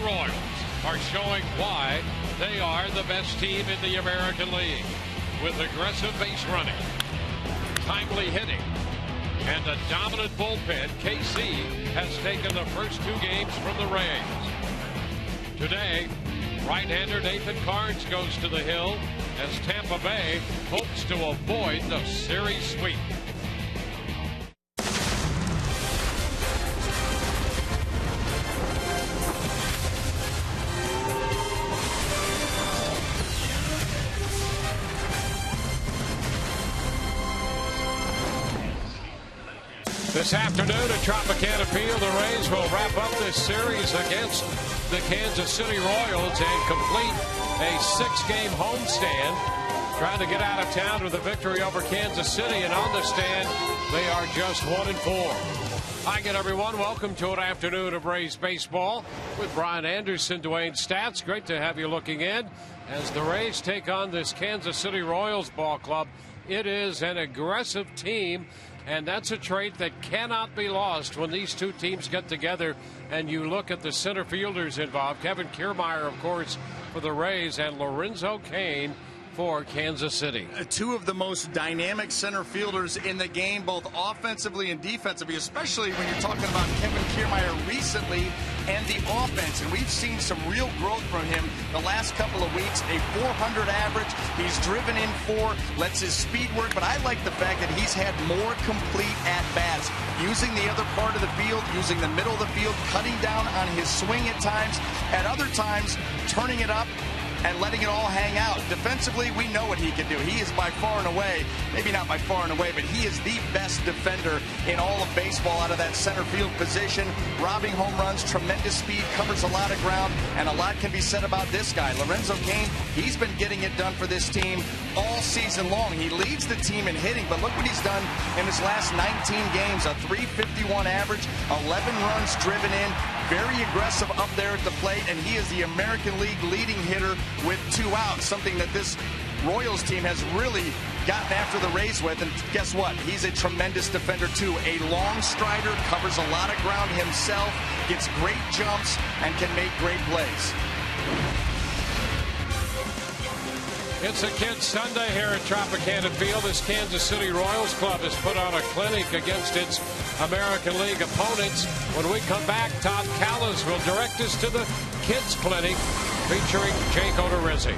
Royals are showing why they are the best team in the American League. With aggressive base running, timely hitting, and a dominant bullpen, KC has taken the first 2 games from the Rays. Today, right-hander Nathan Carnes goes to the hill as Tampa Bay hopes to avoid the series sweep. This afternoon at Tropicana Field, the Rays will wrap up this series against the Kansas City Royals and complete a 6-game homestand, trying to get out of town with a victory over Kansas City. And on the stand, they are just 1-4. Hi again, everyone. Welcome to an afternoon of Rays baseball with Brian Anderson, Dwayne Stats. Great to have you looking in as the Rays take on this Kansas City Royals ball club. It is an aggressive team, and that's a trait that cannot be lost when these two teams get together. And you look at the center fielders involved. Kevin Kiermaier, of course, for the Rays, and Lorenzo Cain for Kansas City. 2 of the most dynamic center fielders in the game, both offensively and defensively, especially when you're talking about Kevin Kiermaier recently and the offense. And we've seen some real growth from him the last couple of weeks. A 400 average. He's driven in 4, lets his speed work. But I like the fact that he's had more complete at-bats, using the other part of the field, using the middle of the field, cutting down on his swing at times. At other times, turning it up and letting it all hang out. Defensively, we know what he can do. He is by far and away, maybe not by far and away, but he is the best defender in all of baseball out of that center field position. Robbing home runs, tremendous speed, covers a lot of ground, and a lot can be said about this guy. Lorenzo Cain, he's been getting it done for this team all season long. He leads the team in hitting, but look what he's done in his last 19 games. A 351 average, 11 runs driven in, very aggressive up there at the plate, and he is the American League leading hitter with 2 outs, something that this Royals team has really gotten after the Rays with. And guess what? He's a tremendous defender too. A long strider, covers a lot of ground himself, gets great jumps, and can make great plays. It's a Kids Sunday here at Tropicana Field. This Kansas City Royals club has put on a clinic against its American League opponents. When we come back, Todd Callis will direct us to the Kids Clinic featuring Jake Odorizzi.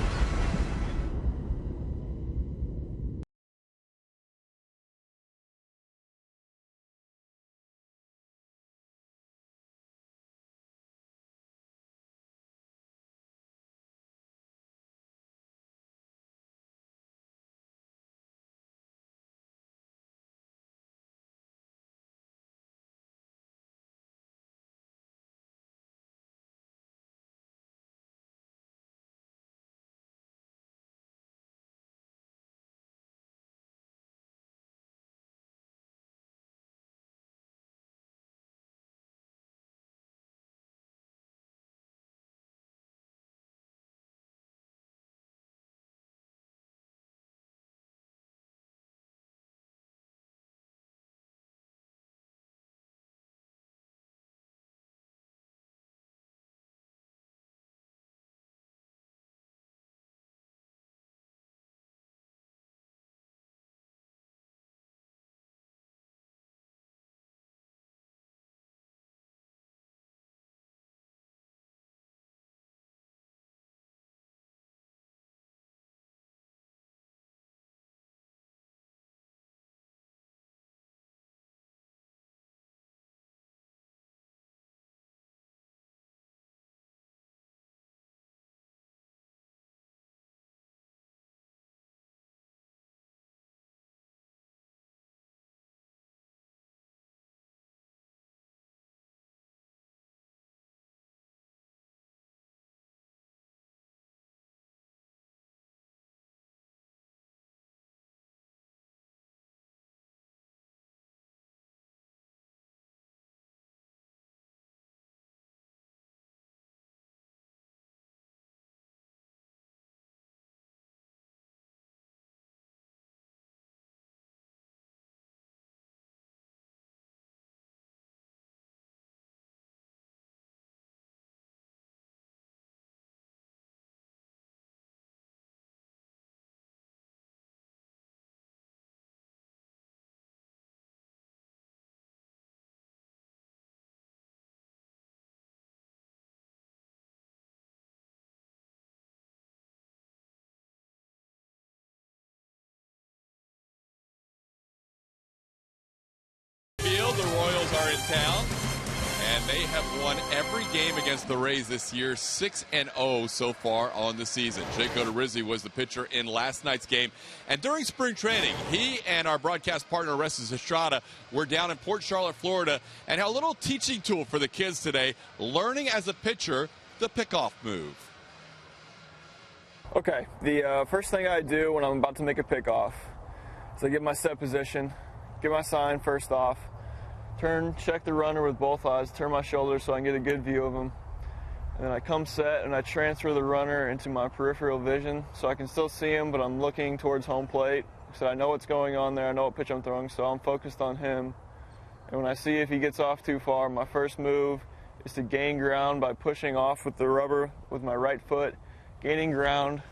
are in town, and they have won every game against the Rays this year, 6-0 so far on the season. Jake Odorizzi was the pitcher in last night's game. And during spring training, he and our broadcast partner, Orestes Estrada, were down in Port Charlotte, Florida, and had a little teaching tool for the kids today, learning as a pitcher the pickoff move. Okay, the first thing I do when I'm about to make a pickoff is I get my set position, get my sign first off, check the runner with both eyes, turn my shoulders so I can get a good view of him. And then I come set and I transfer the runner into my peripheral vision so I can still see him, but I'm looking towards home plate. So I know what's going on there, I know what pitch I'm throwing, so I'm focused on him. And when I see if he gets off too far, my first move is to gain ground by pushing off with the rubber with my right foot, gaining ground,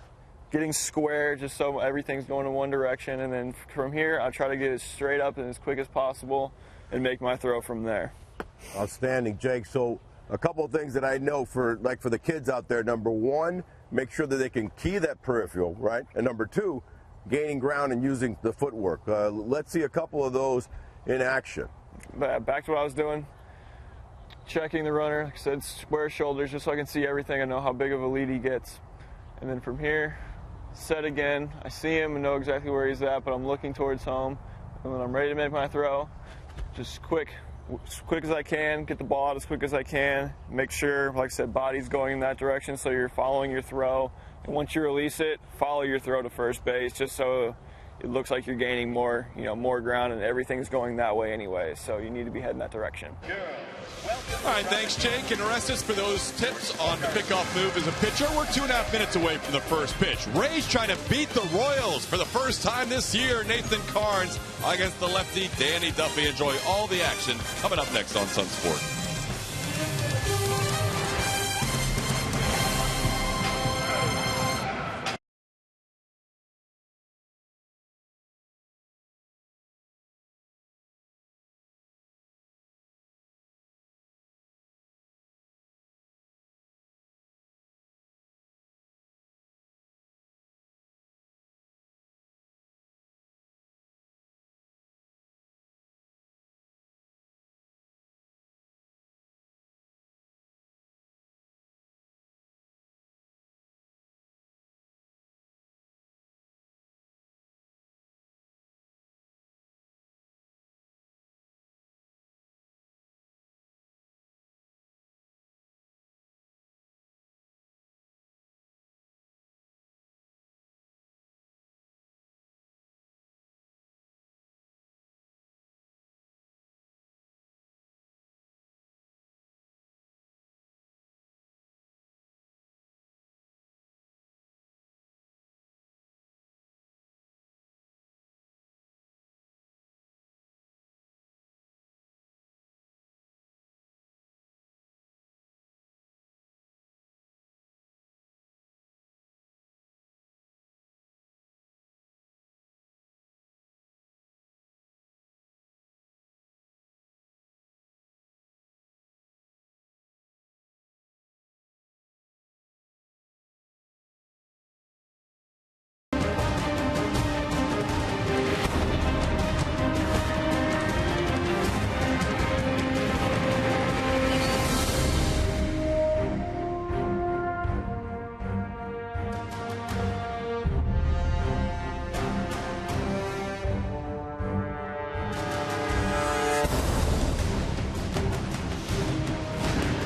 getting square just so everything's going in one direction. And then from here, I try to get as straight up and as quick as possible and make my throw from there. Outstanding, Jake. So a couple of things that I know for the kids out there. Number one, make sure that they can key that peripheral, right? And number two, gaining ground and using the footwork. Let's see a couple of those in action. Back to what I was doing. Checking the runner, like I said, square shoulders just so I can see everything. I know how big of a lead he gets. And then from here, set again. I see him and know exactly where he's at, but I'm looking towards home. And when I'm ready to make my throw, just as quick as I can, get the ball out as quick as I can. Make sure, like I said, body's going in that direction so you're following your throw. And once you release it, follow your throw to first base just so it looks like you're gaining more ground, and everything's going that way anyway. So you need to be heading that direction. All right, thanks, Jake and Orestes, for those tips on the pickoff move as a pitcher. We're 2.5 minutes away from the first pitch. Rays trying to beat the Royals for the first time this year. Nathan Carnes against the lefty Danny Duffy. Enjoy all the action coming up next on Sun Sport.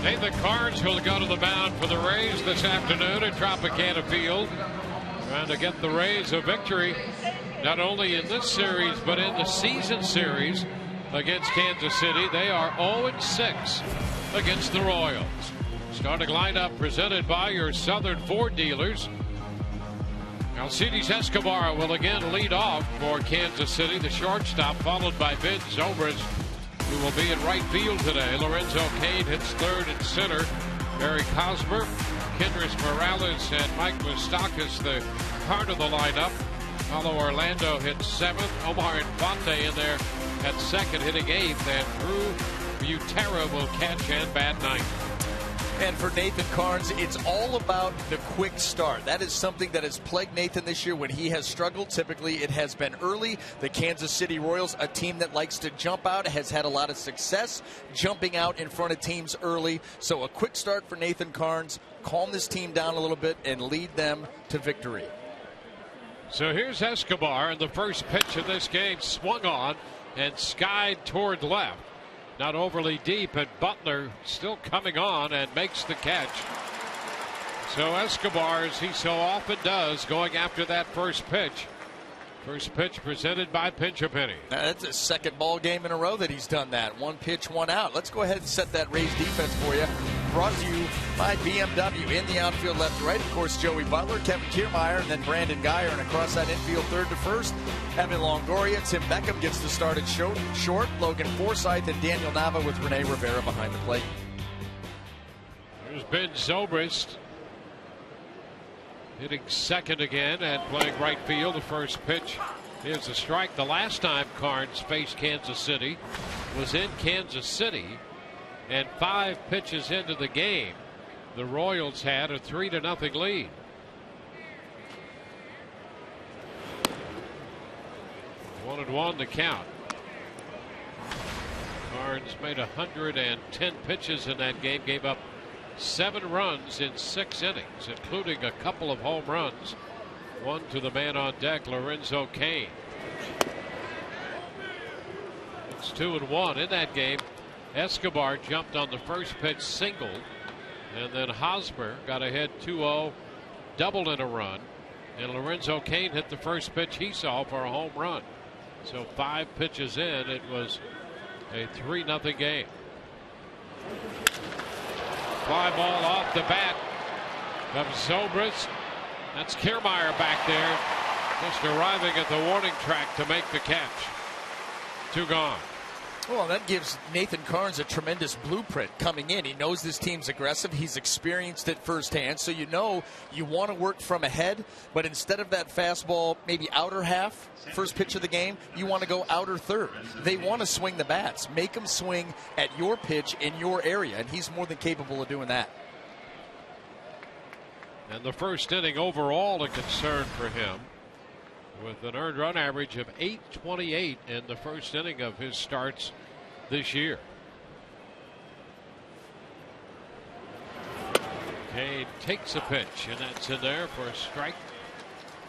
Nathan Carnes will go to the mound for the Rays this afternoon at Tropicana Field, trying to get the Rays a victory not only in this series but in the season series against Kansas City. They are 0-6 against the Royals. Starting lineup presented by your Southern Ford dealers. Alcides Escobar will again lead off for Kansas City, the shortstop, followed by Vince Zobrist, who will be in right field today. Lorenzo Cain hits third and center. Barry Cosmer, Kendrys Morales, and Mike Moustakas, the heart of the lineup. Paulo Orlando hits seventh. Omar Infante in there at second, hitting eighth. And Drew Butera will catch and bat ninth. And for Nathan Karns, it's all about the quick start. That is something that has plagued Nathan this year when he has struggled. Typically, it has been early. The Kansas City Royals, a team that likes to jump out, has had a lot of success jumping out in front of teams early. So a quick start for Nathan Karns, calm this team down a little bit, and lead them to victory. So here's Escobar, and the first pitch of this game swung on and skied toward left. Not overly deep, and Butler still coming on and makes the catch. So Escobar, as he so often does, going after that first pitch. First pitch presented by Pinch a Penny. That's a second ball game in a row that he's done that. One pitch, one out. Let's go ahead and set that Rays defense for you. Brought to you by BMW. In the outfield, left to right, of course, Joey Butler, Kevin Kiermaier, and then Brandon Guyer. And across that infield, third to first, Evan Longoria. Tim Beckham gets the start at short. Logan Forsythe and Daniel Nava with Rene Rivera behind the plate. There's Ben Zobrist hitting second again and playing right field. The first pitch is a strike. The last time Karns faced Kansas City was in Kansas City, and 5 pitches into the game, the Royals had a 3-0 lead. One and one to count. Karns made 110 pitches in that game, gave up 7 runs in 6 innings, including a couple of home runs. One to the man on deck, Lorenzo CAIN. It's 2-1 in that game. Escobar jumped on the first pitch, singled, and then Hosmer got ahead 2-0, doubled in a run, and Lorenzo CAIN hit the first pitch he saw for a home run. So 5 pitches in, it was a 3-0 game. Fly ball off the bat of Zobrist. That's Kiermaier back there, just arriving at the warning track to make the catch. 2 gone. Well, that gives Nathan Karns a tremendous blueprint coming in. He knows this team's aggressive. He's experienced it firsthand. So you know you want to work from ahead, but instead of that fastball, maybe outer half, first pitch of the game, you want to go outer third. They want to swing the bats. Make them swing at your pitch in your area, and he's more than capable of doing that. And the first inning overall a concern for him, with an earned run average of .828 in the first inning of his starts this year. CAIN takes a pitch, and that's in there for a strike.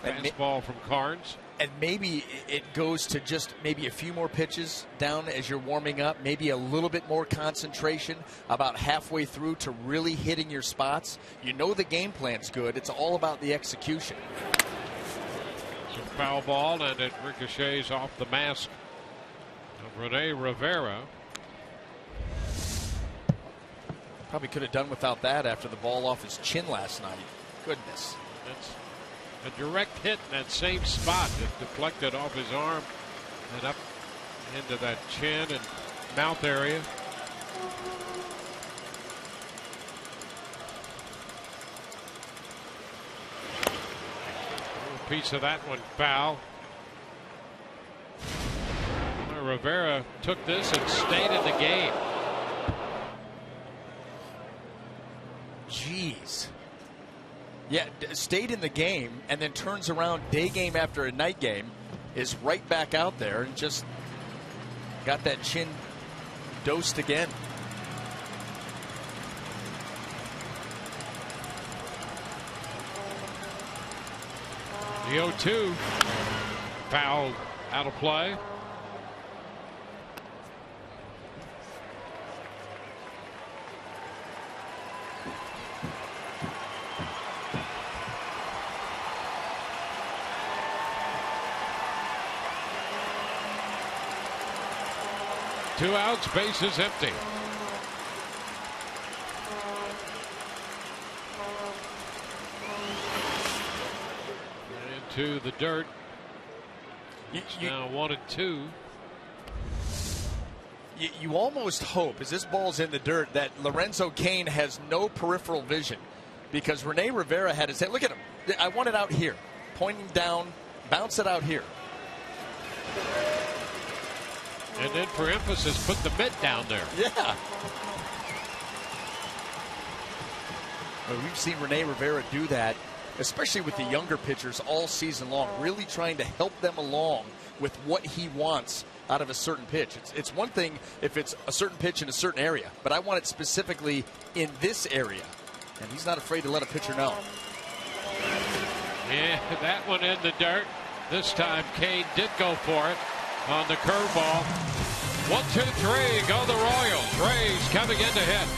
Fastball from Karns. And maybe it goes to just maybe a few more pitches down as you're warming up, maybe a little bit more concentration about halfway through to really hitting your spots. You know the game plan's good. It's all about the execution. Some foul ball, and it ricochets off the mask of Rene Rivera. Probably could have done without that after the ball off his chin last night. Goodness. That's a direct hit in that same spot. It deflected off his arm and up into that chin and mouth area. A piece of that one foul. Rivera took this and stayed in the game. Jeez. Yeah, stayed in the game and then turns around day game after a night game, is right back out there and just got that chin dosed again. The 0-2 fouled out of play. Two outs, bases empty. Into the dirt. Now 1-2. You almost hope, as this ball's in the dirt, that Lorenzo CAIN has no peripheral vision, because Rene Rivera had his head. Look at him. I want it out here. Pointing down, bounce it out here. And then for emphasis, put the mitt down there. Yeah. We've seen Rene Rivera do that, especially with the younger pitchers all season long, really trying to help them along with what he wants out of a certain pitch. It's one thing if it's a certain pitch in a certain area, but I want it specifically in this area. And he's not afraid to let a pitcher know. Yeah, that one in the dirt. This time CAIN did go for it on the curveball. 1, 2, 3, go the Royals. Rays coming in to hit.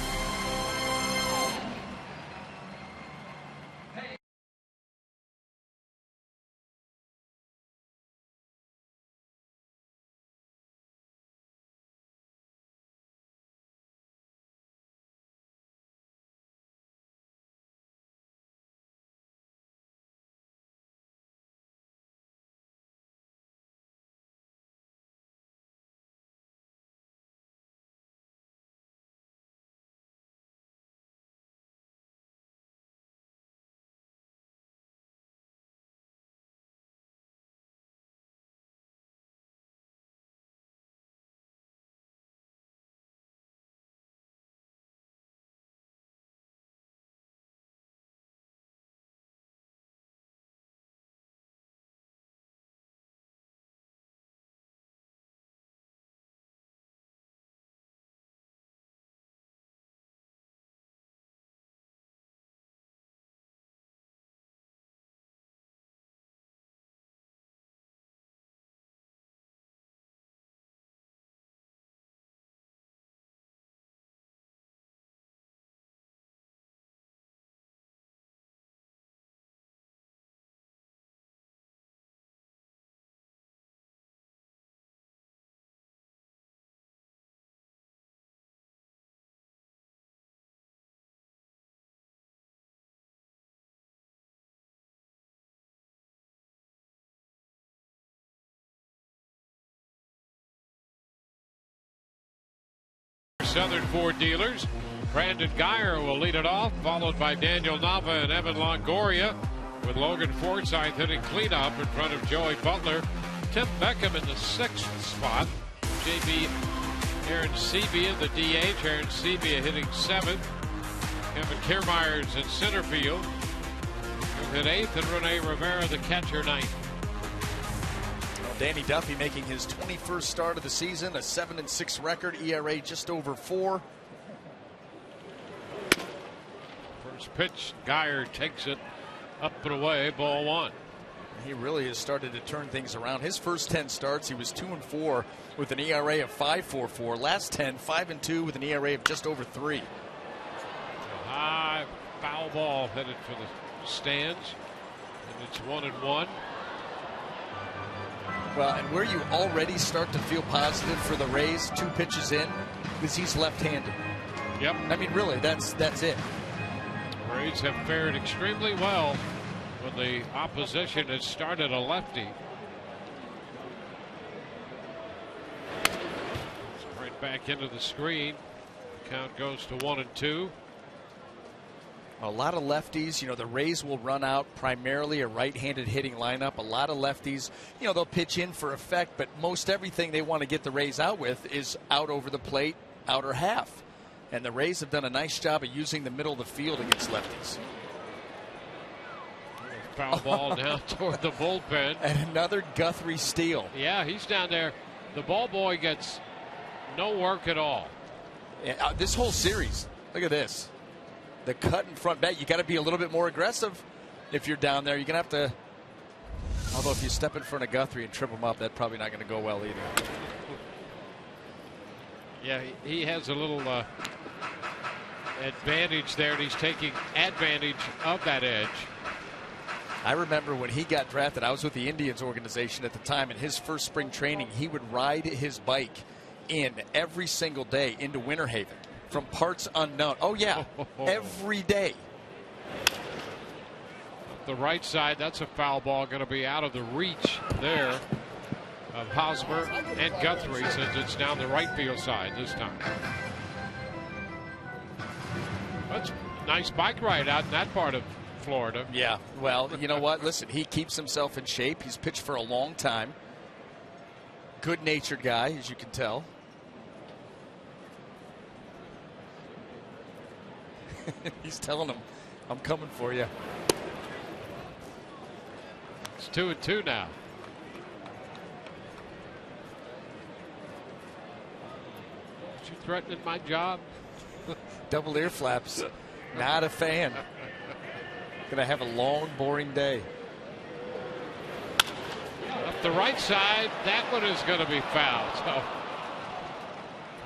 Southern Ford dealers. Brandon Geyer will lead it off, followed by Daniel Nava and Evan Longoria, with Logan Forsythe hitting cleanup in front of Joey Butler. Tim Beckham in the 6th spot. JB Aaron Sebia, the DH. Aaron Sebia hitting 7th. Kevin Kiermaiers in center field hit 8th, and Rene Rivera, the catcher, 9th. Danny Duffy making his 21st start of the season, a 7-6 record, ERA just over 4. First pitch, Geyer takes it up and away, ball 1. He really has started to turn things around. His first 10 starts, he was 2-4 with an ERA of 5.44. Last 10, 5-2 with an ERA of just over 3. A high foul ball headed for the stands, and it's 1-1. Well, and where you already start to feel positive for the Rays 2 pitches in is he's left-handed. Yep. I mean, really, that's it. Rays have fared extremely well when the opposition has started a lefty. Right back into the screen. Count goes to 1-2. A lot of lefties, the Rays will run out primarily a right-handed hitting lineup. A lot of lefties, they'll pitch in for effect, but most everything they want to get the Rays out with is out over the plate, outer half. And the Rays have done a nice job of using the middle of the field against lefties. Foul ball down toward the bullpen. And another Guthrie steal. Yeah, he's down there. The ball boy gets no work at all. This whole series, look at this. The cut in front bat, you got to be a little bit more aggressive if you're down there. You're going to have to, although if you step in front of Guthrie and trip him up, that's probably not going to go well either. Yeah, he has a little advantage there, and he's taking advantage of that edge. I remember when he got drafted, I was with the Indians organization at the time. In his first spring training, he would ride his bike in every single day into Winter Haven from parts unknown. Oh, yeah, every day. The right side, that's a foul ball, going to be out of the reach there of Hosmer and Guthrie, since it's down the right field side this time. That's a nice bike ride out in that part of Florida. Yeah, well, you know what? Listen, he keeps himself in shape. He's pitched for a long time. Good-natured guy, as you can tell. He's telling him, I'm coming for you. It's 2-2 now. Are you threatening my job? Double ear flaps. Not a fan. Gonna have a long, boring day. Up the right side, that one is going to be fouled. So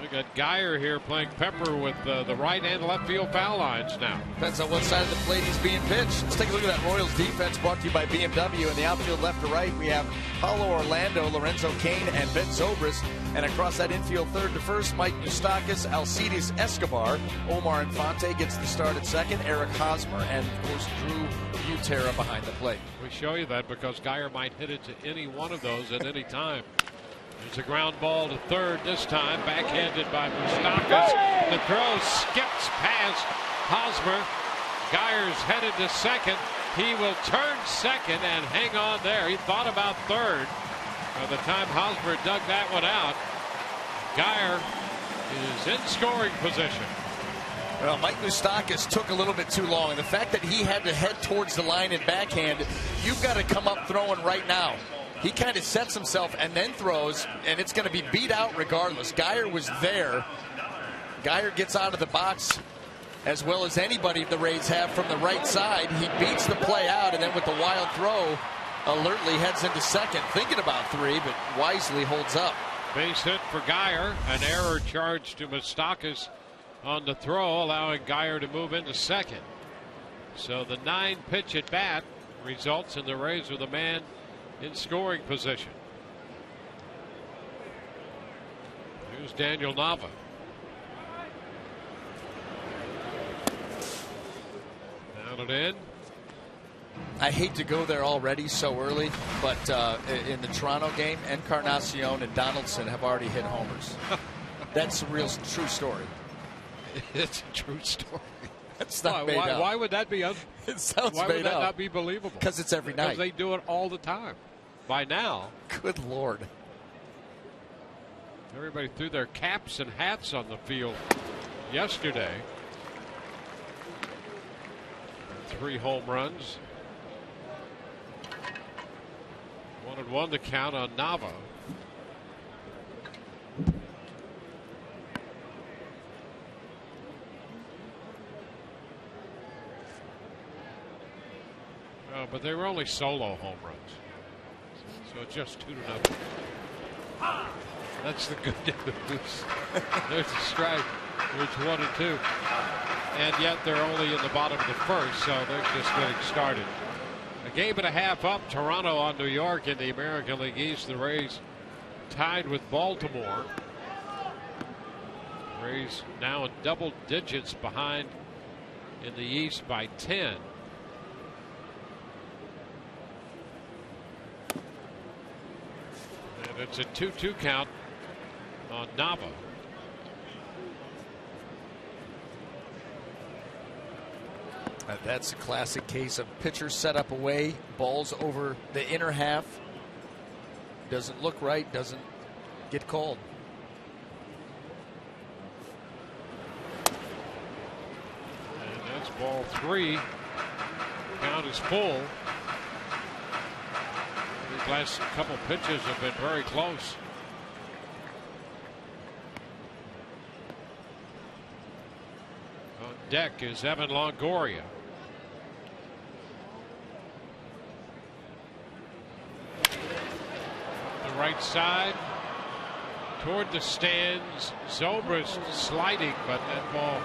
we got Geyer here playing pepper with the right and left field foul lines now. Depends on what side of the plate he's being pitched. Let's take a look at that Royals defense brought to you by BMW. In the outfield left to right, we have Paulo Orlando, Lorenzo Cain, and Ben Zobrist. And across that infield third to first, Mike Moustakas, Alcides Escobar. Omar Infante gets the start at second. Eric Hosmer, and of course Drew Butera behind the plate. We show you that because Geyer might hit it to any one of those at any time. There's a ground ball to third this time, backhanded by Moustakas. The throw skips past Hosmer. Geyer's headed to second. He will turn second and hang on there. He thought about third. By the time Hosmer dug that one out, Geyer is in scoring position. Well, Mike Moustakas took a little bit too long. And the fact that he had to head towards the line and backhand, you've got to come up throwing right now. He kind of sets himself and then throws, and it's going to be beat out regardless. Geyer was there. Geyer gets out of the box as well as anybody the Rays have from the right side. He beats the play out, and then with the wild throw, alertly heads into second, thinking about three, but wisely holds up. Base hit for Geyer. An error charge to Moustakas on the throw, allowing Geyer to move into second. So the 9-pitch at bat results in the Rays with a man in scoring position. Here's Daniel Nava. Down and in. I hate to go there already so early, but in the Toronto game, Encarnacion and Donaldson have already hit homers. That's a real true story. It's a true story. That's not made up. Why would that be? It sounds why made would that up. not be believable? Because it's every night. Because they do it all the time. By now, good Lord, everybody threw their caps and hats on the field yesterday. 3 home runs. 1-1 to count on Nava. But they were only solo home runs. So it's just 2-0. That's the good news. There's a strike. It's 1-2. And yet they're only in the bottom of the first, so they're just getting started. A game and a half up, Toronto on New York in the American League East. The Rays tied with Baltimore. Rays now in double digits behind in the East by 10. And it's a 2-2 count on Nava. That's a classic case of pitcher set up away, balls over the inner half. Doesn't look right, doesn't get called. And that's ball 3. Count is full. These last couple pitches have been very close. On deck is Evan Longoria. The right side toward the stands. Zobrist sliding, but that ball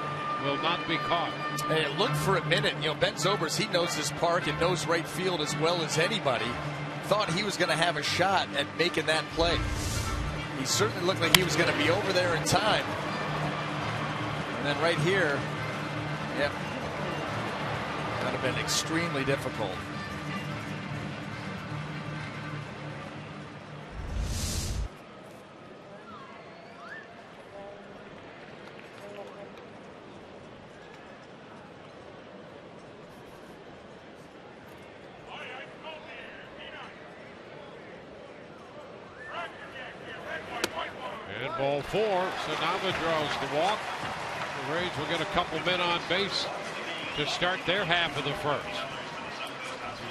will not be caught. Hey, it looked for a minute. You know, Ben Zobrist, he knows this park and knows right field as well as anybody. Thought he was going to have a shot at making that play. He certainly looked like he was going to be over there in time. And then right here, yep, that would have been extremely difficult. And ball 4, so Nava draws the walk. The Rays will get a couple men on base to start their half of the first.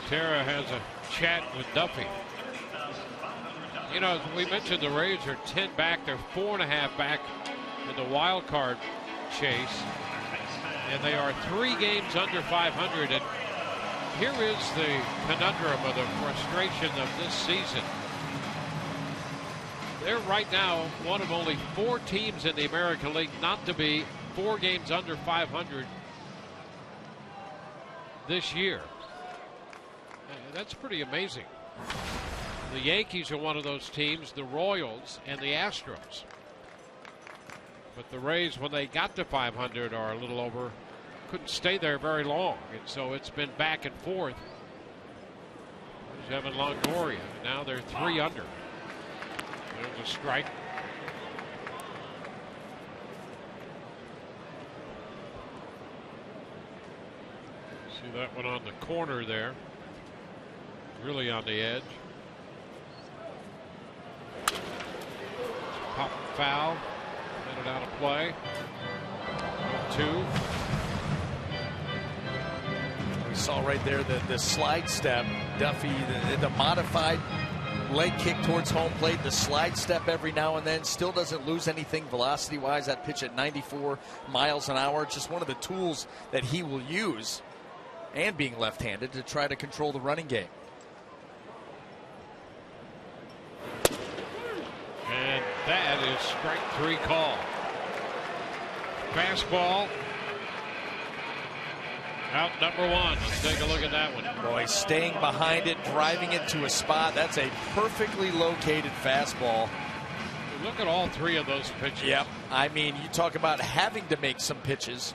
Tara has a chat with Duffy. You know, we mentioned the Rays are 10 back. They're 4.5 back in the wild card chase. And they are 3 games under 500. And here is the conundrum of the frustration of this season. They're right now one of only 4 teams in the American League not to be 4 games under 500 this year. That's pretty amazing. The Yankees are one of those teams, the Royals and the Astros. But the Rays, when they got to 500 or a little over, couldn't stay there very long. And so it's been back and forth. There's Evan Longoria. Now they're 3 under. There's a strike. See that one on the corner there. Really on the edge. Pop foul. Get it out of play. 2. We saw right there the slide step. Duffy, the modified leg kick towards home plate, the slide step every now and then, still doesn't lose anything velocity wise. That pitch at 94 miles an hour, just one of the tools that he will use, and being left-handed, to try to control the running game. And that is strike 3 call. Fastball. Out number 1. Let's take a look at that one. Boy, staying behind it, driving it to a spot. That's a perfectly located fastball. Look at all 3 of those pitches. Yep. I mean, you talk about having to make some pitches.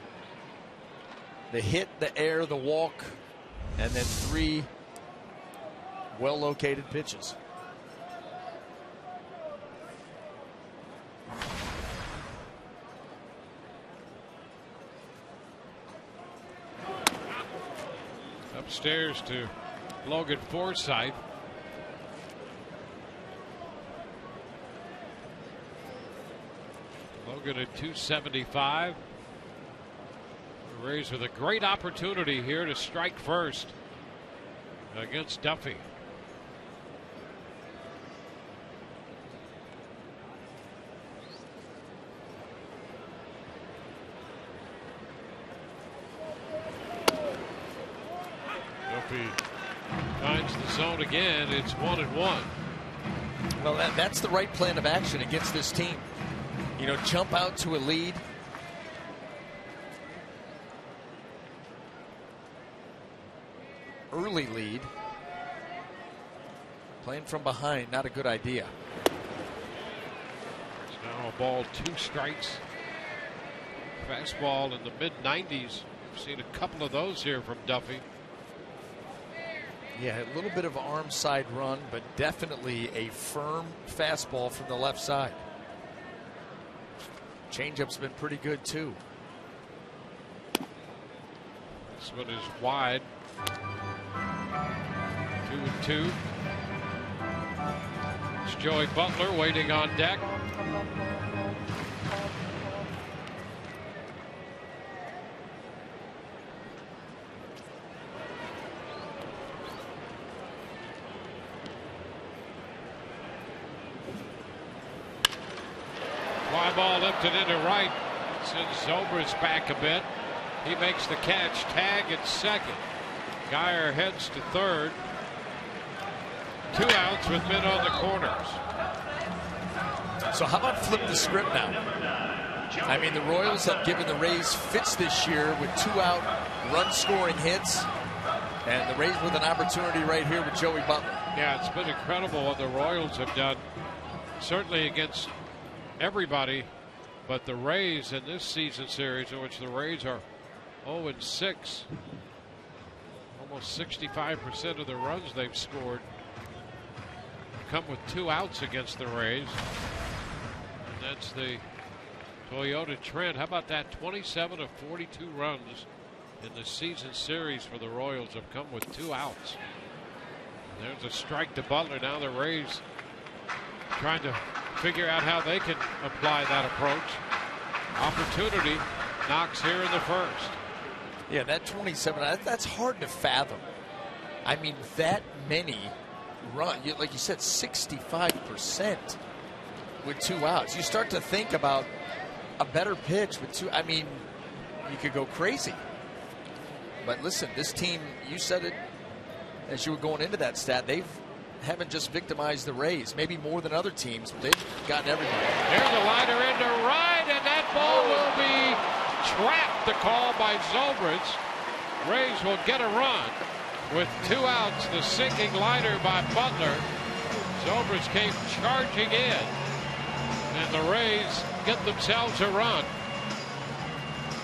The hit, the air, the walk, and then 3 well-located pitches. Upstairs to Logan Forsythe. Logan at 275. The Rays with a great opportunity here to strike first against Duffy. Finds the zone again. It's 1-1. Well, that's the right plan of action against this team. You know, jump out to a lead. Early lead. Playing from behind, not a good idea. It's now a ball, 2 strikes. Fastball in the mid-90s. We've seen a couple of those here from Duffy. Yeah, a little bit of arm side run, but definitely a firm fastball from the left side. Changeup's been pretty good too. This one is wide. 2-2. It's Joey Butler waiting on deck. Ball lifted into right. Sends Zobrist back a bit. He makes the catch. Tag at second. Geyer heads to third. 2 outs with men on the corners. So how about flip the script now? I mean, the Royals have given the Rays fits this year with 2 out run scoring hits. And the Rays with an opportunity right here with Joey Butler. Yeah, it's been incredible what the Royals have done. Certainly against everybody but the Rays in this season series, in which the Rays are 0-6. Almost 65% of the runs they've scored come with 2 outs against the Rays. And that's the Toyota trend. How about that? 27 of 42 runs in the season series for the Royals have come with 2 outs. And there's a strike to Butler. Now the Rays trying to figure out how they can apply that approach. Opportunity. Knox here in the first. Yeah, that 27, that's hard to fathom. I mean, that many run, like you said, 65% with 2 outs. You start to think about a better pitch with 2. I mean, you could go crazy. But listen, this team, you said it as you were going into that stat, they haven't just victimized the Rays, maybe more than other teams. They've gotten everybody. Here's a liner into right, and that ball will be trapped. The call by Zobrist. Rays will get a run with 2 outs. The sinking liner by Butler. Zobrist came charging in, and the Rays get themselves a run.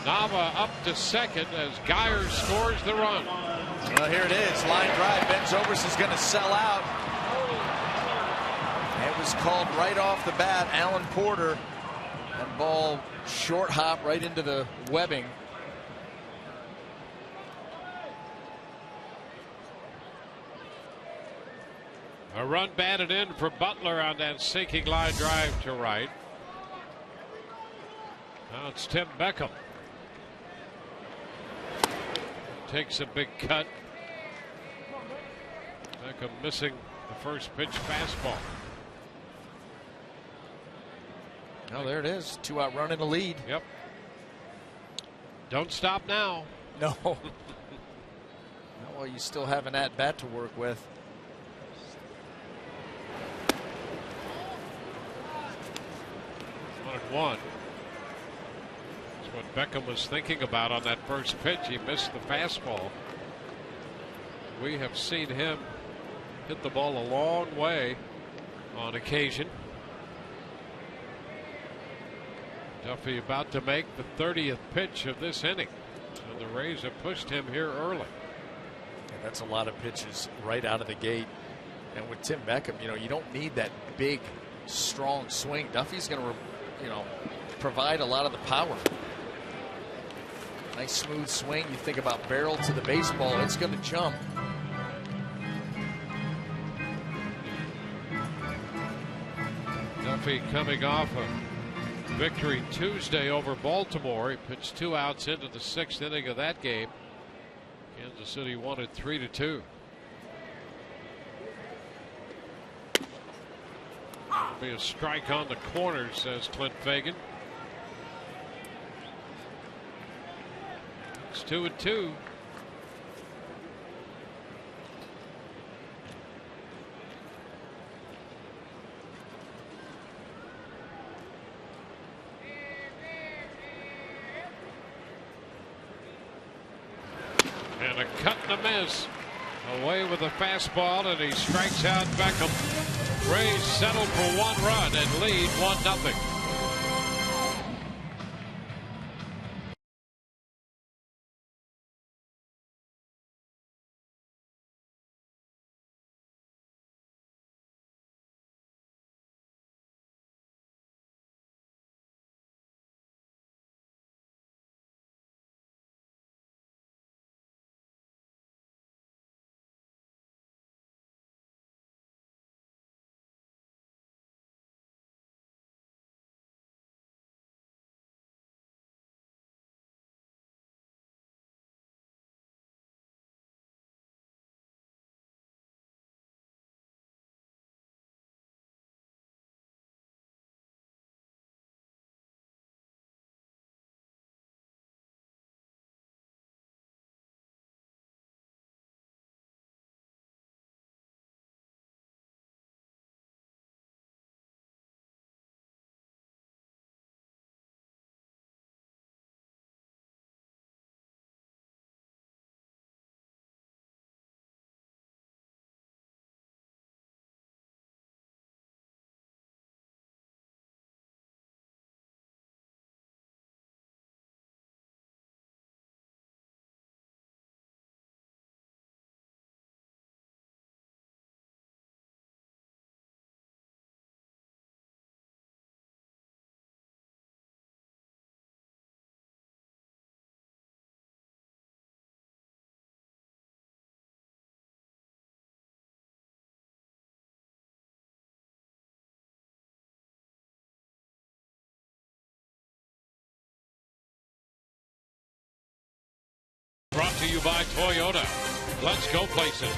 Nava up to second as Geyer scores the run. Well, here it is. Line drive. Ben Zobrist is going to sell out. It was called right off the bat. Alan Porter. And ball short hop right into the webbing. A run batted in for Butler on that sinking line drive to right. Now it's Tim Beckham. Takes a big cut. Beckham missing the first pitch fastball. Oh, there it is. 2 out run in the lead. Yep. Don't stop now. No. Well, you still have an at bat to work with. One. That's what Beckham was thinking about on that first pitch. He missed the fastball. We have seen him hit the ball a long way on occasion. Duffy about to make the 30th pitch of this inning, and the Rays have pushed him here early. Yeah, that's a lot of pitches right out of the gate. And with Tim Beckham, you don't need that big, strong swing. Duffy's going to, provide a lot of the power. Nice smooth swing. You think about barrel to the baseball, it's going to jump. Duffy coming off a victory Tuesday over Baltimore. He pitched 2 outs into the 6th inning of that game. Kansas City won it 3-2. Be a strike on the corner, says Clint Fagan. It's 2-2. And a cut and a miss. Away with a fastball, and he strikes out Beckham. Rays settle for 1 run and lead 1-0. to you by Toyota. Let's go places.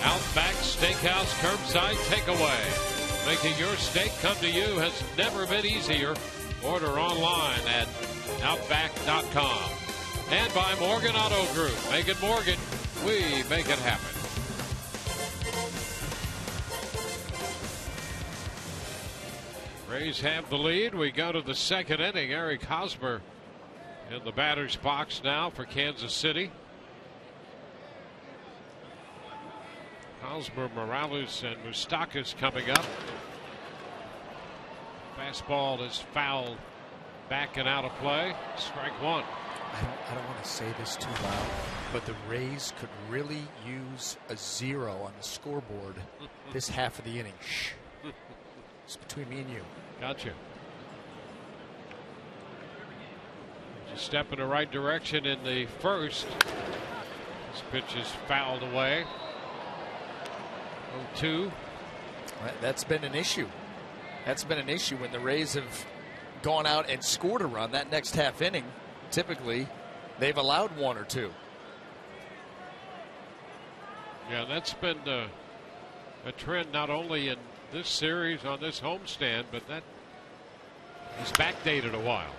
Outback Steakhouse curbside takeaway. Making your steak come to you has never been easier. Order online at Outback.com. And by Morgan Auto Group. Make it Morgan. We make it happen. Rays have the lead. We go to the second inning. Eric Hosmer in the batter's box now for Kansas City. Hosmer, Morales, and Moustakas coming up. Fastball is fouled back and out of play. Strike one. I don't want to say this too loud, but the Rays could really use a 0 on the scoreboard this half of the inning. Shh. It's between me and you. Gotcha. Just a step in the right direction in the first. This pitch is fouled away. 0-2. That's been an issue. That's been an issue when the Rays have gone out and scored a run that next half inning. Typically, they've allowed 1 or 2. Yeah, that's been a trend not only in this series on this homestand, but that is backdated a while.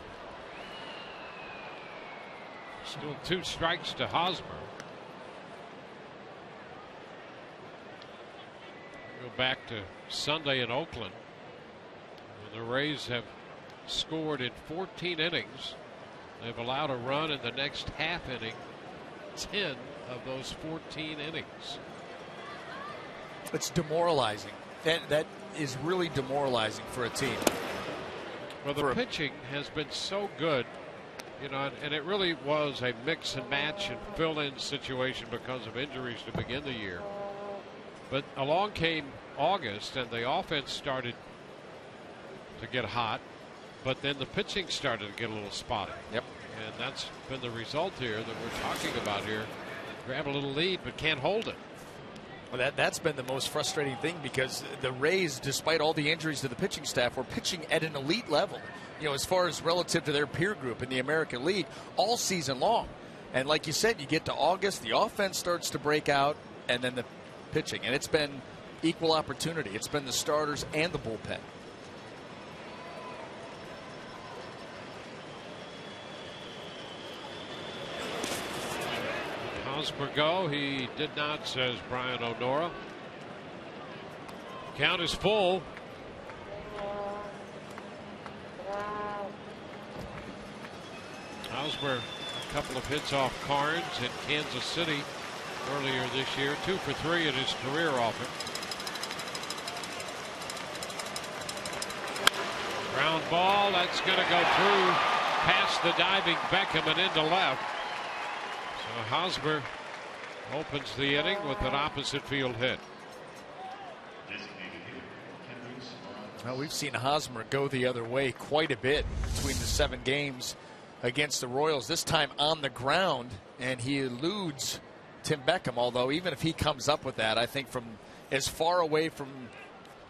Still 2 strikes to Hosmer. Go back to Sunday in Oakland. The Rays have scored in 14 innings. They've allowed a run in the next half inning, 10 of those 14 innings. It's demoralizing. That is really demoralizing for a team. Well, the pitching has been so good, you know, and it really was a mix and match and fill-in situation because of injuries to begin the year. But along came August, and the offense started to get hot, but then the pitching started to get a little spotty. Yep. And that's been the result here that we're talking about here. Grab a little lead, but can't hold it. Well, that's been the most frustrating thing, because the Rays, despite all the injuries to the pitching staff, were pitching at an elite level, you know, as far as relative to their peer group in the American League all season long. And like you said, you get to August, the offense starts to break out, and then the pitching. And it's been equal opportunity. It's been the starters and the bullpen. Hosmer go. He did not, says Brian O'Nora. Count is full. Hosmer, a couple of hits off Carnes in Kansas City earlier this year. 2 for 3 in his career off it. Ground ball. That's going to go through past the diving Beckham and into left. So Hosmer opens the inning with an opposite field hit. Well, we've seen Hosmer go the other way quite a bit between the 7 games against the Royals, this time on the ground, and he eludes Tim Beckham. Although even if he comes up with that, I think from as far away from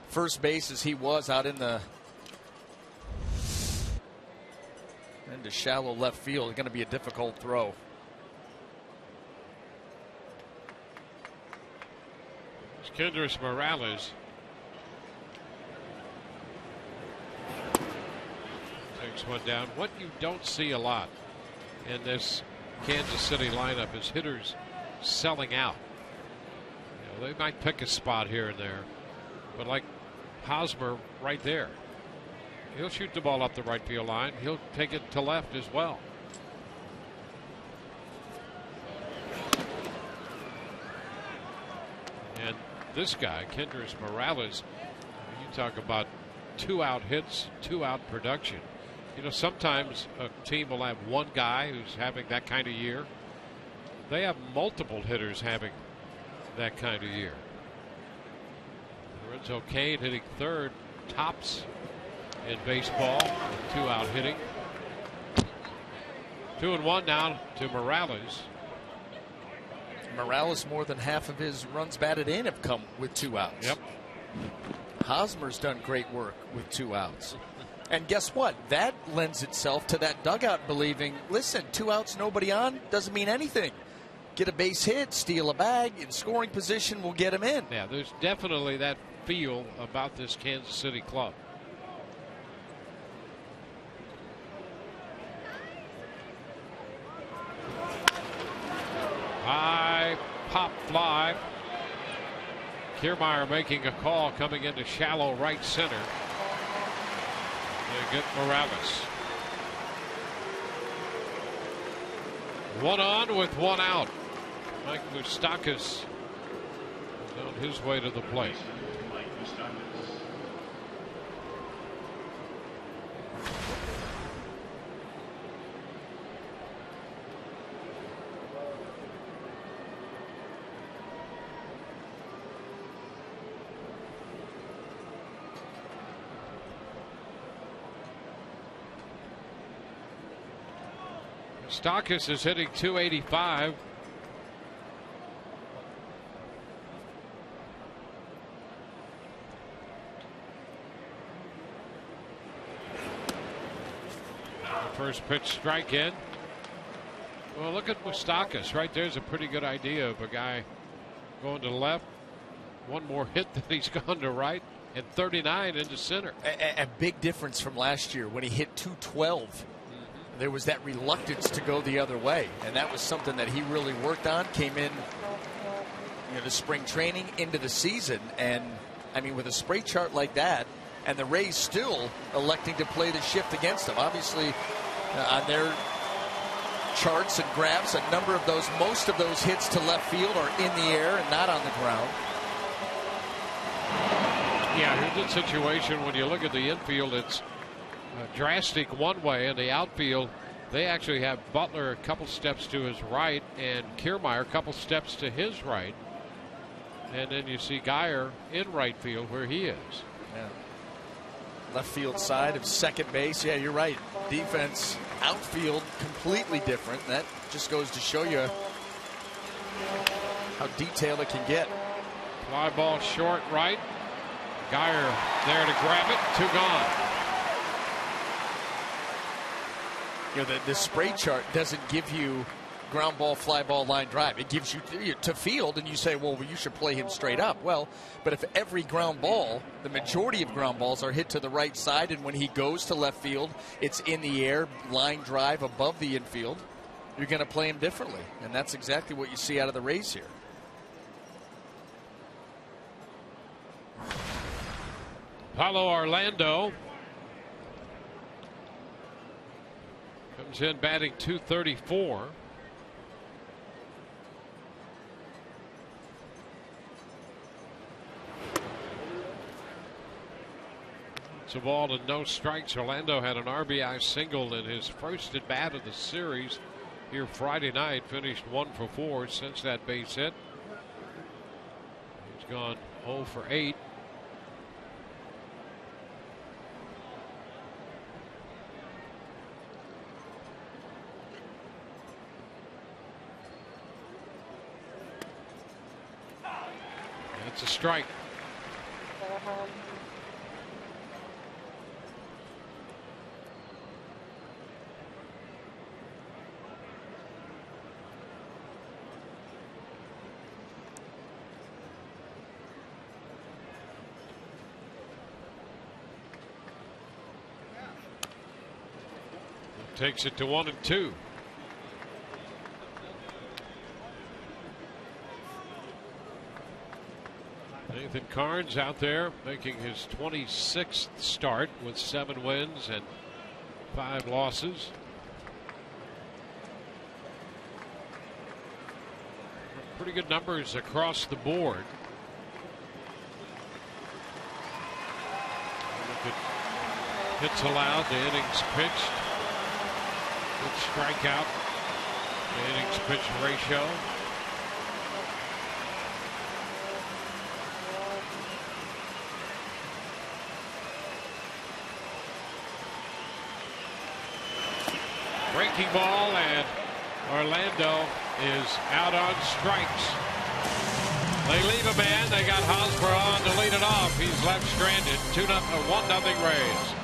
first base as he was out into shallow left field, it's going to be a difficult throw. Kendrys Morales takes one down. What you don't see a lot in this Kansas City lineup is hitters selling out. You know, they might pick a spot here and there, but like Hosmer right there, he'll shoot the ball up the right field line. He'll take it to left as well. And this guy, Kendrys Morales, you talk about 2-out hits, 2-out production. You know, sometimes a team will have one guy who's having that kind of year. They have multiple hitters having that kind of year. Lorenzo Cain hitting third, tops in baseball, 2-out hitting. 2-1 now to Morales. Morales, more than half of his runs batted in have come with 2 outs. Yep. Hosmer's done great work with 2 outs. And guess what? That lends itself to that dugout believing, listen, 2 outs, nobody on, doesn't mean anything. get a base hit, steal a bag, in scoring position, will get him in. Yeah, there's definitely that feel about this Kansas City club. High pop fly. Kiermaier making a call coming into shallow right center. They get Morales. One on with one out. Mike Moustakas is on his way to the plate. Moustakas is hitting .285. First pitch strike in. Well, look at Moustakas. Right there's a pretty good idea of a guy going to left. One more hit than he's gone to right, and 39 into center. A big difference from last year when he hit .212. There was that reluctance to go the other way, and that was something that he really worked on. Came in, to spring training, into the season, and I mean, with a spray chart like that, and the Rays still electing to play the shift against him. Obviously, on their charts and graphs, a number of those, most of those hits to left field are in the air and not on the ground. Yeah, here's the situation when you look at the infield. It's drastic one way, and the outfield, they actually have Butler a couple steps to his right and Kiermaier a couple steps to his right, and then you see Geyer in right field where he is. Yeah. Left field side of second base. Yeah, you're right. Defense, outfield, completely different. That just goes to show you how detailed it can get. Fly ball short right. Geyer there to grab it. Two gone. The spray chart doesn't give you ground ball, fly ball, line drive. It gives you to field, and you say, well, you should play him straight up. Well, but if every ground ball, the majority of ground balls are hit to the right side, and when he goes to left field, it's in the air, line drive above the infield, you're going to play him differently. And that's exactly what you see out of the Rays here. Paulo Orlando comes in batting .234. It's a ball and no strikes. Orlando had an RBI single in his first at bat of the series here Friday night. Finished 1 for 4 since that base hit. He's gone 0 for 8. It's a strike. Takes it to 1-2. Nathan Carnes out there making his 26th start with 7 wins and 5 losses. Pretty good numbers across the board. Look at hits allowed, the innings pitched. Good strikeout. The innings pitch ratio. Breaking ball, and Orlando is out on strikes. They leave a man. They got Hosmer on to lead it off. He's left stranded. 1-0 Rays.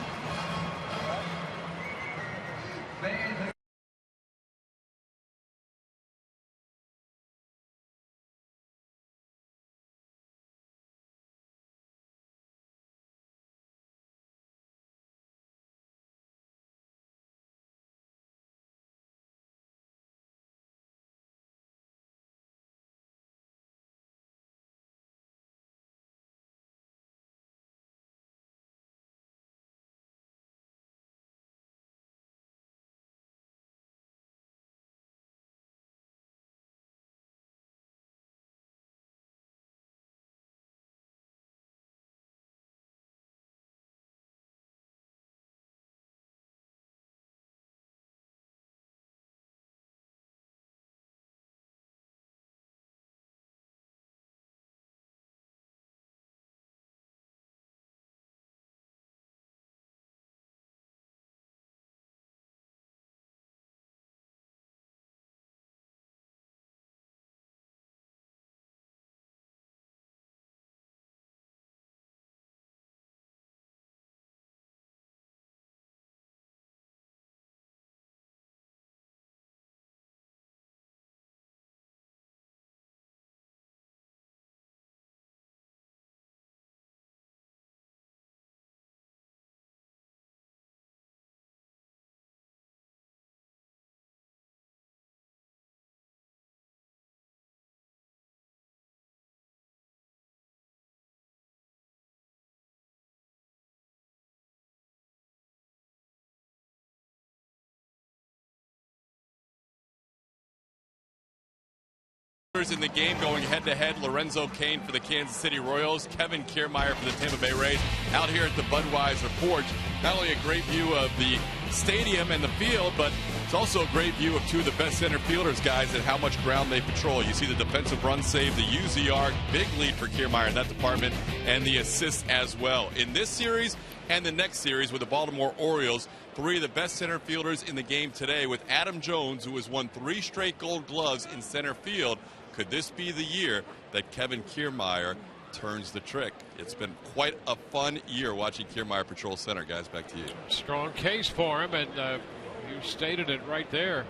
players in the game going head-to-head. LORENZO CAIN for the Kansas City Royals. Kevin Kiermaier for the Tampa Bay Rays. Out here at the Budweiser Porch. Not only a great view of the stadium and the field, but it's also a great view of two of the best center fielders, guys, and how much ground they patrol. You see the defensive run save, the UZR, big lead for Kiermaier in that department, and the assists as well. In this series and the next series with the Baltimore Orioles, three of the best center fielders in the game today, with Adam Jones, who has won 3 straight Gold Gloves in center field. Could this be the year that Kevin Kiermaier turns the trick? It's been quite a fun year watching Kiermaier patrol center. Guys, back to you. Strong case for him, and you stated it right there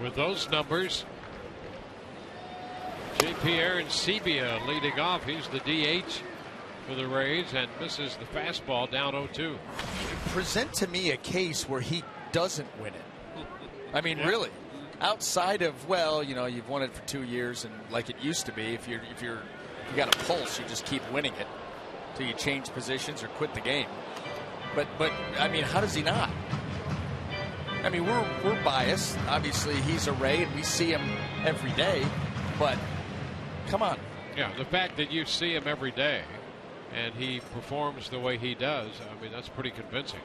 with those numbers. J.P. Arancibia leading off. He's the DH for the Rays and misses the fastball down 0-2. Present to me a case where he doesn't win it. I mean, really, outside of, well, you know, you've won it for 2 years, and like it used to be, if you got a pulse, you just keep winning it till you change positions or quit the game. But I mean, how does he not? I mean, we're biased. Obviously, he's a Ray, and we see him every day. But come on. Yeah, the fact that you see him every day and he performs the way he does, I mean, that's pretty convincing.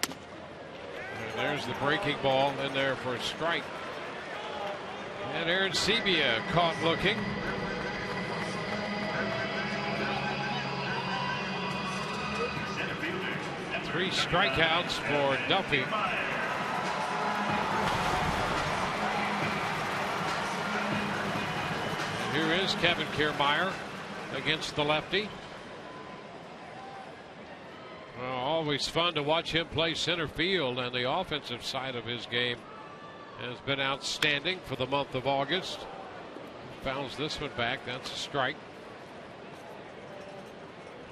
And there's the breaking ball in there for a strike. And Arancibia caught looking. Three strikeouts for Duffy. And here is Kevin Kiermaier against the lefty. Well, always fun to watch him play center field, and the offensive side of his game has been outstanding for the month of August. Fouls this one back. That's a strike.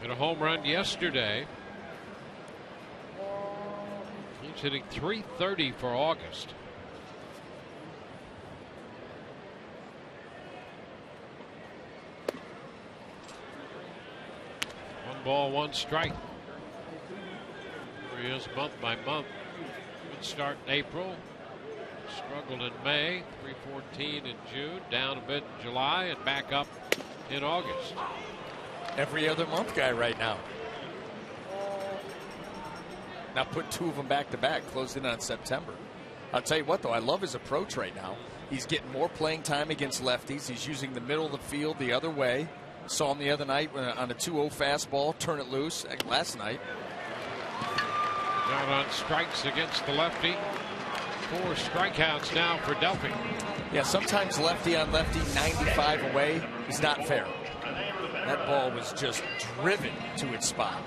Hit a home run yesterday. He's hitting .330 for August. One ball, one strike. Here he is month by month. Good start in April. Struggled in May. .314 in June. Down a bit in July and back up in August. Every other month guy right now. Now put 2 of them back to back, closed in on September. I'll tell you what, though, I love his approach right now. He's getting more playing time against lefties. He's using the middle of the field the other way. Saw him the other night on a 2-0 fastball, turn it loose last night. Down on strikes against the lefty. 4 strikeouts now for Duffy. Yeah, sometimes lefty on lefty, 95 away is not fair. That ball was just driven to its spot.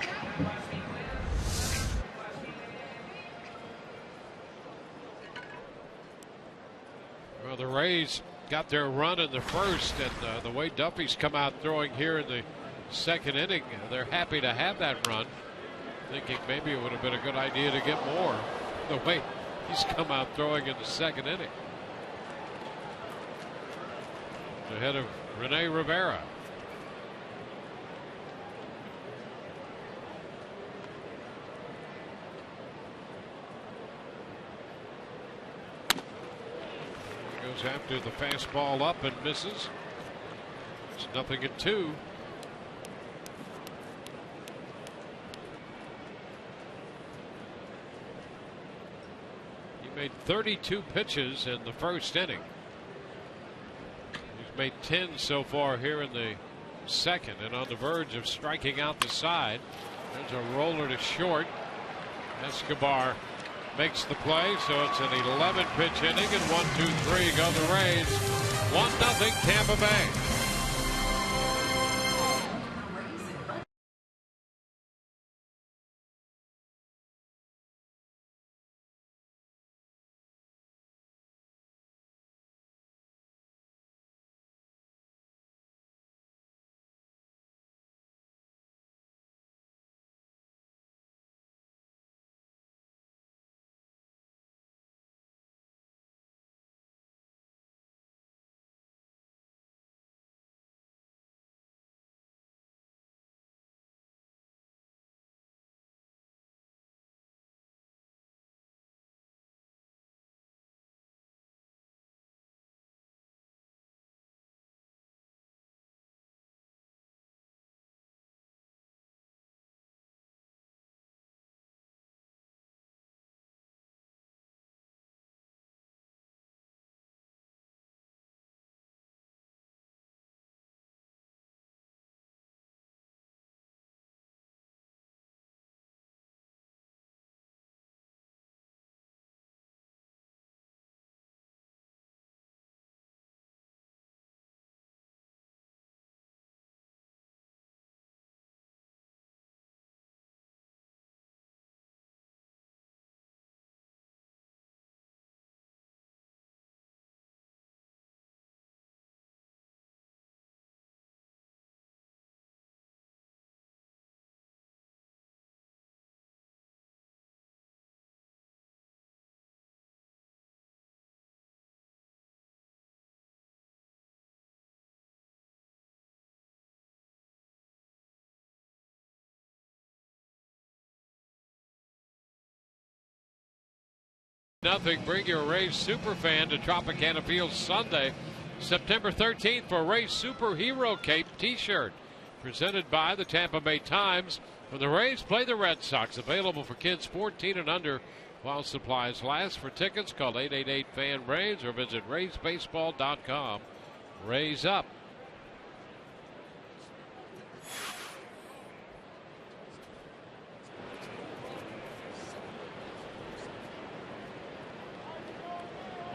Well, the Rays got their run in the first, and the way Duffy's come out throwing here in the second inning, they're happy to have that run, thinking maybe it would have been a good idea to get more the way he's come out throwing in the second inning. Ahead of Rene Rivera. Goes after the fastball up and misses. It's 0-2. He made 32 pitches in the first inning. He's made 10 so far here in the second, and on the verge of striking out the side. There's a roller to short. Escobar makes the play, so it's an 11-pitch inning, and 1-2-3 go the Rays. 1-0 Tampa Bay. Nothing. Bring your Rays superfan to Tropicana Field Sunday, September 13th for Rays Superhero Cape T-shirt, presented by the Tampa Bay Times. When the Rays play the Red Sox, available for kids 14 and under while supplies last. For tickets, call 888-FAN-RAYS or visit RaysBaseball.com. Rays up.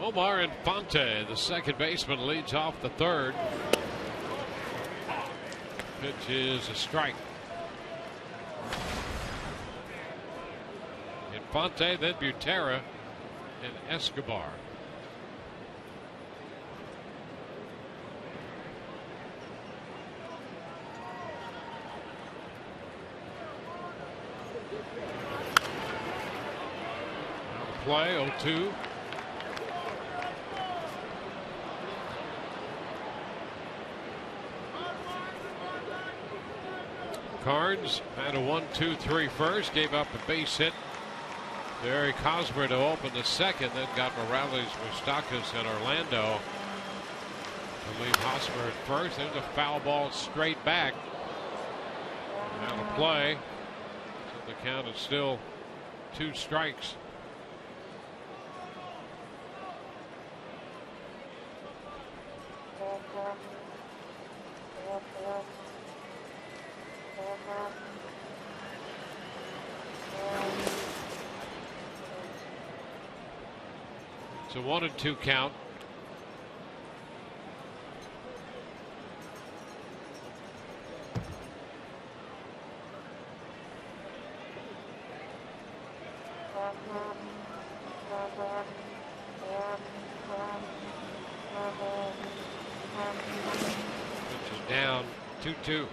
Omar Infante, the second baseman, leads off the third. Pitch is a strike. Infante, then Butera, and Escobar. Play 0-2. Carnes had a 1-2-3 first, gave up a base hit to Eric Hosmer to open the second, then got Morales, Moustakas, and Orlando to leave Hosmer at first. There's a foul ball straight back. Now to play. So the count is still 2 strikes. It's a 1-2 count. Pitch is down, 2-2.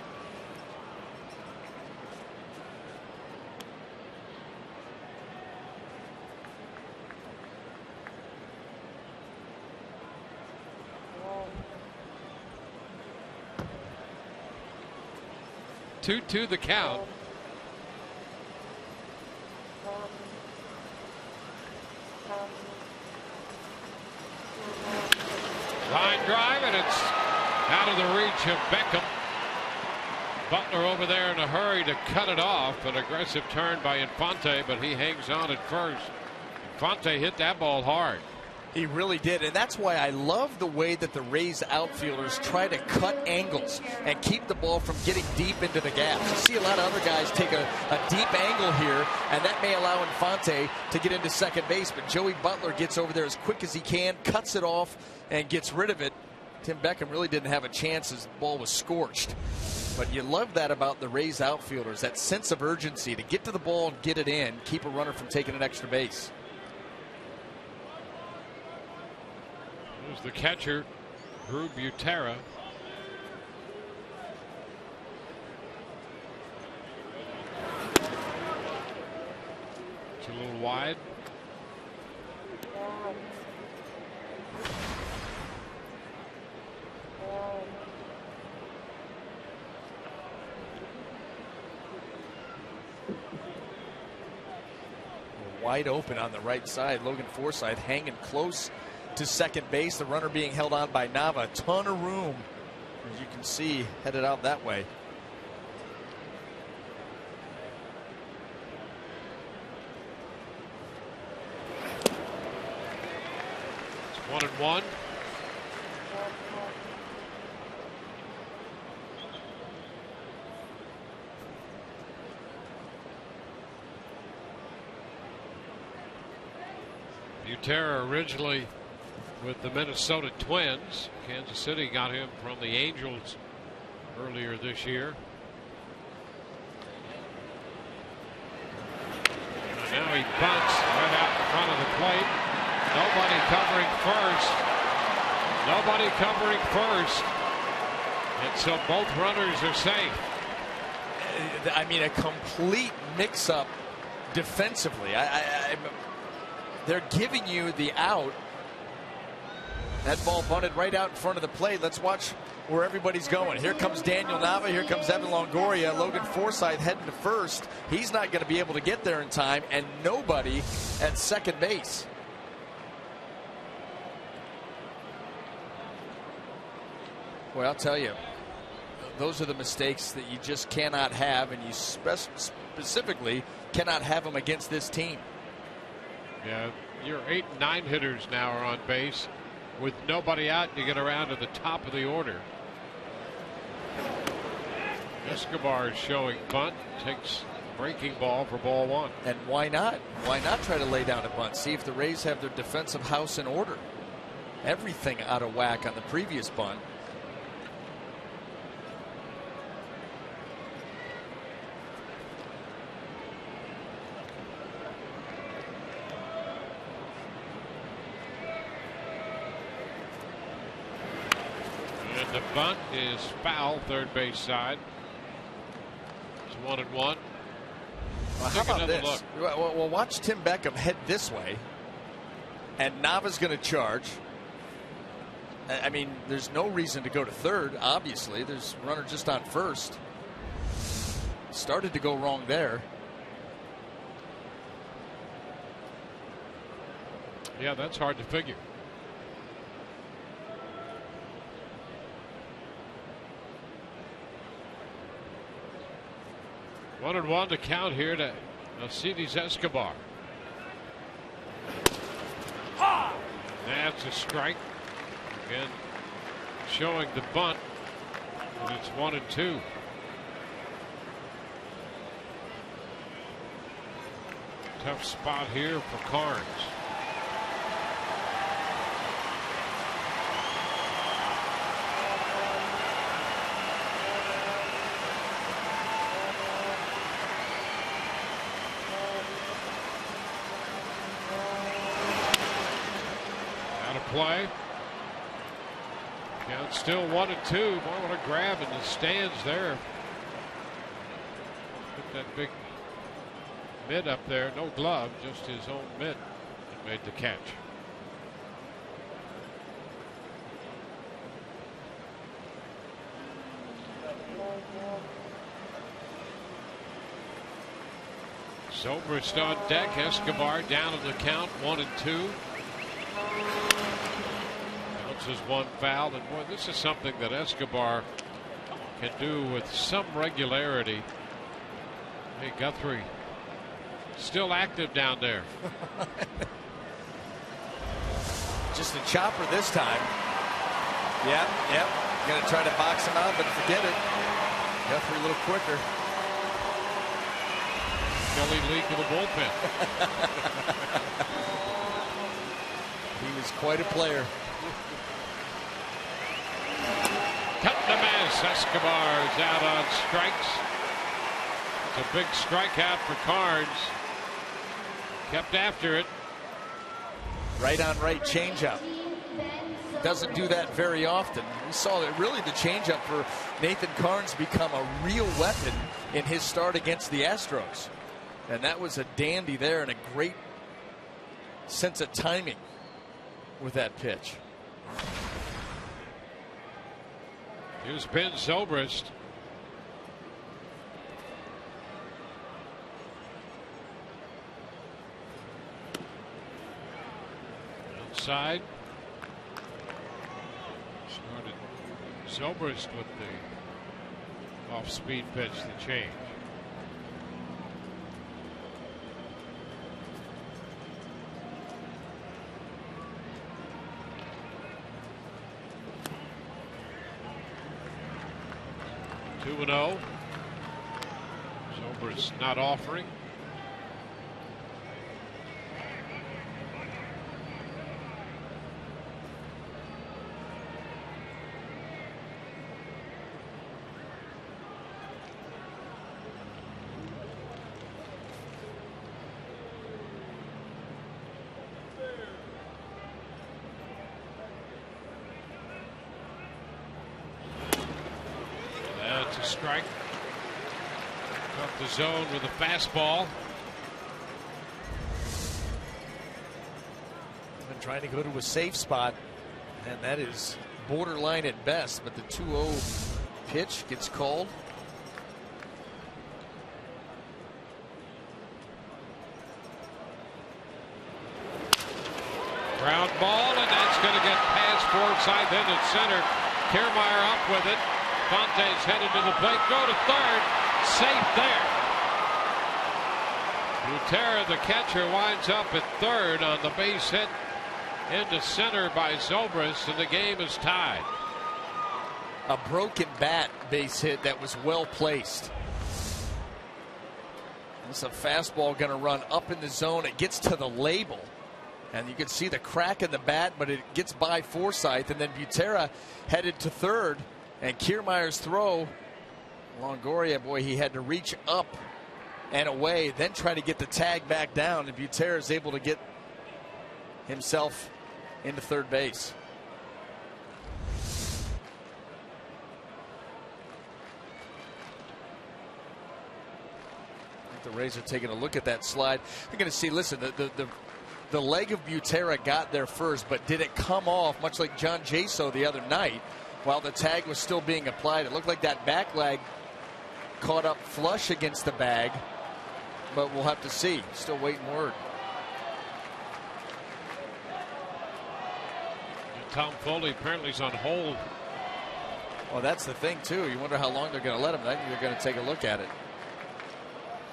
Two the count. Line drive, and it's out of the reach of Beckham. Butler over there in a hurry to cut it off. An aggressive turn by Infante, but he hangs on at first. Infante hit that ball hard. He really did, and that's why I love the way that the Rays outfielders try to cut angles and keep the ball from getting deep into the gaps. You see a lot of other guys take a deep angle here, and that may allow Infante to get into second base, but Joey Butler gets over there as quick as he can, cuts it off, and gets rid of it. Tim Beckham really didn't have a chance as the ball was scorched. But you love that about the Rays outfielders, that sense of urgency to get to the ball and get it in, keep a runner from taking an extra base. There's the catcher, Drew Butera. It's a little wide. Wide open on the right side. Logan Forsythe hanging close to second base. The runner being held on by Nava. A ton of room, as you can see, headed out that way. It's 1-1. Butera originally with the Minnesota Twins. Kansas City got him from the Angels earlier this year. And now he bunts right out in front of the plate. Nobody covering first. Nobody covering first. And so both runners are safe. I mean, a complete mix-up defensively. They're giving you the out. That ball bunted right out in front of the plate. Let's watch where everybody's going. Here comes Daniel Nava. Here comes Evan Longoria. Logan Forsythe heading to first. He's not going to be able to get there in time. And nobody at second base. Well, I'll tell you, those are the mistakes that you just cannot have, and you specifically cannot have them against this team. Yeah, your 8 and 9 hitters now are on base. With nobody out, you get around to the top of the order. Escobar is showing bunt, takes breaking ball for ball 1. And why not? Why not try to lay down a bunt? See if the Rays have their defensive house in order. Everything out of whack on the previous bunt. And the bunt is foul, third base side. It's 1-1. Well, how about this? Look. Well, watch Tim Beckham head this way, and Nava's going to charge. I mean, there's no reason to go to third, obviously. There's a runner just on first. Started to go wrong there. Yeah, that's hard to figure. One and one to count here to Alcides Escobar. That's a strike. Again, showing the bunt, and it's 1-2. Tough spot here for Carnes. Out of play. Yeah, it's still 1-2. Boy, what a grab in the stands there. Put that big mitt up there. No glove, just his own mitt, and made the catch. Zobrist on deck. Escobar down in the count, 1-2. Is one foul, and boy, this is something that Escobar can do with some regularity. Hey, Guthrie, still active down there. Just a chopper this time. Yep. Gonna try to box him out, but forget it. Guthrie a little quicker. Kelly leak of the bullpen. He was quite a player. Cut the miss. Escobar is out on strikes. It's a big strikeout for Carnes. Kept after it. Right on right changeup. Doesn't do that very often. We saw that really the changeup for Nathan Carnes become a real weapon in his start against the Astros. And that was a dandy there and a great sense of timing with that pitch. Here's Ben Zobrist. Outside. Started Zobrist with the off-speed pitch, the change. Two and 0. Zobrist not offering. That's a strike. Off the zone with a fastball. Been trying to go to a safe spot, and that is borderline at best, but the 2-0 pitch gets called. Ground ball, and that's going to get past Forsythe into center. Kiermaier up with it. Fonte's headed to the plate. Go to third. Safe there. Butera, the catcher, winds up at third on the base hit into center by Zobrist, and the game is tied. A broken bat base hit that was well placed. It's a fastball going to run up in the zone. It gets to the label, and you can see the crack in the bat, but it gets by Forsythe, and then Butera headed to third, and Kiermaier's throw, Longoria, boy, he had to reach up and away, then try to get the tag back down, and Butera is able to get himself into third base. The Rays are taking a look at that slide. You're going to see, listen, the leg of Butera got there first, but did it come off, much like John Jaso the other night, while the tag was still being applied? It looked like that back leg caught up flush against the bag, but we'll have to see. Still waiting word. Tom Foley apparently is on hold. Well, that's the thing, too. You wonder how long they're going to let him. I think they're going to take a look at it.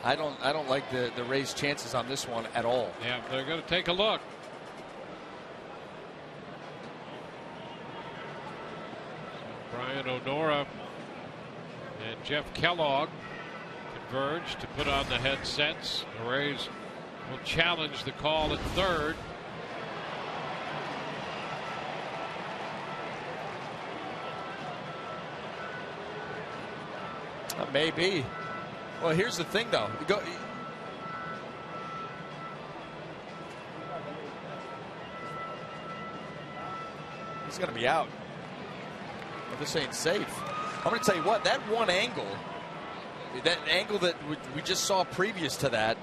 I don't like the Rays' chances on this one at all. Yeah, they're going to take a look. Brian O'Nora and Jeff Kellogg converge to put on the headsets. The Rays will challenge the call at third. Maybe. Well, here's the thing, though. He's going to be out. Well, this ain't safe. I'm going to tell you what, that one angle, that angle that we just saw previous to that,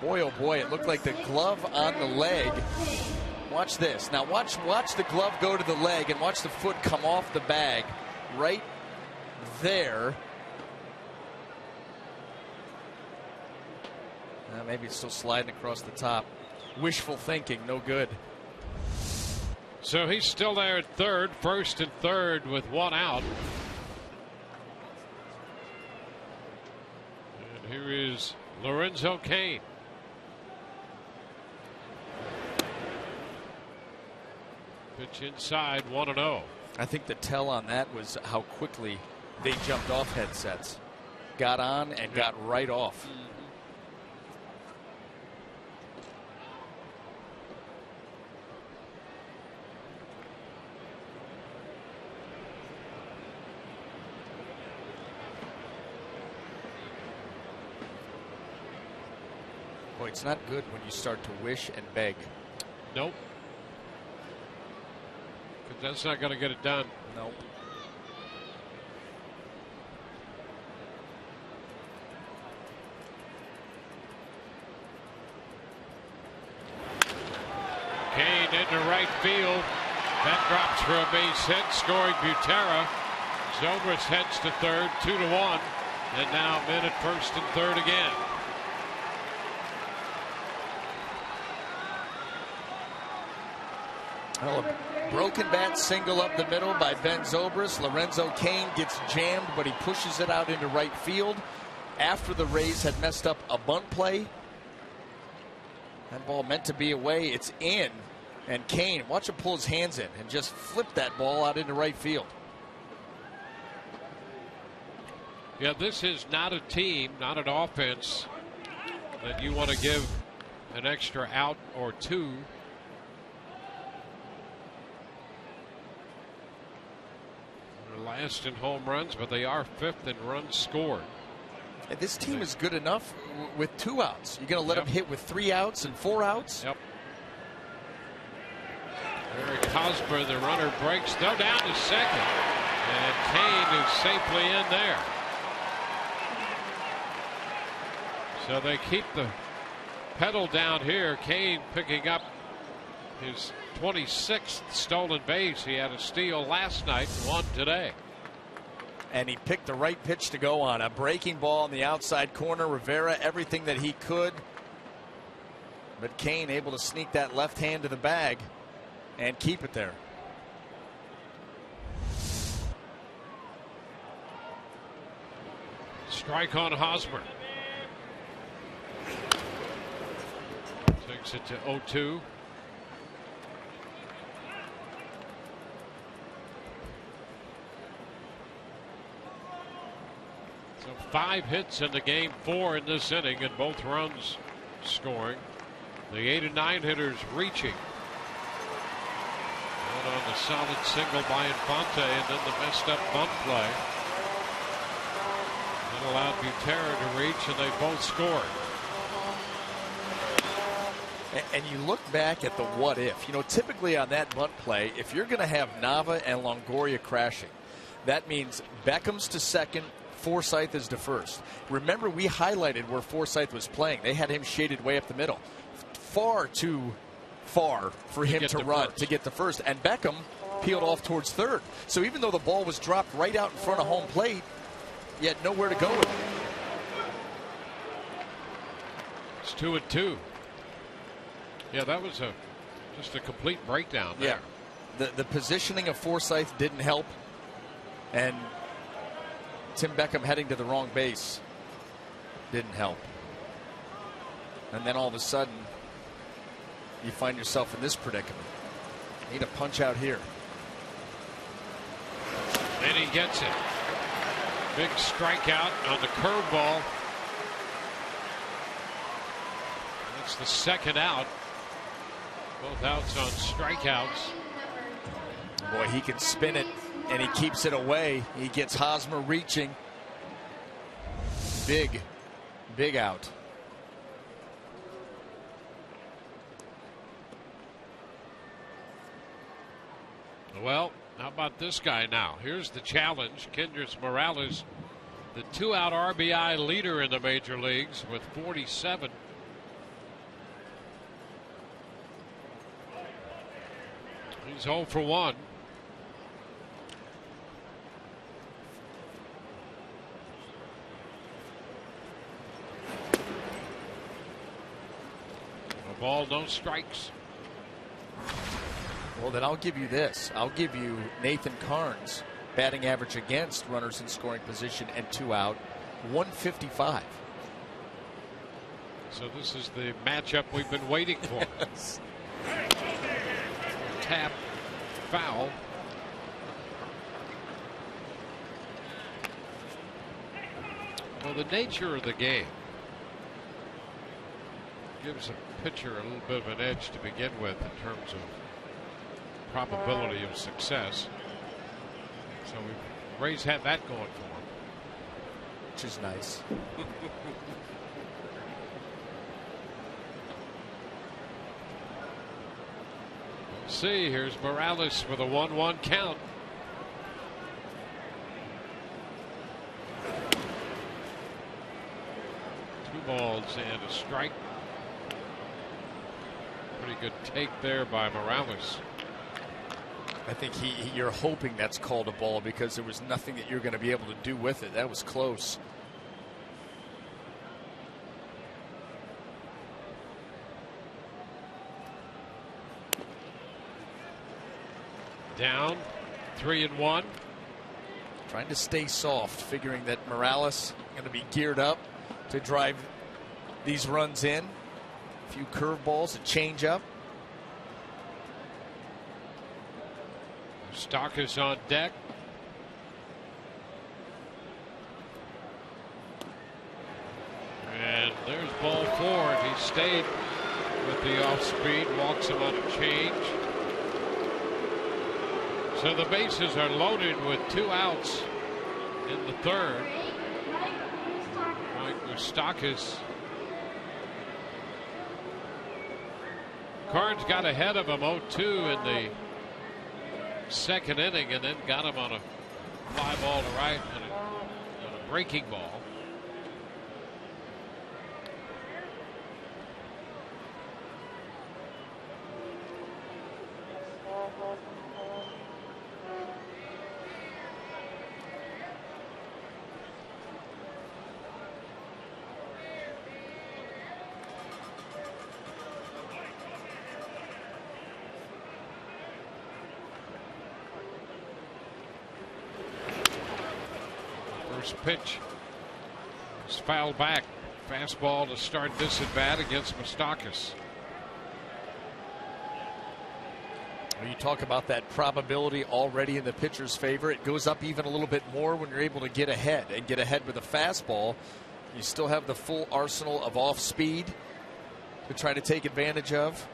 boy, oh boy, it looked like the glove on the leg. Watch this. Now watch the glove go to the leg and watch the foot come off the bag right there. Maybe it's still sliding across the top. Wishful thinking, no good. So he's still there at third, first and third with one out. And here is Lorenzo Cain. Pitch inside, 1-0. I think the tell on that was how quickly they jumped off headsets. Got on and got right off. Boy, it's not good when you start to wish and beg. Nope. Because that's not going to get it done. Nope. Cain into right field. That drops for a base hit, scoring Butera. Zobrist heads to third, 2-1. And now men at first and third again. Well, a broken bat single up the middle by Ben Zobrist. Lorenzo Cain gets jammed, but he pushes it out into right field after the Rays had messed up a bunt play. That ball meant to be away. It's in. And Cain, watch him pull his hands in and just flip that ball out into right field. Yeah, this is not a team, not an offense that you want to give an extra out or two. They're last in home runs, but they are fifth in runs scored. And this team is good enough with 2 outs. You're going to let them hit with 3 outs and 4 outs? Yep. Eric Hosmer, the runner, breaks. They're down to second. And Cain is safely in there. So they keep the pedal down here. Cain picking up his 26th stolen base. He had a steal last night, 1 today. And he picked the right pitch to go on. A breaking ball in the outside corner. Rivera, everything that he could. But Cain able to sneak that left hand to the bag and keep it there. Strike on Hosmer. Takes it to 0-2. So 5 hits in the game, 4 in this inning, and both runs scoring. The 8 and 9 hitters reaching. One on the solid single by Infante, and then the messed up bunt play. That allowed Butera to reach, and they both scored. And you look back at the what if. You know, typically on that bunt play, if you're going to have Nava and Longoria crashing, that means Beckham's to second, Forsythe is to first. Remember, we highlighted where Forsythe was playing. They had him shaded way up the middle. Far too far for him to run to get to first. And Beckham peeled off towards third. So even though the ball was dropped right out in front of home plate, he had nowhere to go with it. It's 2-2. Yeah, that was just a complete breakdown there. Yeah. The positioning of Forsythe didn't help. And Tim Beckham heading to the wrong base didn't help. And then all of a sudden, you find yourself in this predicament. Need a punch out here. And he gets it. Big strikeout on the curveball. That's the second out. Both outs on strikeouts. Boy, he can spin it, and he keeps it away. He gets Hosmer reaching. Big out. Well, how about this guy now? Here's the challenge. Kendrys Morales, the 2-out RBI leader in the major leagues with 47. He's 0 for 1. A ball, no strikes. Well, then I'll give you this. I'll give you Nathan Karns, batting average against runners in scoring position and 2 out, 155. So this is the matchup we've been waiting for. Yes. Tap, foul. Well, the nature of the game gives a pitcher a little bit of an edge to begin with in terms of probability of success. So Rays had that going for him, which is nice. See, here's Morales with a 1-1 count. Two balls and a strike. Pretty good take there by Morales. I think you're hoping that's called a ball because there was nothing that you're going to be able to do with it. That was close. Down 3-1. Trying to stay soft, figuring that Morales going to be geared up to drive these runs in. A few curveballs, a changeup. Moustakas on deck. And there's ball 4. He stayed with the off speed, walks him on a change. So the bases are loaded with 2 outs in the third. Moustakas. Karns got ahead of him 0-2 in the second inning and then got him on a fly ball to right and a breaking ball. Pitch It's fouled back. Fastball to start this at bat against Moustakas. You talk about that probability already in the pitcher's favor. It goes up even a little bit more when you're able to get ahead and get ahead with a fastball. You still have the full arsenal of off speed to try to take advantage of.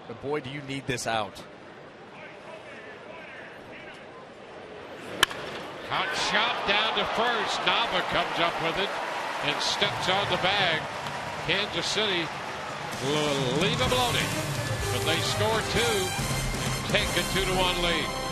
But boy, do you need this out. Hot shot down to first. Nava comes up with it and steps on the bag. Kansas City will leave them loading, but they score 2. Take a 2-1 lead.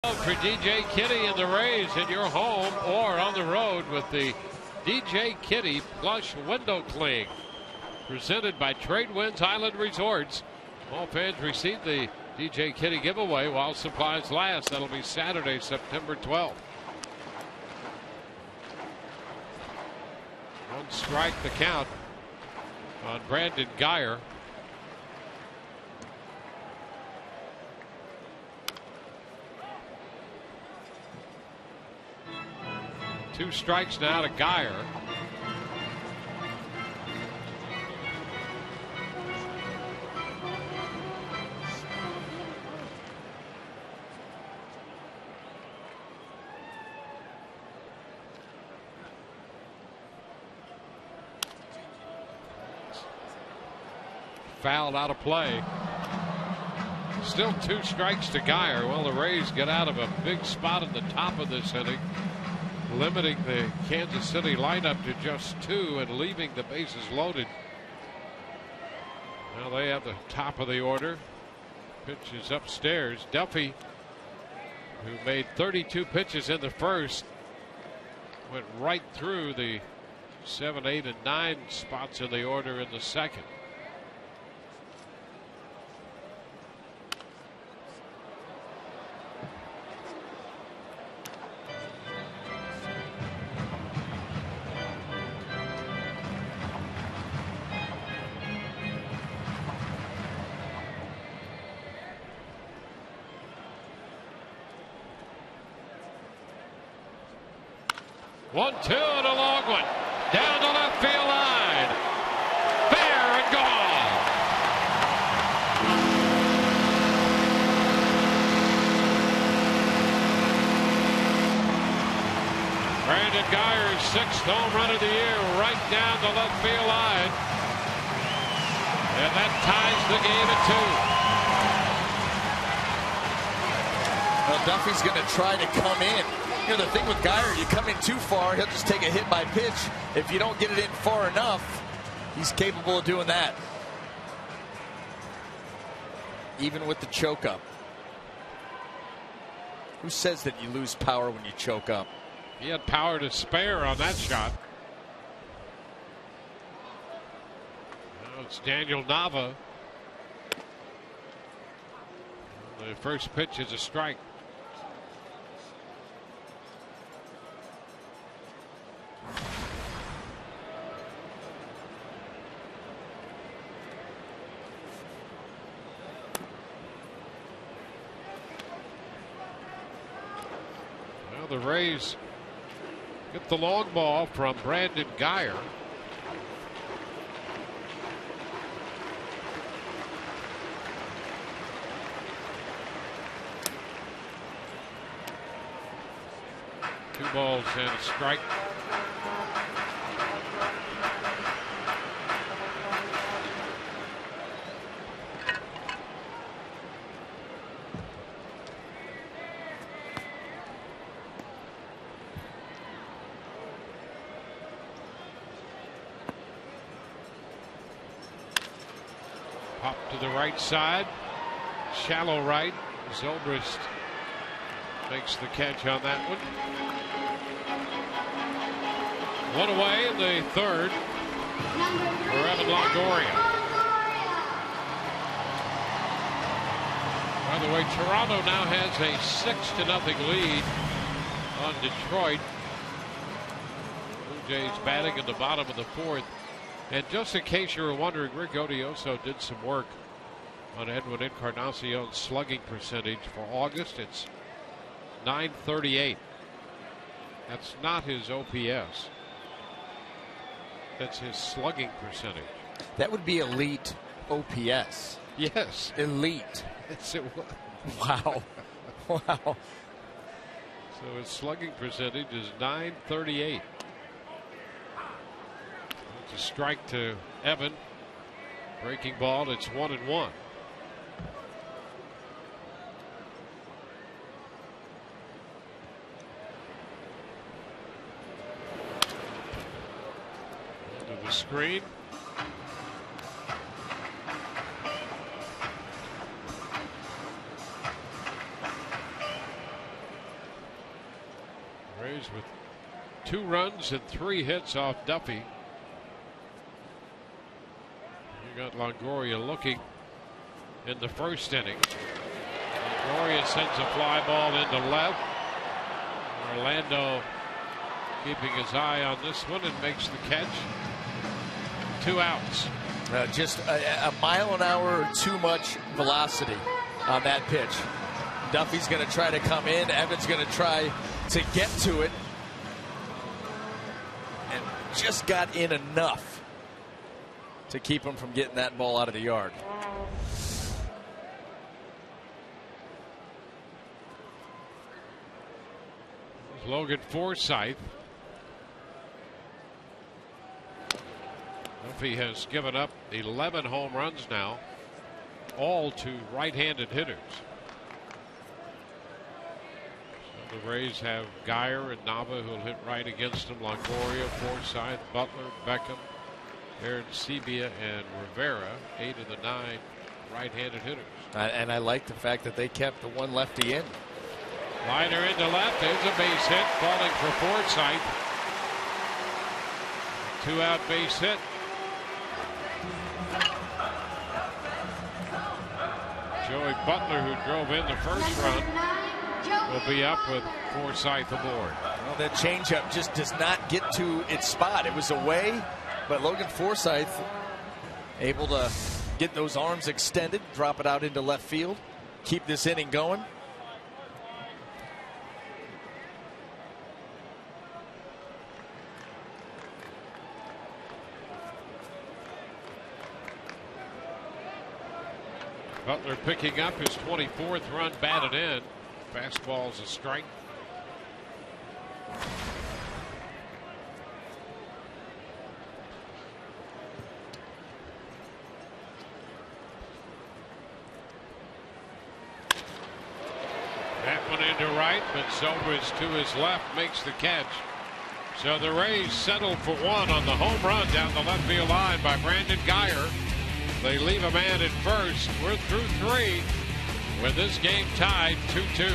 For DJ Kitty and the Rays at your home or on the road with the DJ Kitty Plush Window Cling. Presented by Tradewinds Island Resorts. All fans receive the DJ Kitty giveaway while supplies last. That'll be Saturday, September 12th. One strike the count on Brandon Geyer. Two strikes now to Geyer. Fouled out of play. Still two strikes to Geyer. Well, the Rays get out of a big spot at the top of this inning, limiting the Kansas City lineup to just 2 and leaving the bases loaded. Now they have the top of the order. Pitch is upstairs. Duffy, who made 32 pitches in the first, went right through the 7, 8, and 9 spots in the order in the second. One, two, and a long one. Down the left field line. Fair and gone. Brandon Geyer's 6th home run of the year, right down the left field line. And that ties the game at 2. Well, Duffy's going to try to come in. You know, the thing with Geyer, you come in too far, he'll just take a hit by pitch. If you don't get it in far enough, he's capable of doing that. Even with the choke up. Who says that you lose power when you choke up? He had power to spare on that shot. Now it's Daniel Nava. The first pitch is a strike. Well, the Rays get the long ball from Brandon Guyer. Two balls and a strike. Pop to the right side. Shallow right. Zobrist makes the catch on that one. One away in the third for Evan Longoria. By the way, Toronto now has a 6-0 lead on Detroit. Blue Jays batting in the bottom of the fourth. And just in case you were wondering, Rick Odioso did some work on Edwin Encarnacion's slugging percentage for August. It's .938. That's not his OPS. That's his slugging percentage. That would be elite OPS. Yes. Elite. Yes, it was. Wow. Wow. So his slugging percentage is .938. It's a strike to Evan. Breaking ball, it's 1-1. The screen. Rays with 2 runs and 3 hits off Duffy. You got Longoria looking in the first inning. Longoria sends a fly ball into left. Orlando keeping his eye on this one and makes the catch. 2 outs. Just a mile an hour too much velocity on that pitch. Duffy's going to try to come in. Evans going to try to get to it. And just got in enough to keep him from getting that ball out of the yard. Logan Forsythe. Duffy has given up 11 home runs now, all to right-handed hitters. So the Rays have Guyer and Nava, who'll hit right against them. Longoria, Forsythe, Butler, Beckham, Aaron Sebia, and Rivera, 8 of the 9 right-handed hitters. And I like the fact that they kept the one lefty in. Liner into left. There's a base hit, falling for Forsythe. 2-out base hit. Joey Butler, who drove in the first run, will be up with Forsythe aboard. Well, that changeup just does not get to its spot. It was away, but Logan Forsythe able to get those arms extended, drop it out into left field, keep this inning going. Butler picking up his 24th run batted in. Fastball's a strike. That one into right, but Zobrist to his left makes the catch. So the Rays settled for one on the home run down the left field line by Brandon Guyer. They leave a man at first. We're through 3 with this game tied 2-2.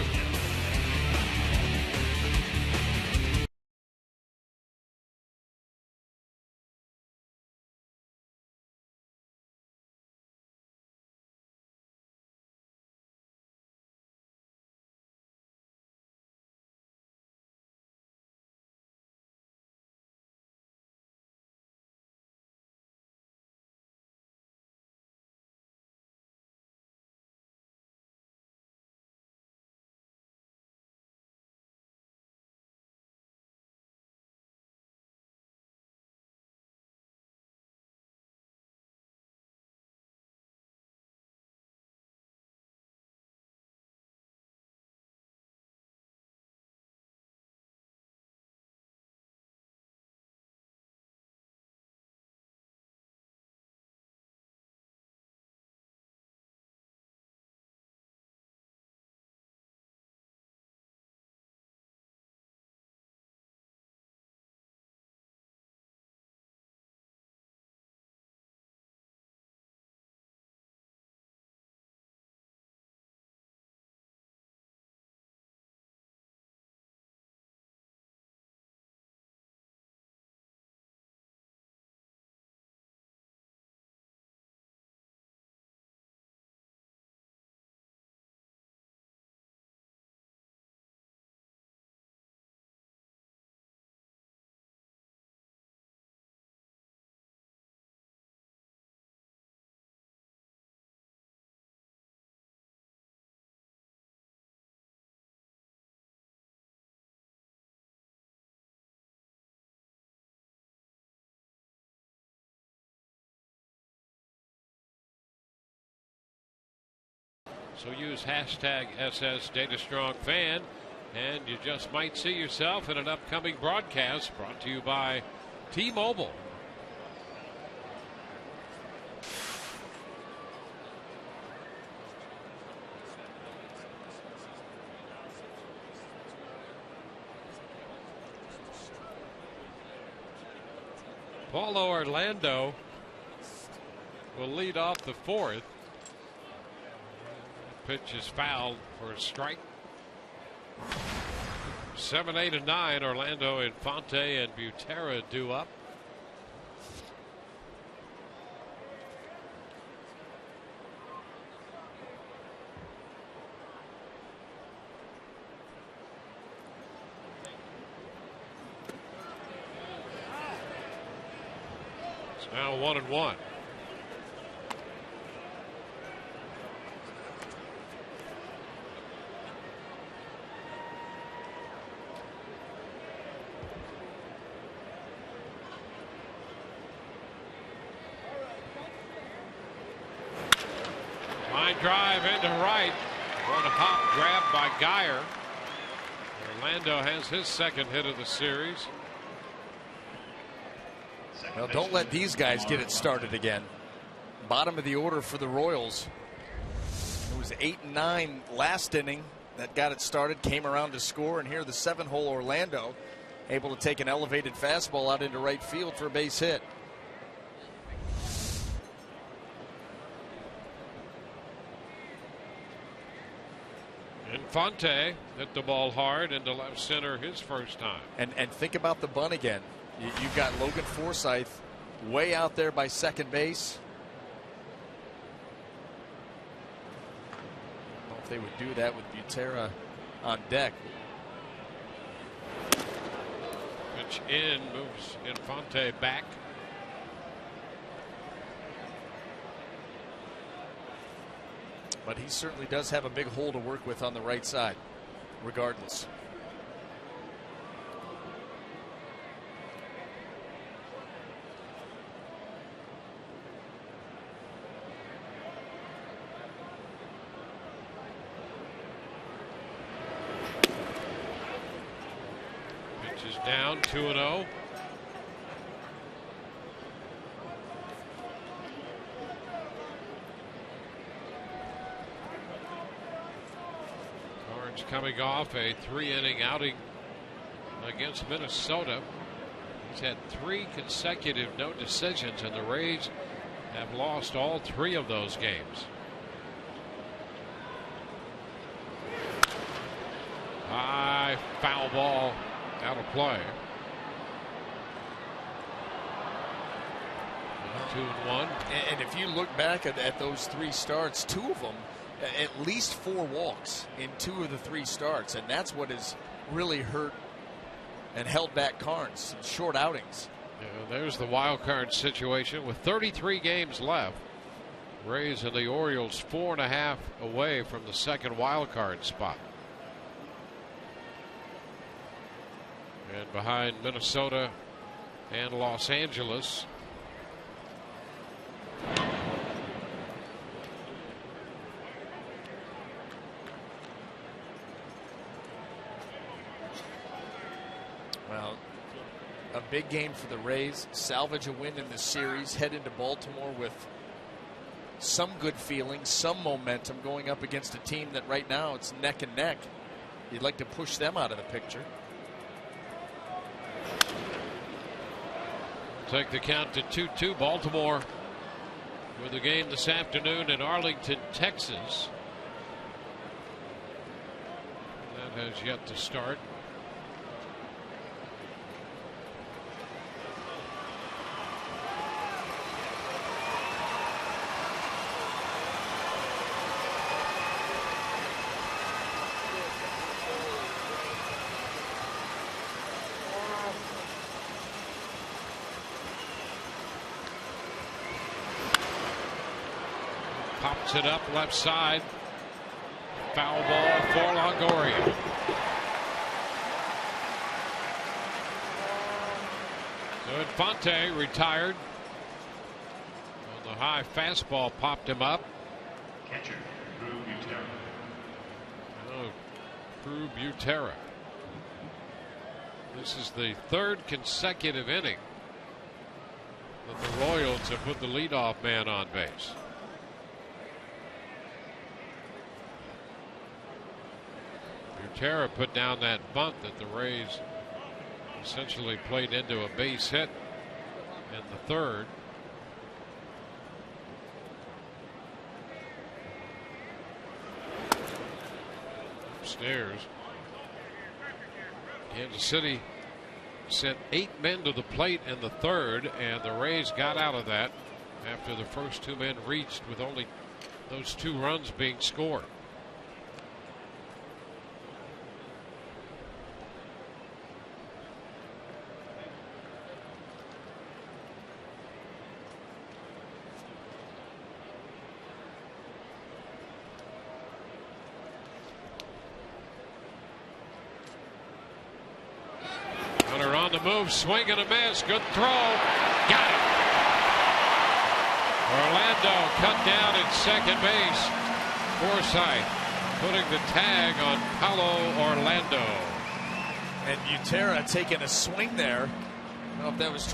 So use hashtag #SSDataStrongFan, and you just might see yourself in an upcoming broadcast brought to you by T-Mobile. Paulo Orlando will lead off the fourth. Pitch is fouled for a strike. 7, 8, and 9. Orlando, Infante, and Butera due up. It's now 1-1. Drive into right. One hop grab by Geyer. Orlando has his second hit of the series. Well, don't let these guys get it started again. Bottom of the order for the Royals. It was 8 and 9 last inning that got it started, came around to score, and here the 7-hole Orlando able to take an elevated fastball out into right field for a base hit. Infante hit the ball hard into left center his first time. And think about the bunt again. You've got Logan Forsythe way out there by second base. I don't know if they would do that with Butera on deck. Pitch in, moves Infante back. But he certainly does have a big hole to work with on the right side, regardless. Pitch is down, 2-0. Coming off a 3-inning outing against Minnesota. He's had 3 consecutive no decisions, and the Rays have lost all 3 of those games. High foul ball out of play. 2-1. And if you look back at those 3 starts, 2 of them, at least 4 walks in 2 of the 3 starts, and that's what has really hurt and held back Carnes. Short outings. Yeah, there's the wild card situation with 33 games left. Rays and the Orioles 4.5 away from the second wild card spot. And behind Minnesota and Los Angeles. Well, a big game for the Rays. Salvage a win in the series. Head into Baltimore with some good feeling, some momentum, going up against a team that right now it's neck and neck. You'd like to push them out of the picture. Take the count to 2-2. Baltimore with a game this afternoon in Arlington, Texas. That has yet to start. Pops it up left side. Foul ball for Longoria. So Infante retired. Well, the high fastball popped him up. Catcher, Drew Butera. This is the third consecutive inning that the Royals have put the leadoff man on base. Butera put down that bunt that the Rays essentially played into a base hit in the third. Upstairs, Kansas City sent 8 men to the plate in the third, and the Rays got out of that after the first 2 men reached, with only those 2 runs being scored. Move, swing and a miss. Good throw. Got it. Orlando cut down at second base. Forsythe putting the tag on Paulo Orlando. And Butera taking a swing there. I don't know if that was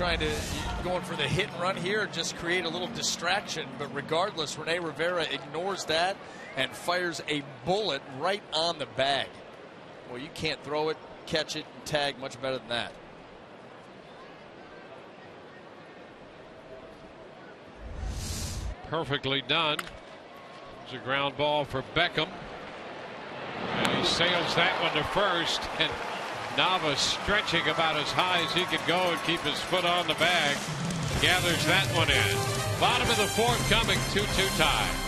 going for the hit and run here, or just create a little distraction. But regardless, Rene Rivera ignores that and fires a bullet right on the bag. Well, you can't throw it, catch it, and tag much better than that. Perfectly done. It's a ground ball for Beckham, and he sails that one to first, and Nava stretching about as high as he could go and keep his foot on the bag, gathers that one in. Bottom of the fourth coming, 2-2 tie.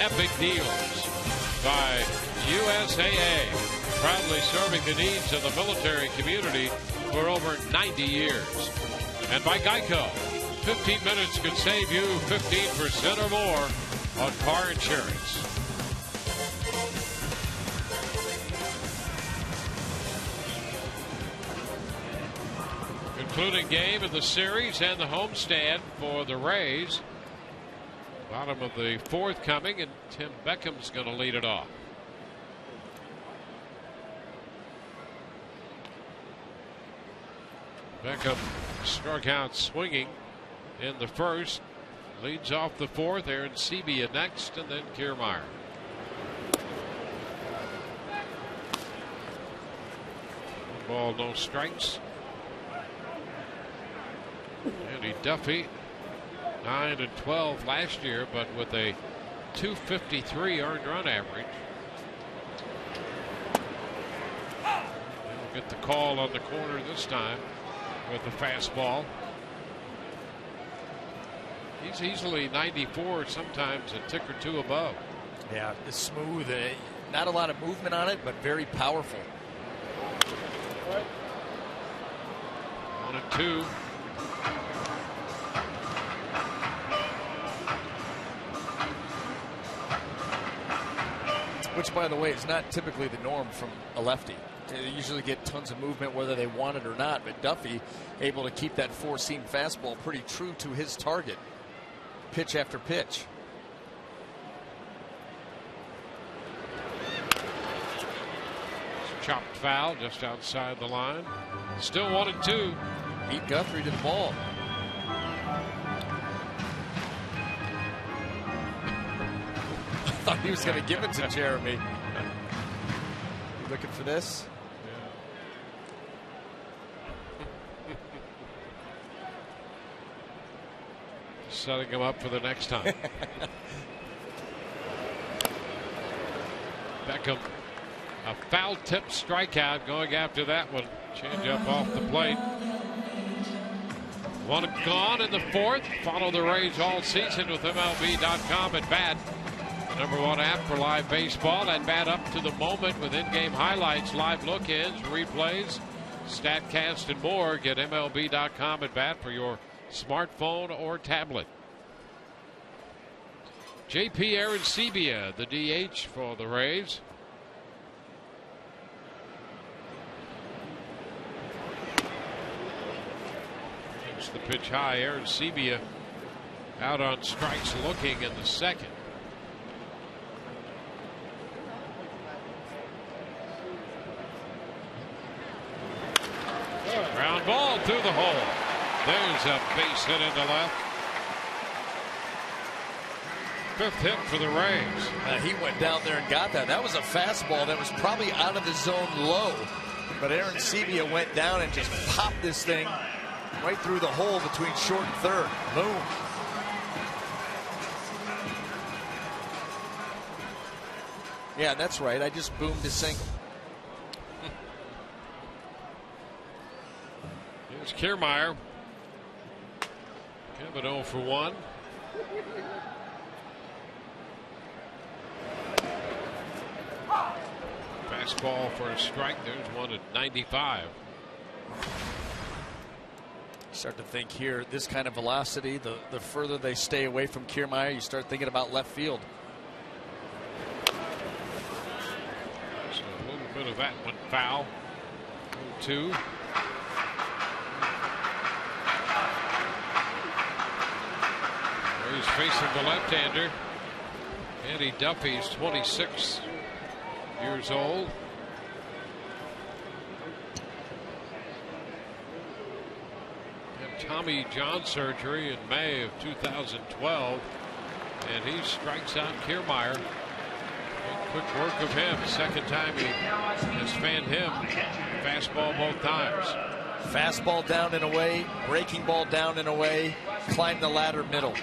Epic deals by USAA, proudly serving the needs of the military community for over 90 years. And by Geico, 15 minutes could save you 15% or more on car insurance. Concluding game of the series and the homestand for the Rays. Bottom of the fourth coming, and Tim Beckham's going to lead it off. Beckham struck out swinging in the first. Leads off the fourth. Aaron Sebia next, and then Kiermaier. One ball, no strikes. Andy Duffy, 9-12 last year, but with a .253 earned run average. He'll get the call on the corner this time with the fastball. He's easily 94, sometimes a tick or two above. Yeah, it's smooth. Not a lot of movement on it, but very powerful. 1-2. Which, by the way, is not typically the norm from a lefty. They usually get tons of movement whether they want it or not, but Duffy able to keep that four-seam fastball pretty true to his target, pitch after pitch. Chopped foul just outside the line. Still 1-2. Beat Guthrie to the ball. I thought he was going to give it to Jeremy. You looking for this? Setting him up for the next time. Beckham, a foul tip strikeout going after that one. Change up off the plate. One gone in the fourth. Follow the Rays all season with MLB.com at bat. The #1 app for live baseball. At bat up to the moment with in-game highlights, live look-ins, replays, StatCast, and more. Get MLB.com at bat for your smartphone or tablet. JP Arancibia, the DH for the Rays. It's the pitch high. Arancibia out on strikes looking in the second. Ground ball through the hole. There's a base hit into left. Fifth hit for the Rays. He went down there and got that. That was a fastball that was probably out of the zone low. But Arancibia went down and just popped this thing right through the hole between short and third. Boom. Yeah, that's right. I just boomed a single. Here's Kiermaier. Kevin 0 for 1. Fastball for a strike. There's one at 95. Start to think here, this kind of velocity, the further they stay away from Kiermaier, you start thinking about left field. So a little bit of that one foul. 0-2. He's facing the left-hander. Andy Duffy's 26 years old. Had Tommy John surgery in May of 2012, and he strikes out Kiermaier. Quick work of him. Second time he has fanned him. Fastball both times. Fastball down and away, breaking ball down and away, climb the ladder middle.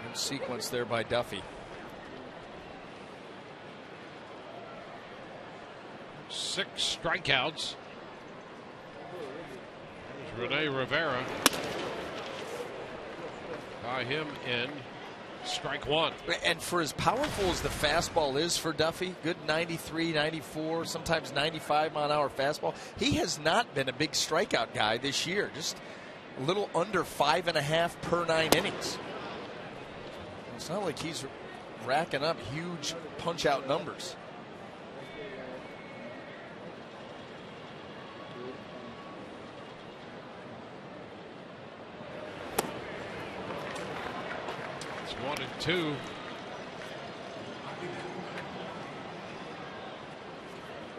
Good sequence there by Duffy. 6 strikeouts. There's Rene Rivera. By him in strike 1. And for as powerful as the fastball is for Duffy, good 93, 94, sometimes 95-mile-an-hour fastball, he has not been a big strikeout guy this year. Just a little under 5.5 per 9 innings. It's not like he's racking up huge punch-out numbers. It's 1-2.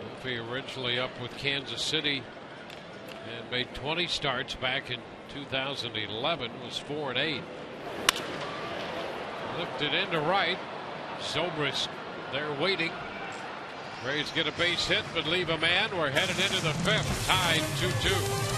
Duffy originally up with Kansas City and made 20 starts back in 2011. Was 4-8. Lifted into right. Zobrist there waiting. Rays get a base hit but leave a man. We're headed into the fifth. Tied 2-2.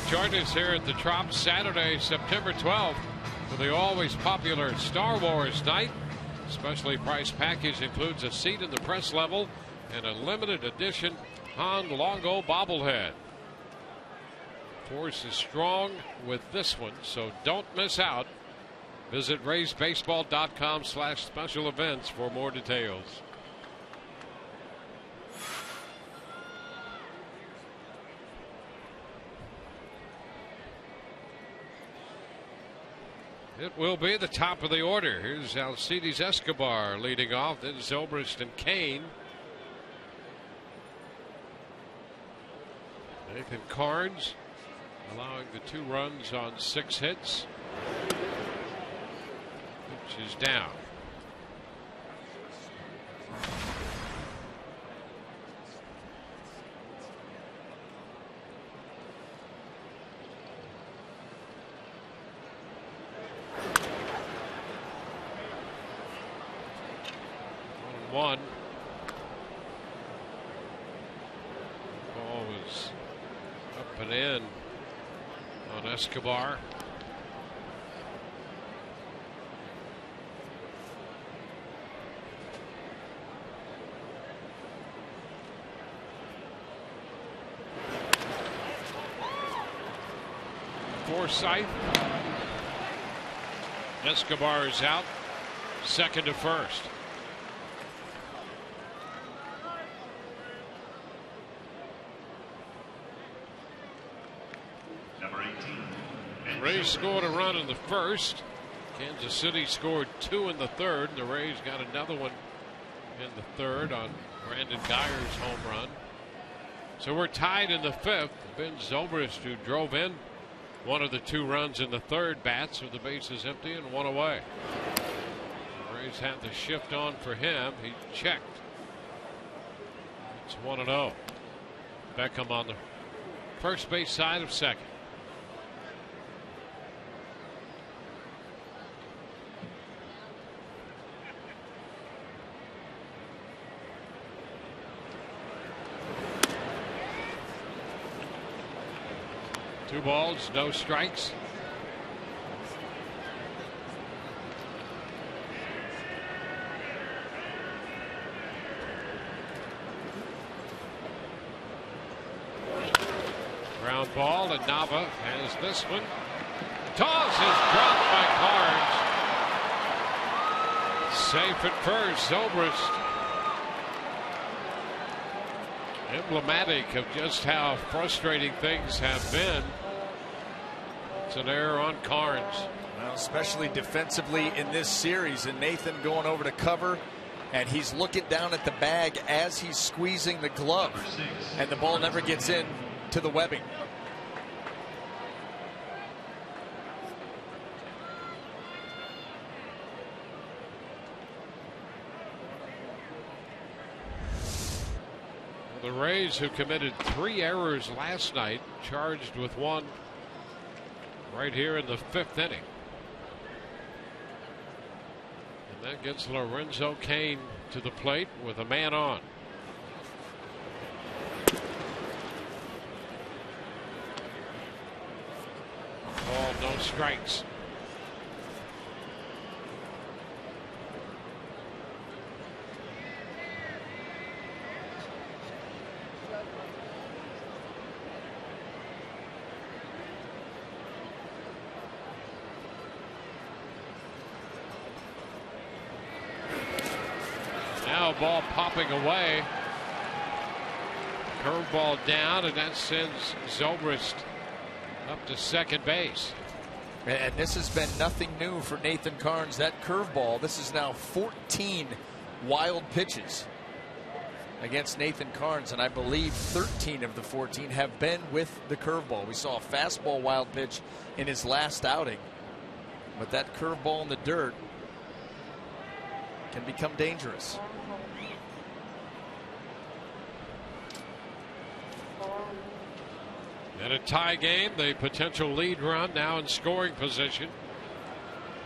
Join us here at the Trop Saturday, September 12th for the always popular Star Wars night. Specially priced package includes a seat in the press level and a limited edition Han Longo bobblehead. Force is strong with this one, so don't miss out. Visit RaysBaseball.com/special events for more details. It will be the top of the order. Here's Alcides Escobar leading off, then Zobrist and CAIN. Nathan Carnes allowing the 2 runs on 6 hits. Pitch is down. One. Ball was up and in on Escobar. Forsythe. Escobar is out. Second to first. Rays scored a run in the first. Kansas City scored 2 in the third. The Rays got another one in the third on Brandon Dyer's home run. So we're tied in the fifth. Ben Zobrist, who drove in one of the 2 runs in the third, bats with the bases empty and 1 away. The Rays had the shift on for him. He checked. It's 1-0. Beckham on the first base side of second. Two balls, no strikes. Ground ball, and Nava has this one. Toss is dropped by Carnes. Safe at first, Zobrist. Emblematic of just how frustrating things have been. It's an error on Carnes. Well, especially defensively in this series, and Nathan going over to cover, and he's looking down at the bag as he's squeezing the glove, and the ball never gets in to the webbing. The Rays, who committed 3 errors last night, charged with 1 right here in the 5th inning. And that gets Lorenzo Cain to the plate with a man on. Ball, no strikes. Now ball popping away. Curveball down, and that sends Zobrist up to second base. And this has been nothing new for Nathan Carnes. That curveball, this is now 14 wild pitches against Nathan Carnes, and I believe 13 of the 14 have been with the curveball. We saw a fastball wild pitch in his last outing, but that curveball in the dirt can become dangerous. In a tie game, the potential lead run now in scoring position,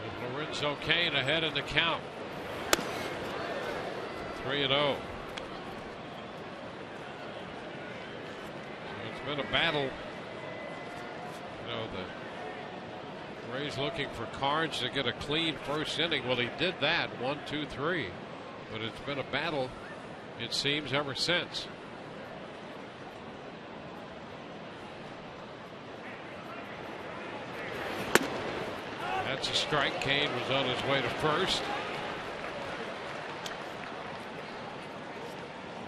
with Lorenzo Cain ahead in the count. 3-0. So it's been a battle know, the Rays looking for Carnes to get a clean first inning. Well, he did that, 1, 2, 3. But it's been a battle, it seems, ever since. That's a strike. Cain was on his way to first.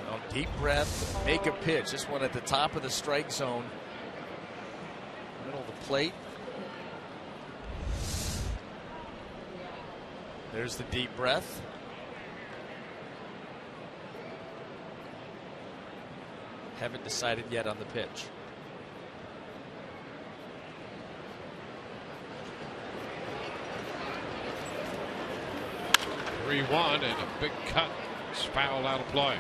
Well, deep breath, make a pitch. This one at the top of the strike zone. Middle of the plate. There's the deep breath. Haven't decided yet on the pitch. 3-1 and a big cut. It's fouled out of play.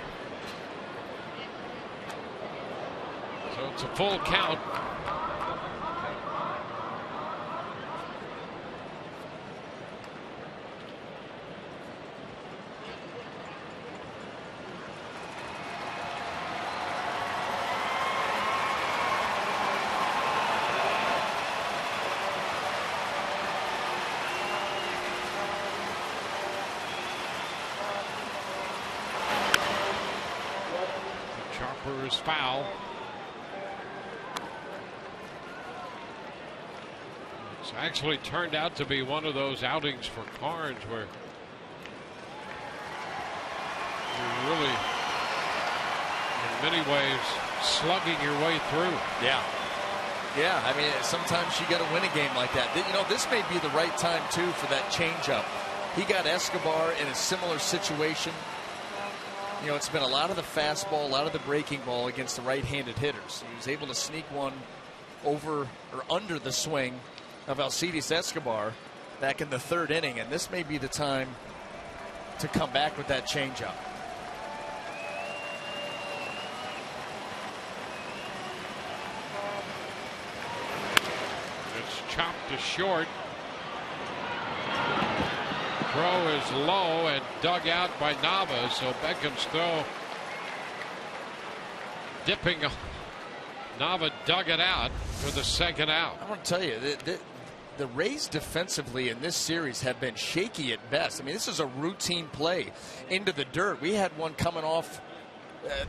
So it's a full count. Is foul. It's actually turned out to be one of those outings for Carnes where you're really, in many ways, slugging your way through. Yeah. Yeah, I mean, sometimes you got to win a game like that. You know, this may be the right time, too, for that changeup. He got Escobar in a similar situation. You know, it's been a lot of the fastball, a lot of the breaking ball against the right-handed hitters. He was able to sneak one over or under the swing of Alcides Escobar back in the third inning, and this may be the time to come back with that changeup. It's chopped to short. Throw is low and dug out by Nava, so Beckham's throw dipping. Nava dug it out for the second out. I want to tell you, the Rays defensively in this series have been shaky at best. I mean, this is a routine play into the dirt. We had one coming off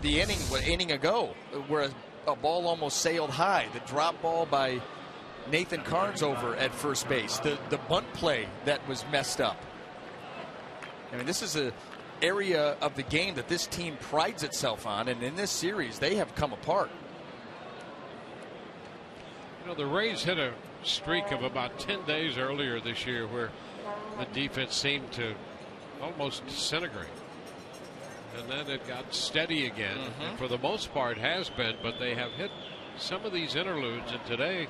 the inning ago where a ball almost sailed high. The drop ball by Nathan Carnes over at first base. The bunt play that was messed up. I mean, this is an area of the game that this team prides itself on, and in this series, they have come apart. You know, the Rays hit a streak of about 10 days earlier this year where the defense seemed to almost disintegrate. And then it got steady again. And for the most part has been, but they have hit some of these interludes, and today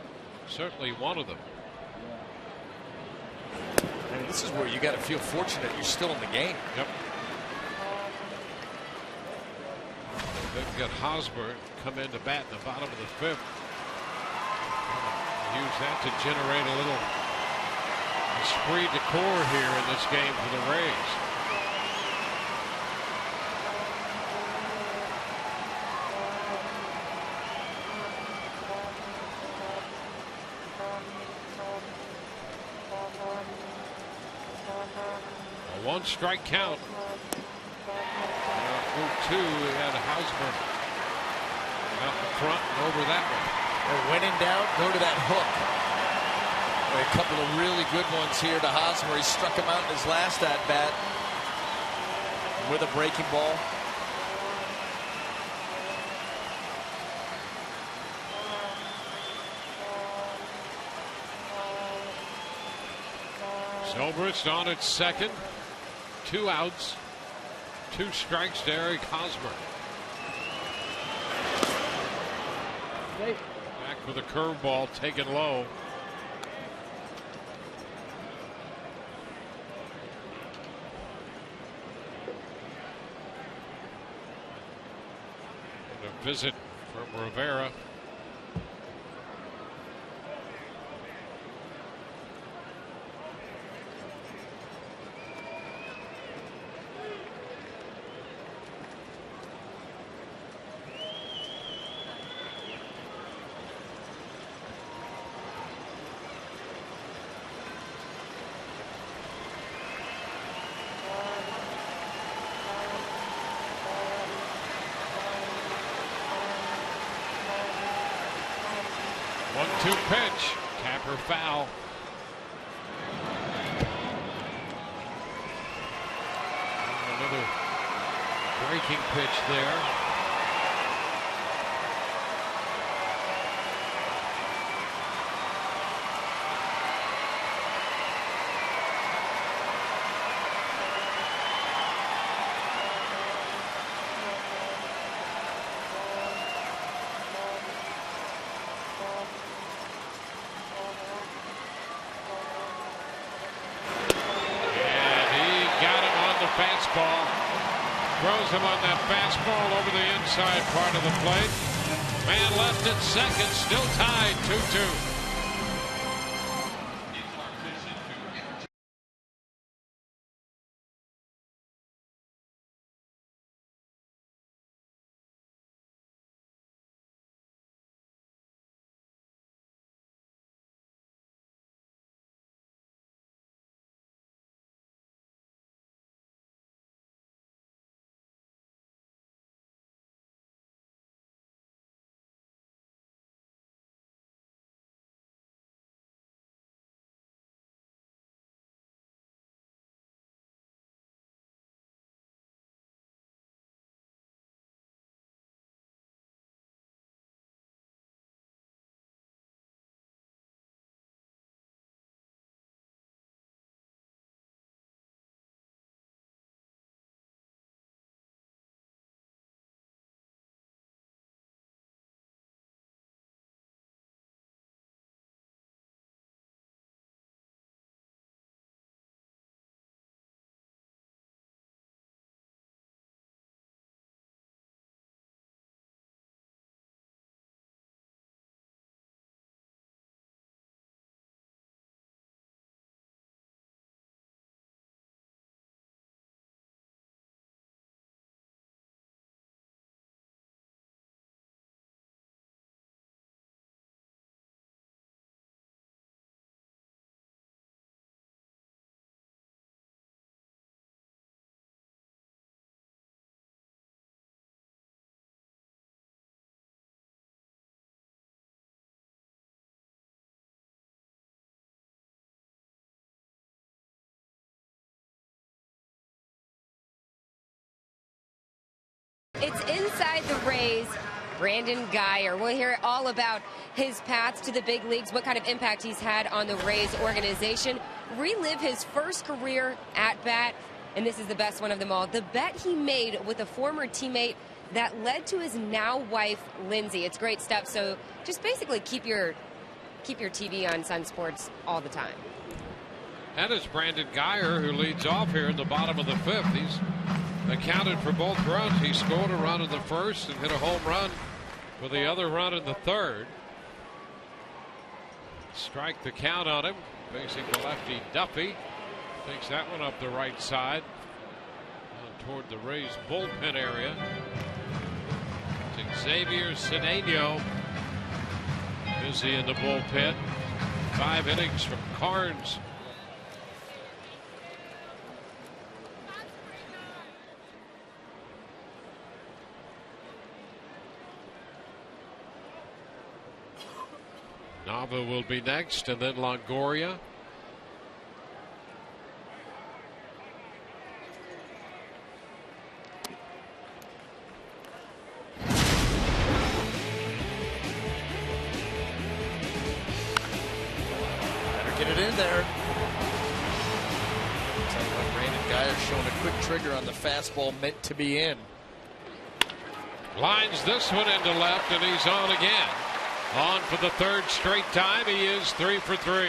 certainly one of them. I mean, this is where you got to feel fortunate you're still in the game. Yep. They've got Hosmer come in to bat in the bottom of the fifth. Use that to generate a little esprit de corps here in this game for the Rays. A one-strike count. 0-2. We had Hosmer out the front and over that one. When in doubt, go to that hook. A couple of really good ones here to Hosmer. He struck him out in his last at-bat with a breaking ball. Zobrist on at second. 2 outs. 2 strikes to Eric Hosmer. Back with a curveball taken low. And a visit from Rivera. 1-2 pitch. Tapper foul. Another breaking pitch there. Fastball. Throws him on that fastball over the inside part of the plate. Man left at second, still tied 2-2. It's inside the Rays. Brandon Guyer. We'll hear all about his path to the big leagues, what kind of impact he's had on the Rays organization, relive his first career at bat, and this is the best one of them all, the bet he made with a former teammate that led to his now wife, Lindsay. It's great stuff, so just basically keep your TV on Sun Sports all the time. That is Brandon Guyer, who leads off here in the bottom of the fifth. He's accounted for both runs. He scored a run in the first and hit a home run with the other run in the third. Strike the count on him. Facing the lefty Duffy. Takes that one up the right side. Toward the Rays bullpen area. It's Xavier Cedeno busy in the bullpen. 5 innings from Carnes. Nava will be next, and then Longoria. Better get it in there. Tell you what, Brandon Guyer showing a quick trigger on the fastball, meant to be in. Lines this one into left, and he's on again. On for the third straight time. He is 3 for 3.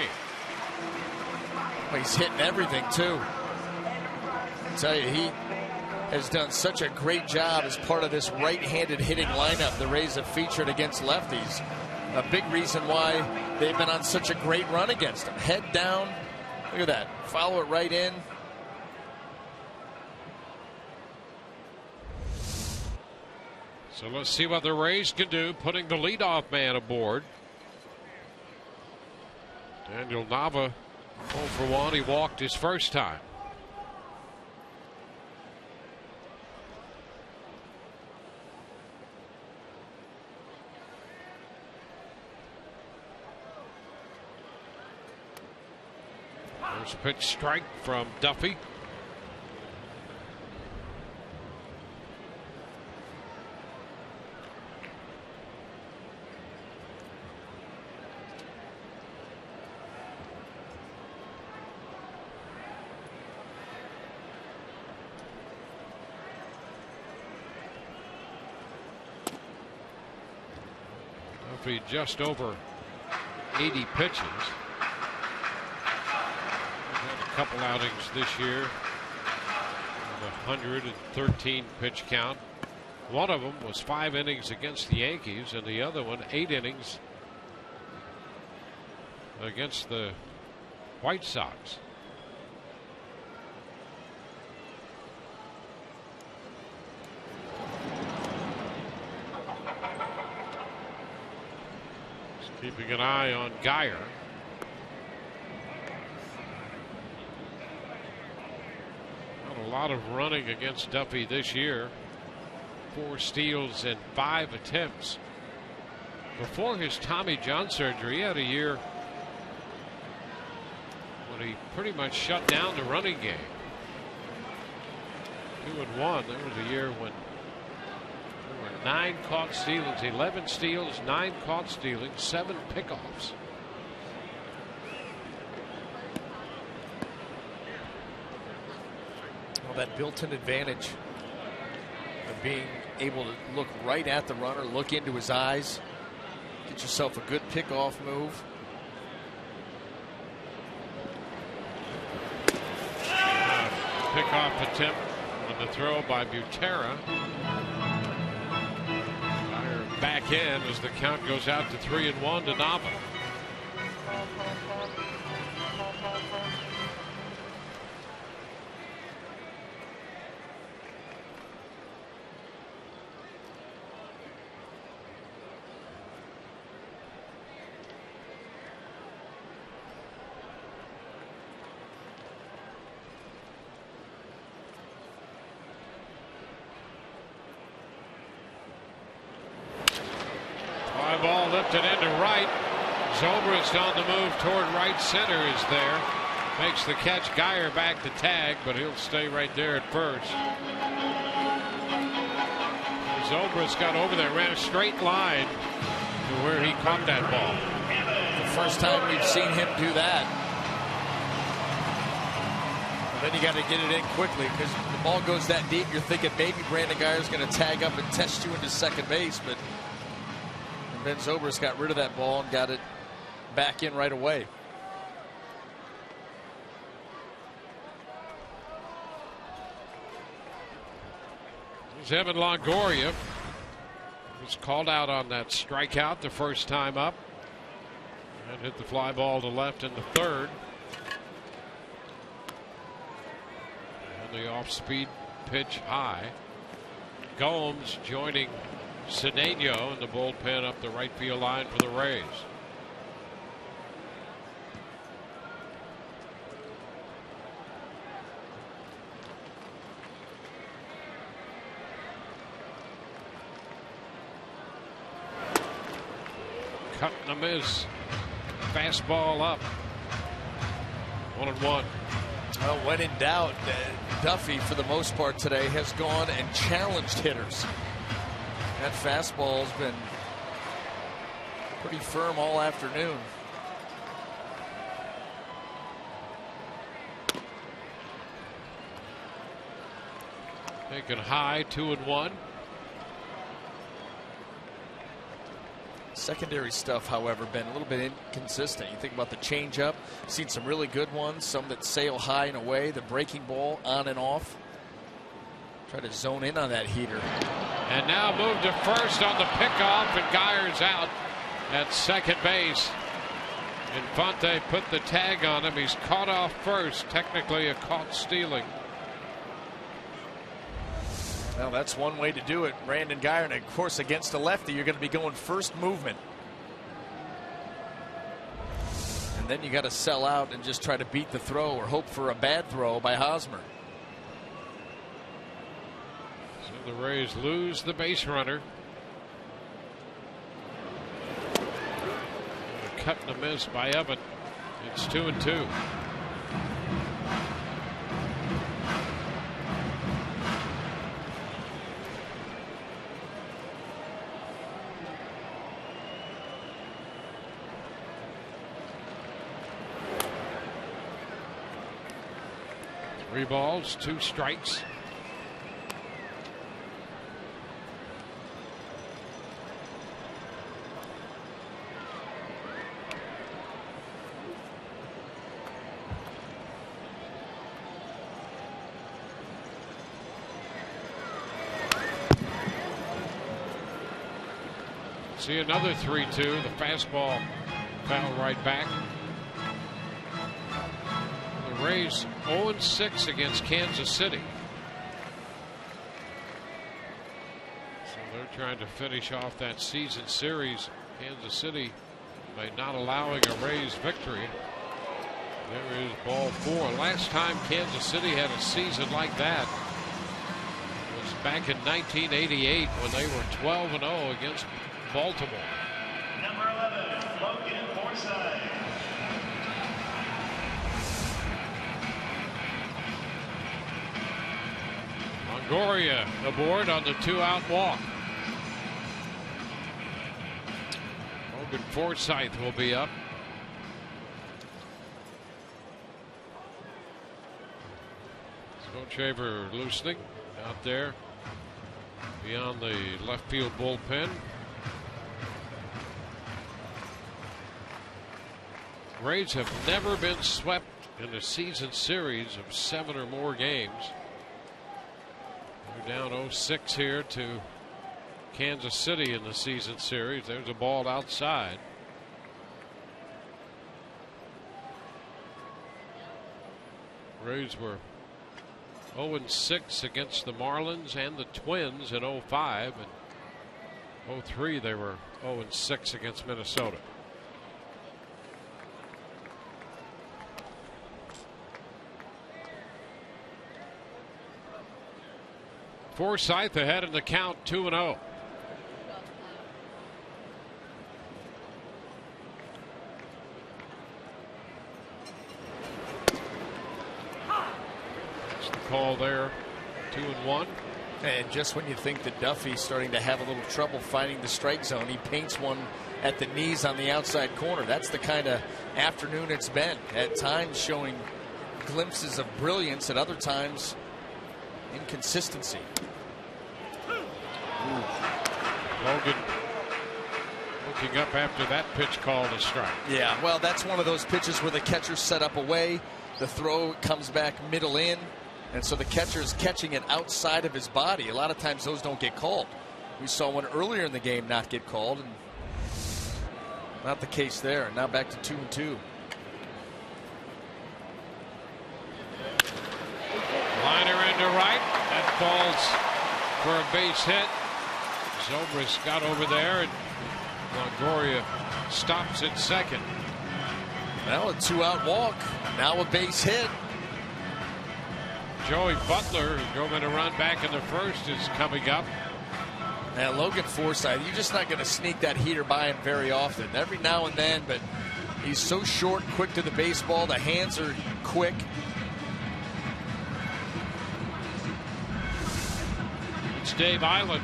Well, he's hitting everything too. I tell you, he has done such a great job as part of this right-handed hitting lineup the Rays have featured against lefties. A big reason why they've been on such a great run against him. Head down. Look at that. Follow it right in. So let's see what the Rays can do, putting the leadoff man aboard. Daniel Nava 0 for 1. He walked his first time. First pitch strike from Duffy. Duffy just over 80 pitches. Couple outings this year, 113 pitch count. One of them was 5 innings against the Yankees, and the other one 8 innings against the White Sox. Just keeping an eye on Geyer. A lot of running against Duffy this year. 4 steals and 5 attempts. Before his Tommy John surgery, he had a year when he pretty much shut down the running game. 2-1. That was a year when there were 9 caught stealings, 11 steals, 9 caught stealings, 7 pickoffs. That built-in advantage of being able to look right at the runner, look into his eyes, get yourself a good pickoff move. Pickoff attempt on the throw by Butera. Back in as the count goes out to 3-1 to Nava. Ball lifted into right. Zobrist on the move toward right center is there. Makes the catch. Geyer back to tag, but he'll stay right there at first. Zobrist got over there, ran a straight line to where he caught that ball. The first time we've seen him do that. And then you got to get it in quickly because the ball goes that deep. You're thinking maybe Brandon Geyer's going to tag up and test you into second base, but Ben Zobrist got rid of that ball and got it back in right away. There's Evan Longoria. Was called out on that strikeout the first time up and hit the fly ball to left in the third. And the off-speed pitch high. Gomes joining Cedeno in the bullpen up the right field line for the Rays. Cutting a miss. Fastball up. 1-1. Well, when in doubt, Duffy, for the most part today, has gone and challenged hitters. That fastball's been pretty firm all afternoon. Taken high, 2-1. Secondary stuff, however, been a little bit inconsistent. You think about the changeup, seen some really good ones, some that sail high and away, the breaking ball on and off. Try to zone in on that heater. And now move to first on the pickoff, and Geyer's out at second base. Infante put the tag on him. He's caught off first. Technically a caught stealing. Well, that's one way to do it. Brandon Geyer, and of course against a lefty, you're going to be going first movement. And then you got to sell out and just try to beat the throw or hope for a bad throw by Hosmer. The Rays lose the base runner. A cut and a miss by Evan. It's 2-2. 3 balls, 2 strikes. See another 3-2. The fastball foul right back. The Rays 0-6 against Kansas City. So they're trying to finish off that season series. Kansas City by not allowing a Rays victory. There is ball 4. Last time Kansas City had a season like that was back in 1988 when they were 12-0 against Baltimore. Number 11, Logan Forsythe. Longoria aboard on the 2-out walk. Logan Forsythe will be up. Stonehaver loosening out there beyond the left field bullpen. Rays have never been swept in a season series of 7 or more games. They're down 0-6 here to Kansas City in the season series. There's a ball outside. Rays were 0-6 against the Marlins and the Twins in 05, and 03 they were 0-6 against Minnesota. Forsythe ahead in the count, 2-0. That's the call there, 2-1. And just when you think that Duffy's starting to have a little trouble finding the strike zone, he paints one at the knees on the outside corner. That's the kind of afternoon it's been. At times showing glimpses of brilliance, at other times inconsistency. Logan looking up after that pitch called a strike. Yeah, well, that's one of those pitches where the catcher's set up away, the throw comes back middle in, and so the catcher's catching it outside of his body. A lot of times those don't get called. We saw one earlier in the game not get called, and not the case there. Now back to 2-2. Liner into right. That falls for a base hit. Zobrist got over there, and Longoria stops at second. Well, a 2-out walk. Now a base hit. Joey Butler, who drove in a run back in the first, is coming up. Now, Logan Forsythe, you're just not going to sneak that heater by him very often. Every now and then, but he's so short, quick to the baseball. The hands are quick. It's Dave Island.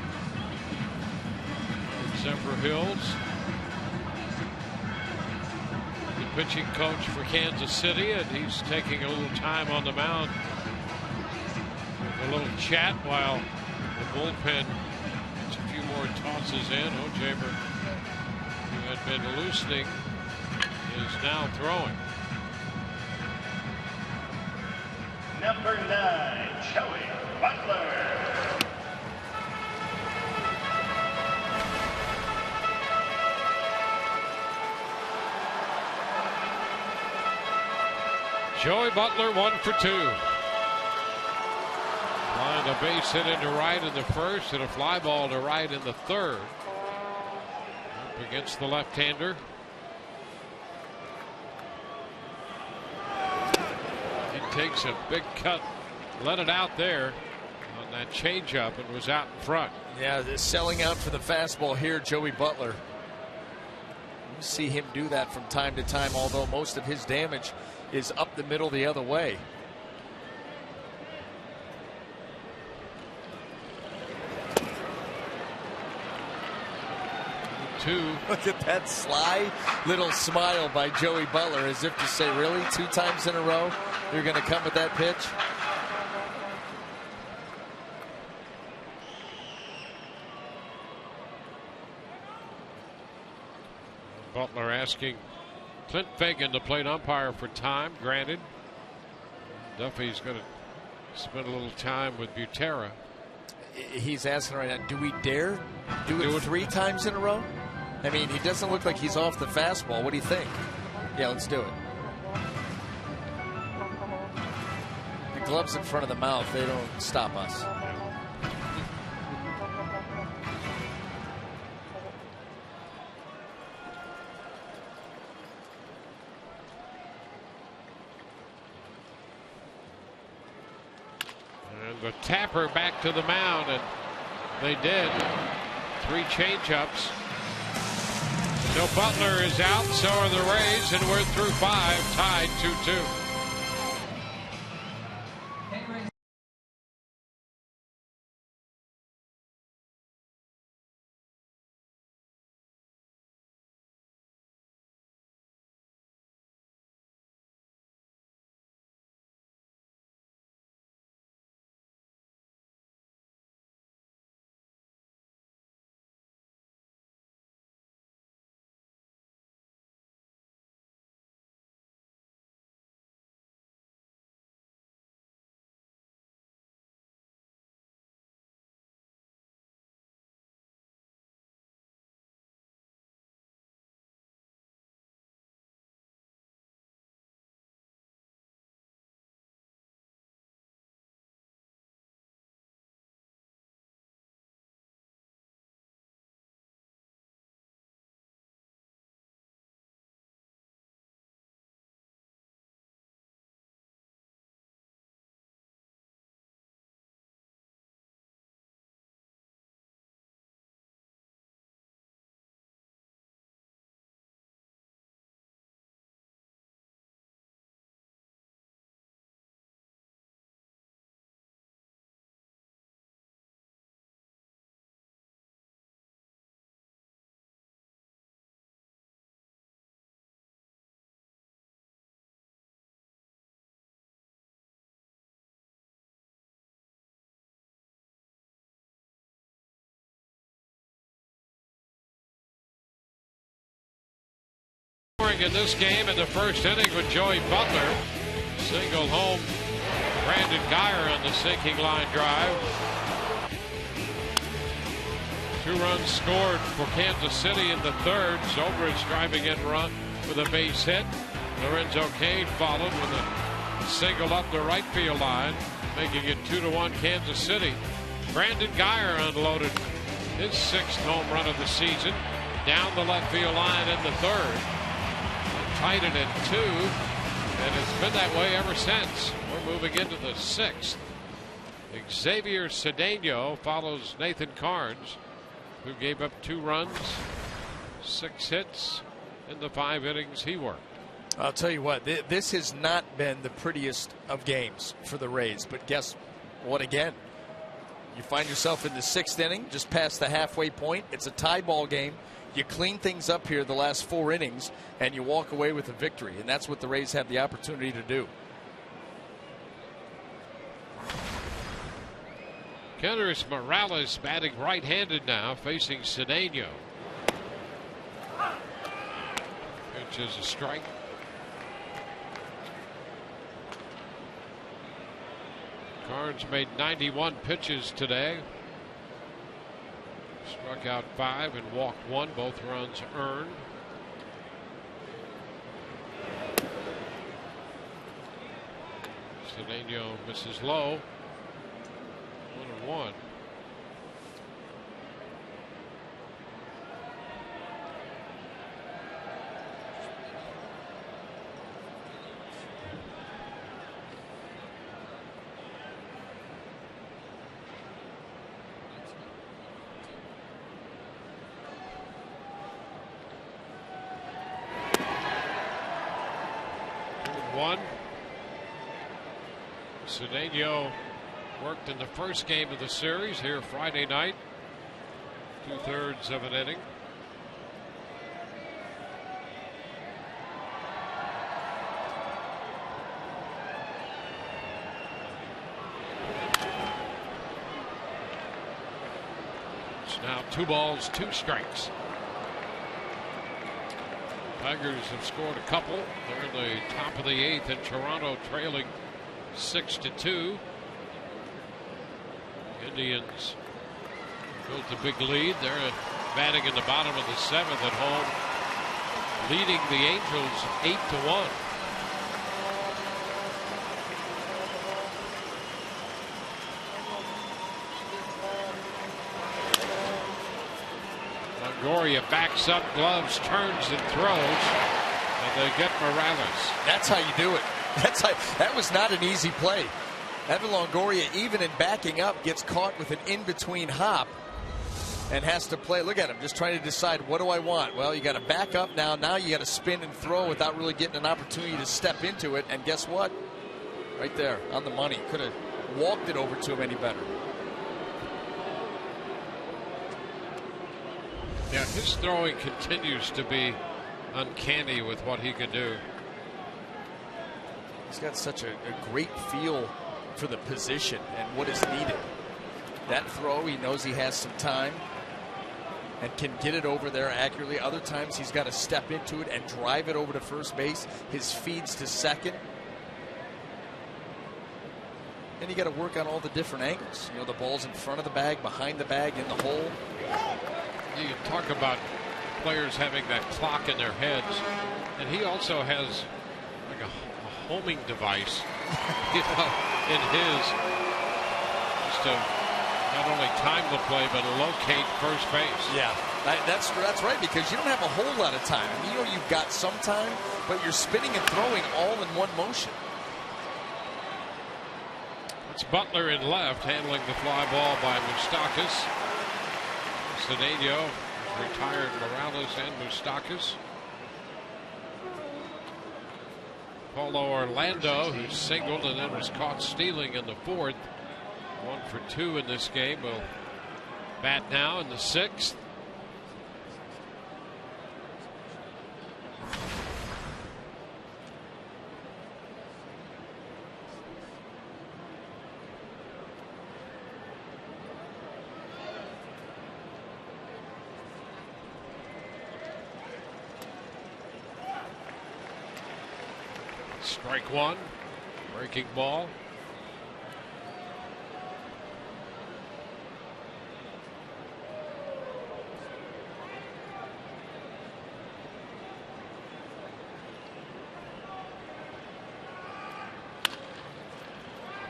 Zephyr Hills, the pitching coach for Kansas City, and he's taking a little time on the mound with a little chat while the bullpen gets a few more tosses in. O'Jaber, who had been loosening, is now throwing. Number 9, Joey Butler. Joey Butler 1 for 2. Line a base hit into right in the first and a fly ball to right in the third. Up against the left-hander. He takes a big cut, let it out there on that changeup and was out in front. Yeah, they're selling out for the fastball here, Joey Butler. You see him do that from time to time, although most of his damage is up the middle the other way. Look at that sly little smile by Joey Butler, as if to say, really, 2 times in a row you're going to come with that pitch? Butler asking Clint Fagan, the plate umpire, for time. Granted. Duffy's going to spend a little time with Butera. He's asking right now, do we dare do it 3 times in a row? I mean, he doesn't look like he's off the fastball. What do you think? Yeah, let's do it. The gloves in front of the mouth, they don't stop us. And the tapper back to the mound, and they did. 3 changeups. So Butler is out, so are the Rays, and we're through 5, tied 2-2. In this game in the first inning with Joey Butler. Single home Brandon Guyer on the sinking line drive. 2 runs scored for Kansas City in the third. Zobrist driving in run with a base hit. Lorenzo Cain followed with a single up the right field line, making it 2-1 Kansas City. Brandon Guyer unloaded his 6th home run of the season down the left field line in the third. Tied it at 2, and it's been that way ever since. We're moving into the 6th. Xavier Cedeno follows Nathan Carnes, who gave up 2 runs, 6 hits in the 5 innings he worked. I'll tell you what, this has not been the prettiest of games for the Rays, but guess what again? You find yourself in the 6th inning, just past the halfway point. It's a tie ball game. You clean things up here the last 4 innings, and you walk away with a victory, and that's what the Rays have the opportunity to do. Kendrys Morales batting right-handed now, facing Cedeno. Pitch is a strike. Carnes made 91 pitches today. Struck out 5 and walked 1. Both runs earned. Cedeno misses low. 1-1. Cedeno worked in the first game of the series here Friday night. 2/3 of an inning. It's now 2 balls, 2 strikes. Tigers have scored a couple. They're in the top of the 8th, and Toronto trailing 6-2. Indians built a big lead. They're batting in the bottom of the 7th at home, leading the Angels 8-1. Longoria backs up, gloves, turns and throws, and they get Morales. That's how you do it. That was not an easy play. Evan Longoria, even in backing up, gets caught with an in-between hop and has to play. Look at him, just trying to decide, what do I want? Well, you got to back up now. Now you got to spin and throw without really getting an opportunity to step into it. And guess what? Right there, on the money. Could have walked it over to him any better. Yeah, his throwing continues to be uncanny with what he can do. He's got such a great feel for the position and what is needed. That throw, he knows he has some time and can get it over there accurately. Other times he's got to step into it and drive it over to first base. His feeds to second. And you got to work on all the different angles. You know, the ball's in front of the bag, behind the bag, in the hole. You can talk about players having that clock in their heads, and he also has like a homing device, you know, in his, just to not only time the play but locate first base. Yeah, that's right, because you don't have a whole lot of time. You know, you've got some time, but you're spinning and throwing all in one motion. It's Butler in left, handling the fly ball by Moustakas. Cedeno retired Morales and Moustakas. Paulo Orlando, who singled and then was caught stealing in the 4th. 1 for 2 in this game, will bat now in the 6th. Strike 1, breaking ball.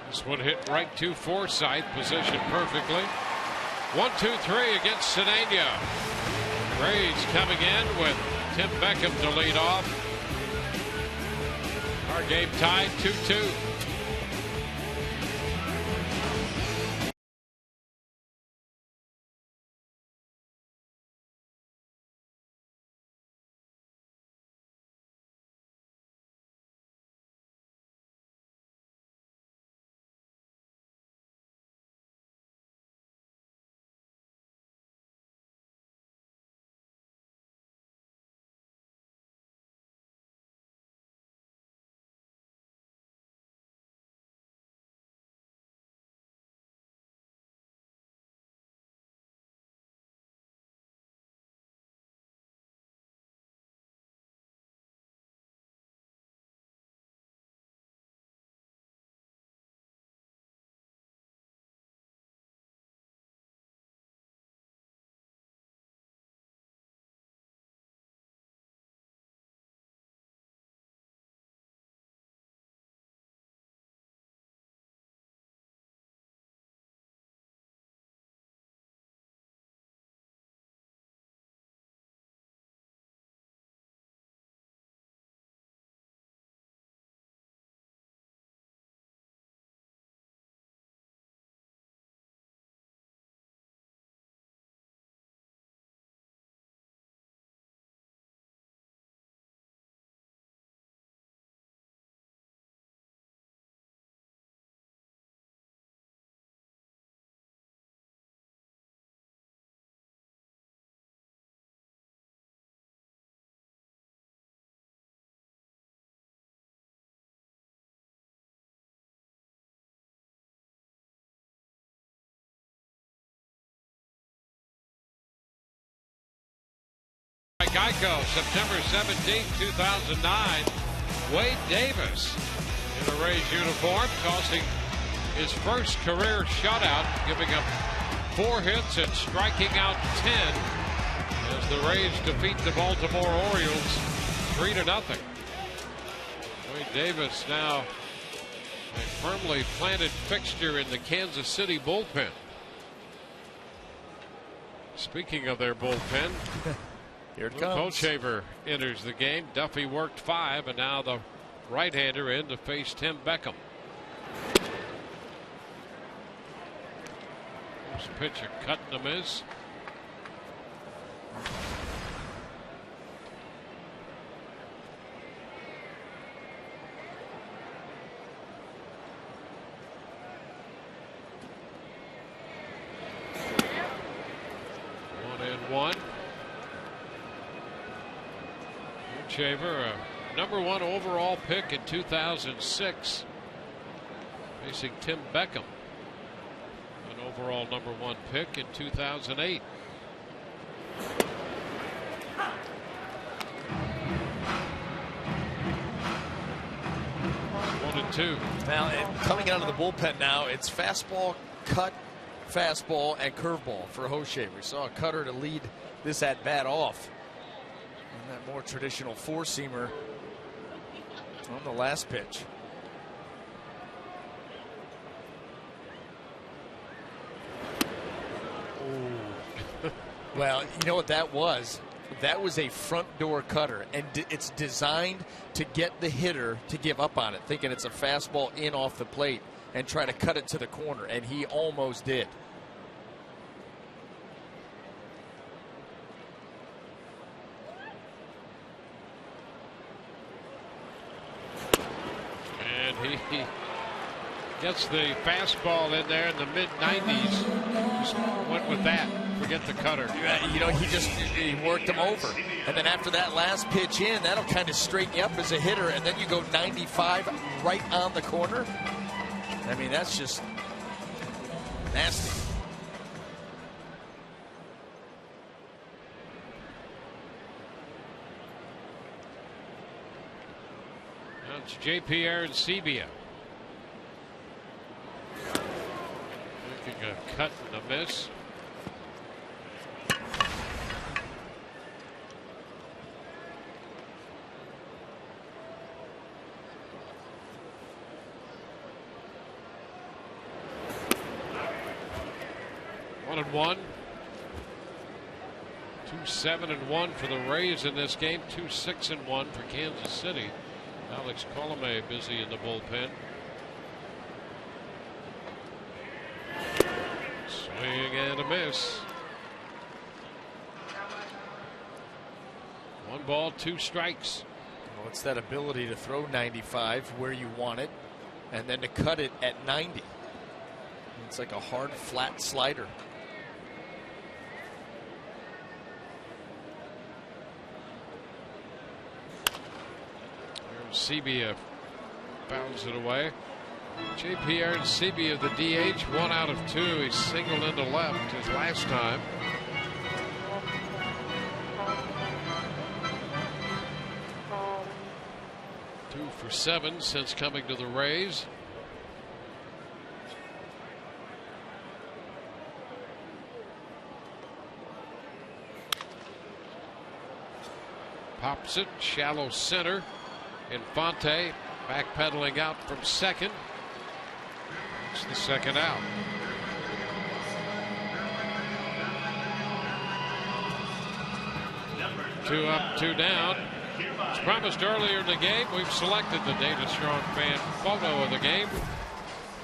This one hit right to Forsythe, positioned perfectly. 1-2-3 against Cedeno. Rays coming in with Tim Beckham to lead off. Our game tied 2-2. Geico, September 17, 2009. Wade Davis in a Rays uniform, tossing his first career shutout, giving up 4 hits and striking out 10 as the Rays defeat the Baltimore Orioles 3-0. Wade Davis now a firmly planted fixture in the Kansas City bullpen. Speaking of their bullpen, here it comes. Hochevar enters the game. Duffy worked 5, and now the right-hander in to face Tim Beckham. First pitcher cutting a miss. One. Hochevar, a #1 overall pick in 2006, facing Tim Beckham, an overall #1 pick in 2008. One and two. Now, coming out of the bullpen now, it's fastball, cut, fastball, and curveball for Hochevar. We saw a cutter to lead this at bat off, and that more traditional four-seamer on the last pitch. Well, you know what that was? That was a front door cutter, and it's designed to get the hitter to give up on it, thinking it's a fastball in off the plate and try to cut it to the corner, and he almost did. And he gets the fastball in there in the mid-90s. Just went with that. Forget the cutter. You know, he worked him over. And then after that last pitch in, that'll kind of straighten you up as a hitter, and then you go 95 right on the corner. I mean, that's just nasty. That's J.P. Arancibia. Making a cut and a miss. One and one. 2-7-1 for the Rays in this game. 2-6-1 for Kansas City. Alex Colomé busy in the bullpen. Swing and a miss. 1 ball, 2 strikes. Well, it's that ability to throw 95 where you want it, and then to cut it at 90. It's like a hard, flat slider. Arancibia fouls it away. J.P. Arancibia, the DH, 1 out of 2. He singled into left his last time. Two for 7 since coming to the Rays. Pops it, shallow center. Infante backpedaling out from second. It's the second out. Two up, 2 down. As promised earlier in the game, we've selected the Data Strong fan photo of the game.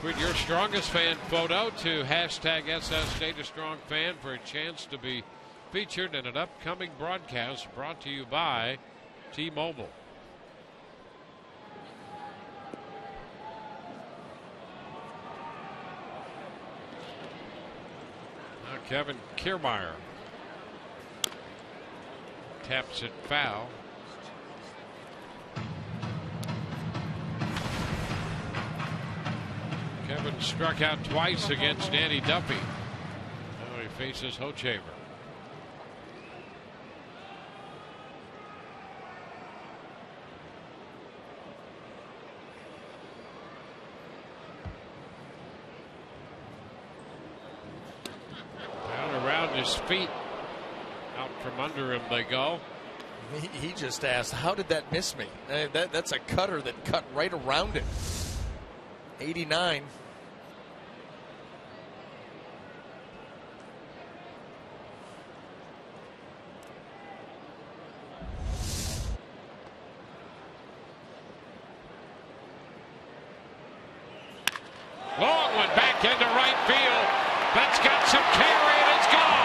Tweet your strongest fan photo to hashtag SS Data Strong fan for a chance to be featured in an upcoming broadcast brought to you by T-Mobile. Kevin Kiermaier taps it foul. Kevin struck out twice against Danny Duffy. Now he faces Hochevar. his feet. Out from under him they go. He just asked, how did that miss me? That's a cutter that cut right around it. 89. Long one back into right field. That's got some carry and it's gone.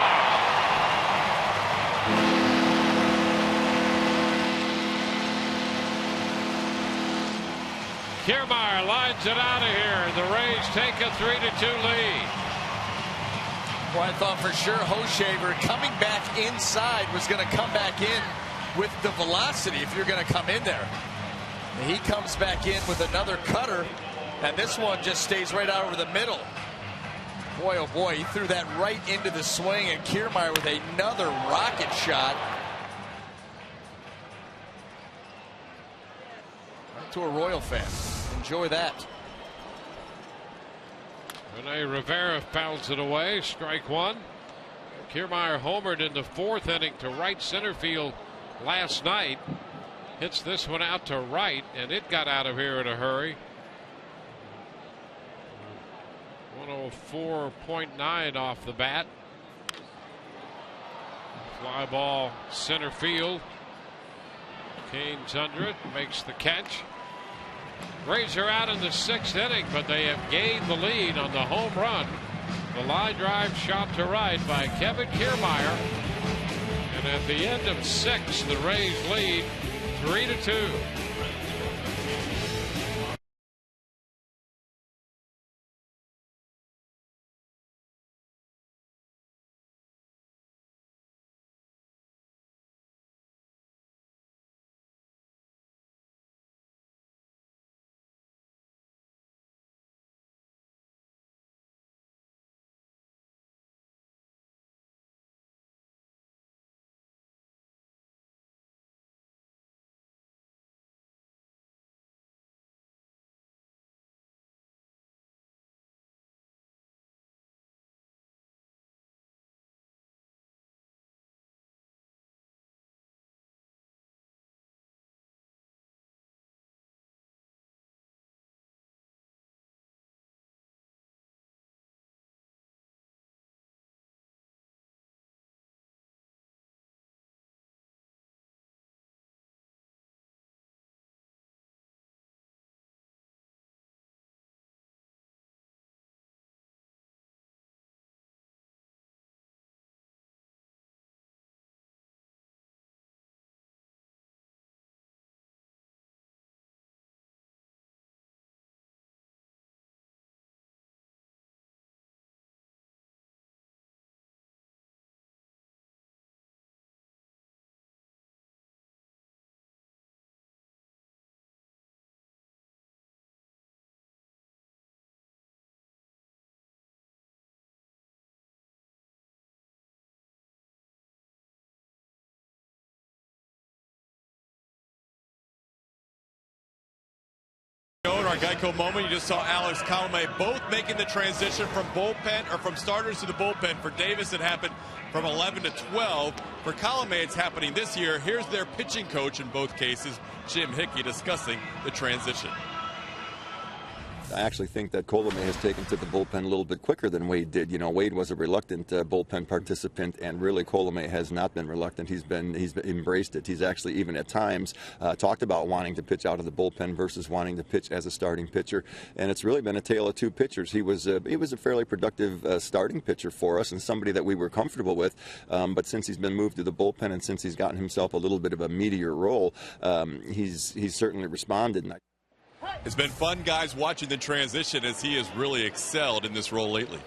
Kiermaier lines it out of here. The Rays take a 3-2 lead. Well, I thought for sure Hoshaver coming back inside was going to come back in with the velocity if you're going to come in there. He comes back in with another cutter, and this one just stays right out over the middle. Boy, oh boy, he threw that right into the swing, and Kiermaier with another rocket shot. Right to a Royal fan. Enjoy that. Rene Rivera fouls it away. Strike one. Kiermaier homered in the 4th inning to right center field last night. Hits this one out to right, and it got out of here in a hurry. 104.9 off the bat. Fly ball center field. Cain's under it, makes the catch. Rays are out in the 6th inning, but they have gained the lead on the home run. The line drive shot to right by Kevin Kiermaier. And at the end of 6, the Rays lead 3-2. Our Geico moment, you just saw Alex Colomé both making the transition from bullpen or from starters to the bullpen. For Davis, it happened from 11 to 12. For Colomé, it's happening this year. Here's their pitching coach in both cases, Jim Hickey, discussing the transition. I actually think that Colomé has taken to the bullpen a little bit quicker than Wade did. You know, Wade was a reluctant bullpen participant, and really Colomé has not been reluctant. He's embraced it. He's actually even at times talked about wanting to pitch out of the bullpen versus wanting to pitch as a starting pitcher. And it's really been a tale of two pitchers. He was a fairly productive starting pitcher for us and somebody that we were comfortable with. But since he's been moved to the bullpen and since he's gotten himself a little bit of a meteor role, he's certainly responded. And it's been fun, guys, watching the transition as he has really excelled in this role lately.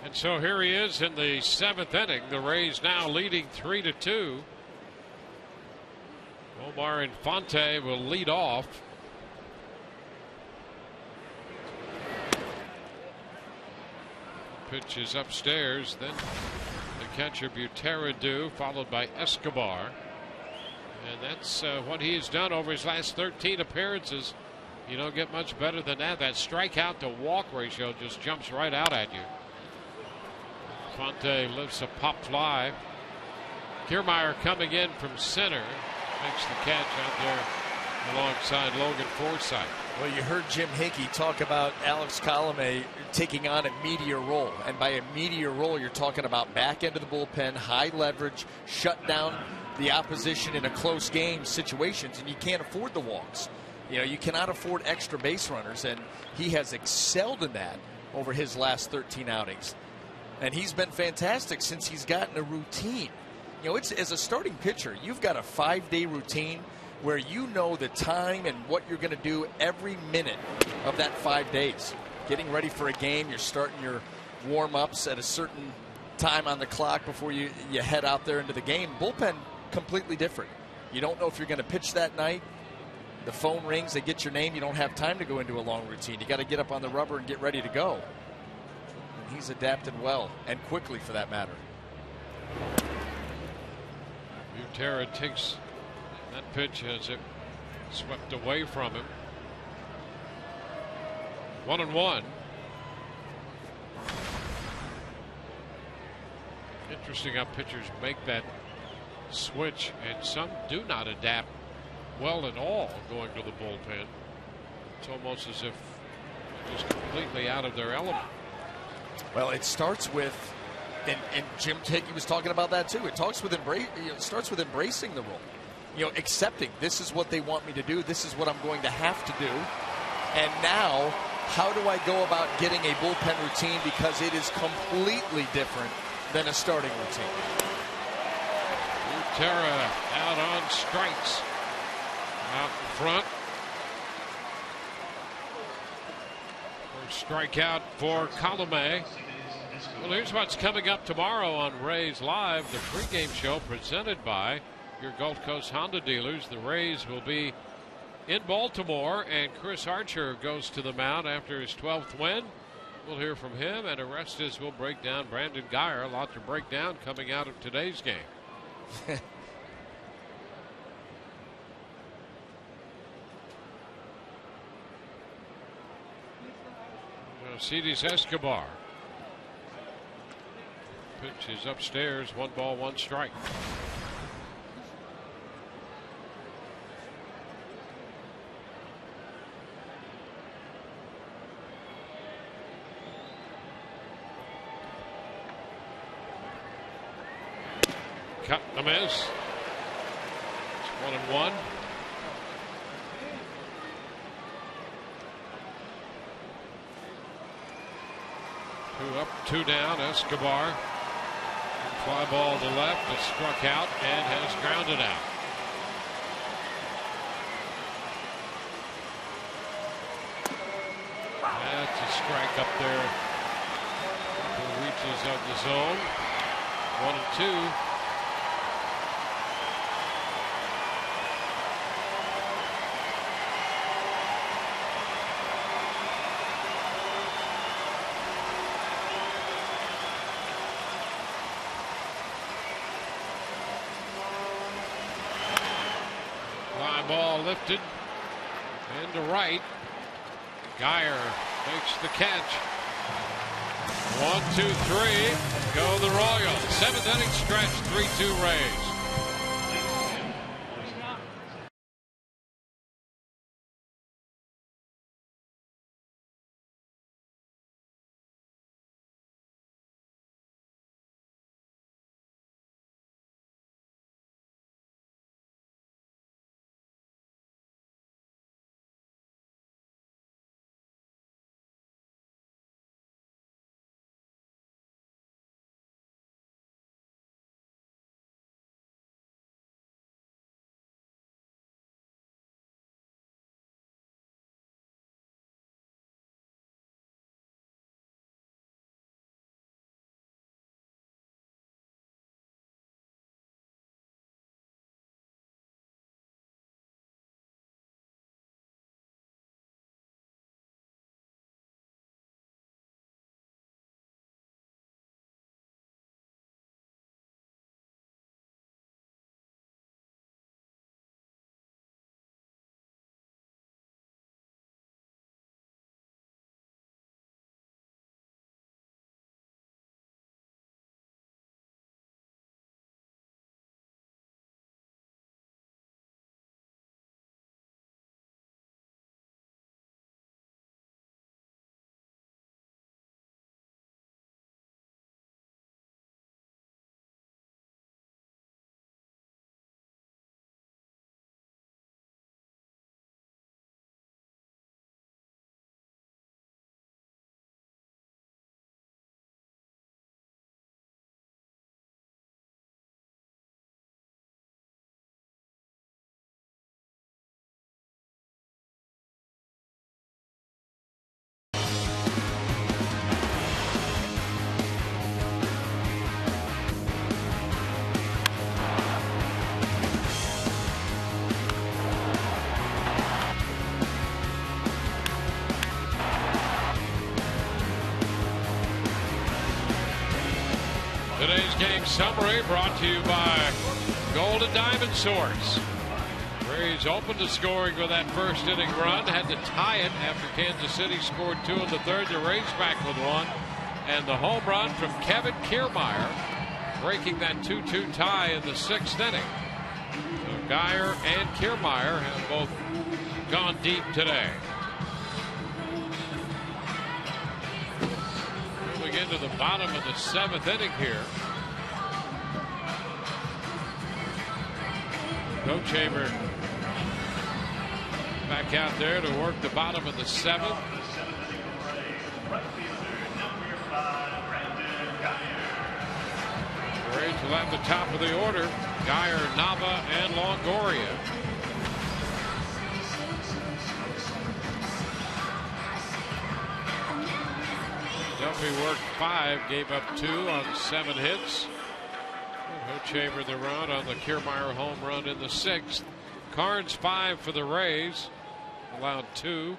And so here he is in the 7th inning. The Rays now leading 3-2. Omar Infante will lead off. Pitch is upstairs. Then the catcher Buteradu, followed by Escobar. And that's what he has done over his last 13 appearances. You don't get much better than that. That strikeout to walk ratio just jumps right out at you. Fonte lifts a pop fly. Kiermaier coming in from center makes the catch out there alongside Logan Forsythe. Well, you heard Jim Hickey talk about Alex Colomé taking on a meteor role. And by a meteor role, you're talking about back end of the bullpen, high leverage, shut down the opposition in a close game situations, and you can't afford the walks. You know, you cannot afford extra base runners, and he has excelled in that over his last 13 outings. And he's been fantastic since he's gotten a routine. You know, it's as a starting pitcher, you've got a 5-day routine where you know the time and what you're going to do every minute of that 5 days. Getting ready for a game, you're starting your warm-ups at a certain time on the clock before you head out there into the game. Bullpen, completely different. You don't know if you're going to pitch that night. The phone rings, they get your name, you don't have time to go into a long routine. You got to get up on the rubber and get ready to go. And he's adapted well, and quickly for that matter. Butera takes that pitch as it swept away from him. 1-1. Interesting how pitchers make that switch, and some do not adapt well at all going to the bullpen. It's almost as if they're just completely out of their element. Well, it starts with, and Jim Hickey was talking about that too. It starts with embracing the role. You know, accepting this is what they want me to do. This is what I'm going to have to do. And now, how do I go about getting a bullpen routine, because it is completely different than a starting routine. Butera out on strikes. Out in front. First strikeout for Colomé. Well, here's what's coming up tomorrow on Rays Live, the pregame show presented by your Gulf Coast Honda dealers. The Rays will be in Baltimore, and Chris Archer goes to the mound after his 12th win. We'll hear from him, and Orestes will break down Brandon Guyer. A lot to break down coming out of today's game. Cedes Escobar. Pitch is upstairs. 1 ball, 1 strike. Cut and miss. It's 1-1. Two up, 2 down. Escobar. Fly ball to left. Is struck out and has grounded out. That's a strike up there. Who reaches of the zone. 1-2. Ball lifted into right. Guyer makes the catch. 1, 2, 3. Go the Royals. 7th inning stretch. 3-2 Rays. summary brought to you by Gold and Diamond Source. Rays opened the scoring with that first inning run, had to tie it after Kansas City scored 2 in the third. The Rays back with 1, and the home run from Kevin Kiermaier, breaking that 2-2 tie in the 6th inning. So Geyer and Kiermaier have both gone deep today. Moving into the bottom of the 7th inning here. Chamber back out there to work the bottom of the 7th. Rays will have the top of the order. Geyer, Nava, and Longoria. Duffy worked 5, gave up 2 on 7 hits. Chamber the run on the Kiermaier home run in the 6th. Carnes 5 for the Rays, allowed 2.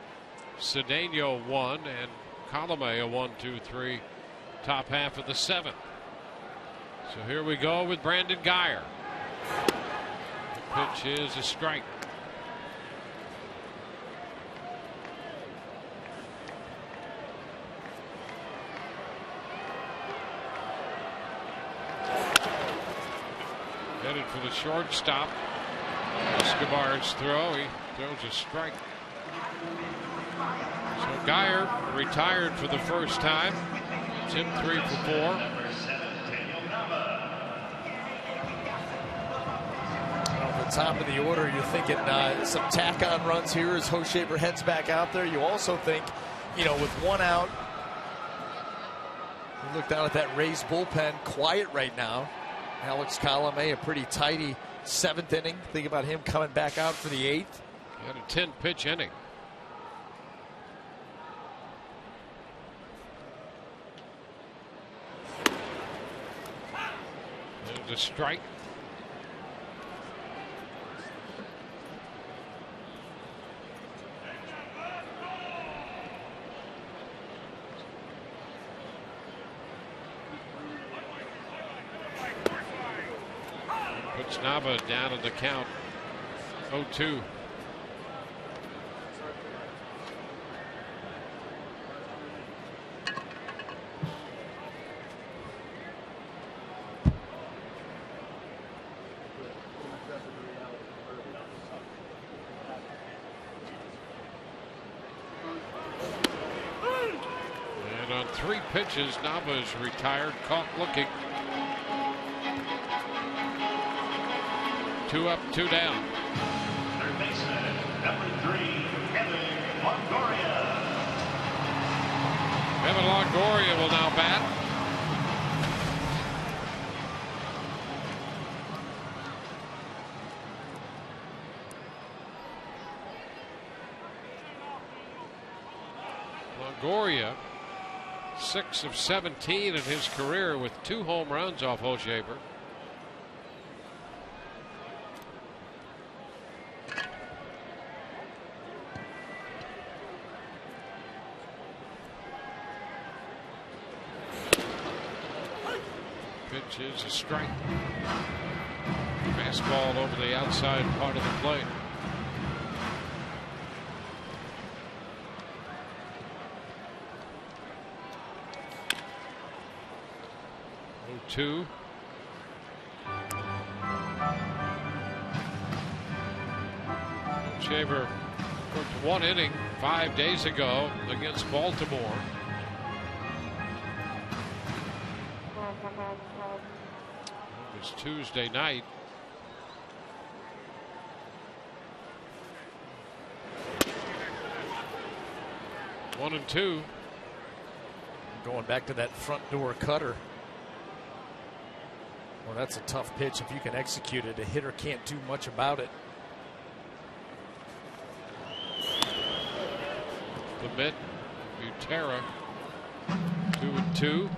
Cedeno 1, and Colomé a 1-2-3 top half of the 7th. So here we go with Brandon Geyer. The pitch is a strike. Headed for the shortstop. Escobar's throw. He throws a strike. So Geyer retired for the first time. It's him 3 for 4. At the top of the order, you're thinking some tack-on runs here as Hochevar heads back out there. You also think, with 1 out, you look down at that Rays bullpen, quiet right now. Alex Colomé, a pretty tidy 7th inning. Think about him coming back out for the 8th. He had a 10-pitch inning. There's a strike. Puts Nava down in the count. 0-2. And on 3 pitches, Nava is retired, caught looking. 2 up, 2 down. Third baseman, number 3, Kevin Longoria. Kevin Longoria will now bat. Longoria, 6 of 17 in his career with 2 home runs off Hochevar. Is a strike. Fastball over the outside part of the plate. 0-2. Shaver worked 1 inning 5 days ago against Baltimore. Tuesday night. One and 2. Going back to that front door cutter. Well, that's a tough pitch if you can execute it. A hitter can't do much about it. The mitt, Butera, 2-2.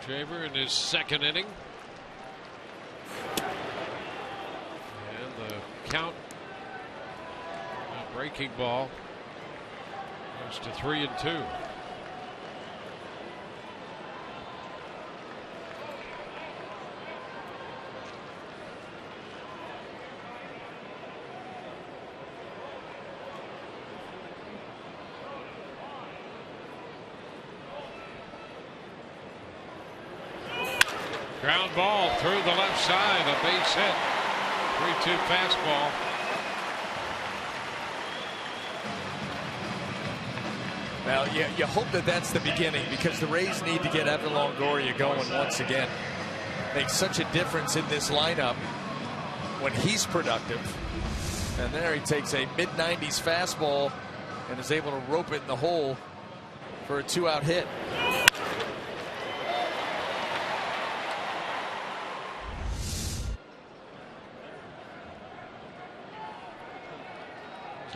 Shaver in his second inning. And the count, a breaking ball, goes to 3-2. Ground ball through the left side, a base hit. 3-2 fastball. Well, you hope that that's the beginning, because the Rays need to get Evan Longoria going once again. Makes such a difference in this lineup when he's productive. And there he takes a mid-90s fastball and is able to rope it in the hole for a 2-out hit.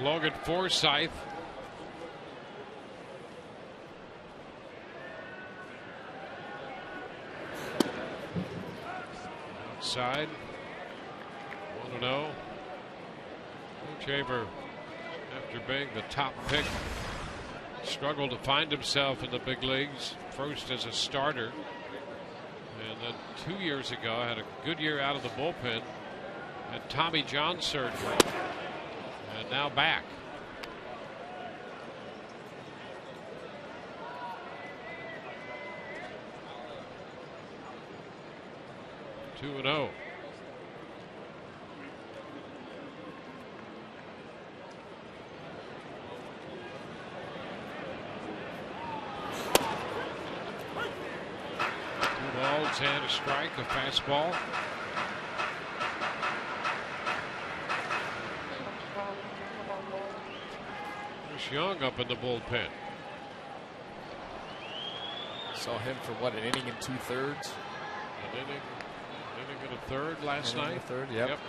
Logan Forsythe. Outside. 1-0. Shaver, after being the top pick, struggled to find himself in the big leagues. First as a starter. And then 2 years ago, had a good year out of the bullpen. Had Tommy John surgery. And now back. Two and 0. Two balls and a strike, a fastball. Young up in the bullpen. Saw him for what, an inning and 2/3? An inning and a third last night. A third, yep.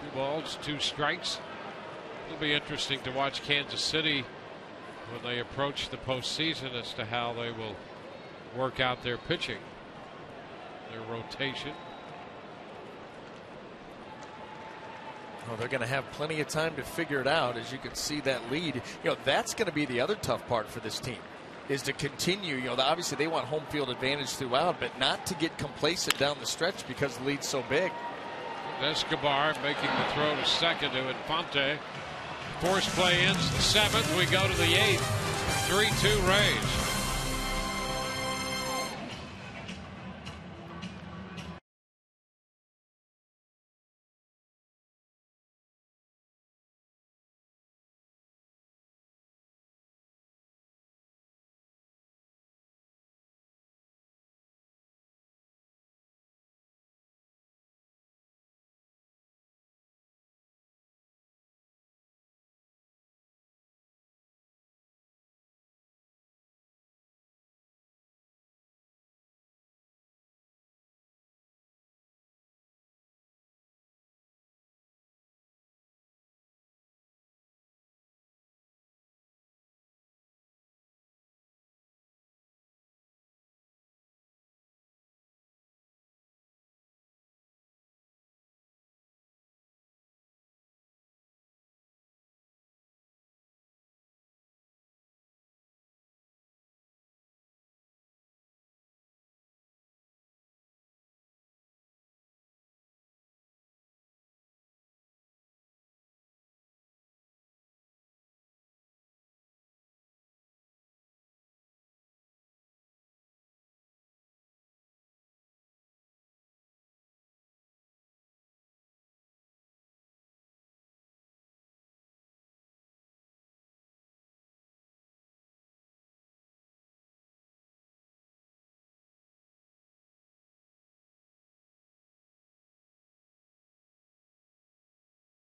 Two balls, 2 strikes. It'll be interesting to watch Kansas City when they approach the postseason as to how they will work out their pitching. Their rotation. Well, they're going to have plenty of time to figure it out. As you can see, that lead, that's going to be the other tough part for this team, is to continue. Obviously they want home field advantage throughout, but not to get complacent down the stretch because the lead's so big. Escobar making the throw to second to Infante. Force play ends the 7th. We go to the 8th. 3-2 Rays.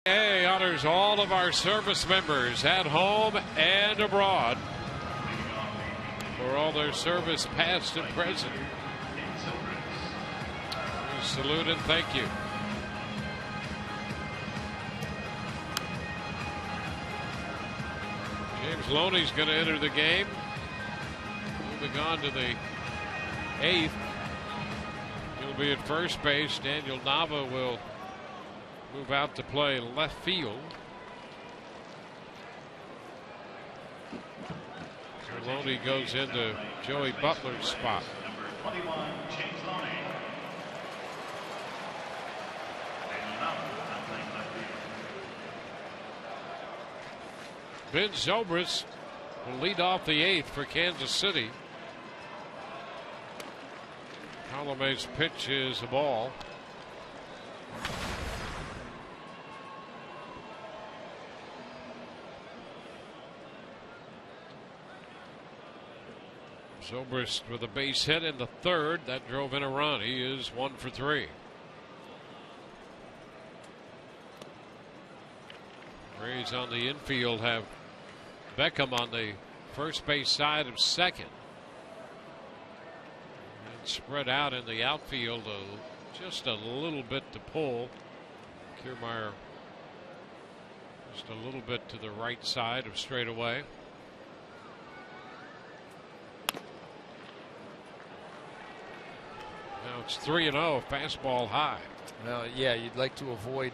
KCA honors all of our service members at home and abroad for all their service past and present. We salute and thank you. Cloney's going to enter the game. Moving on to the 8th. He'll be at first base. Daniel Nava will move out to play left field. Loney goes into Joey Butler's spot. Number 21, James Loney. Ben Zobrist will lead off the 8th for Kansas City. Colome's pitch is a ball. Zobrist with a base hit in the 3rd. That drove in a run. He is 1 for 3. Rays on the infield have Beckham on the first base side of second. And spread out in the outfield just a little bit to pull. Kiermaier just a little bit to the right side of straightaway. Now it's 3-0, fastball high. Well, yeah, you'd like to avoid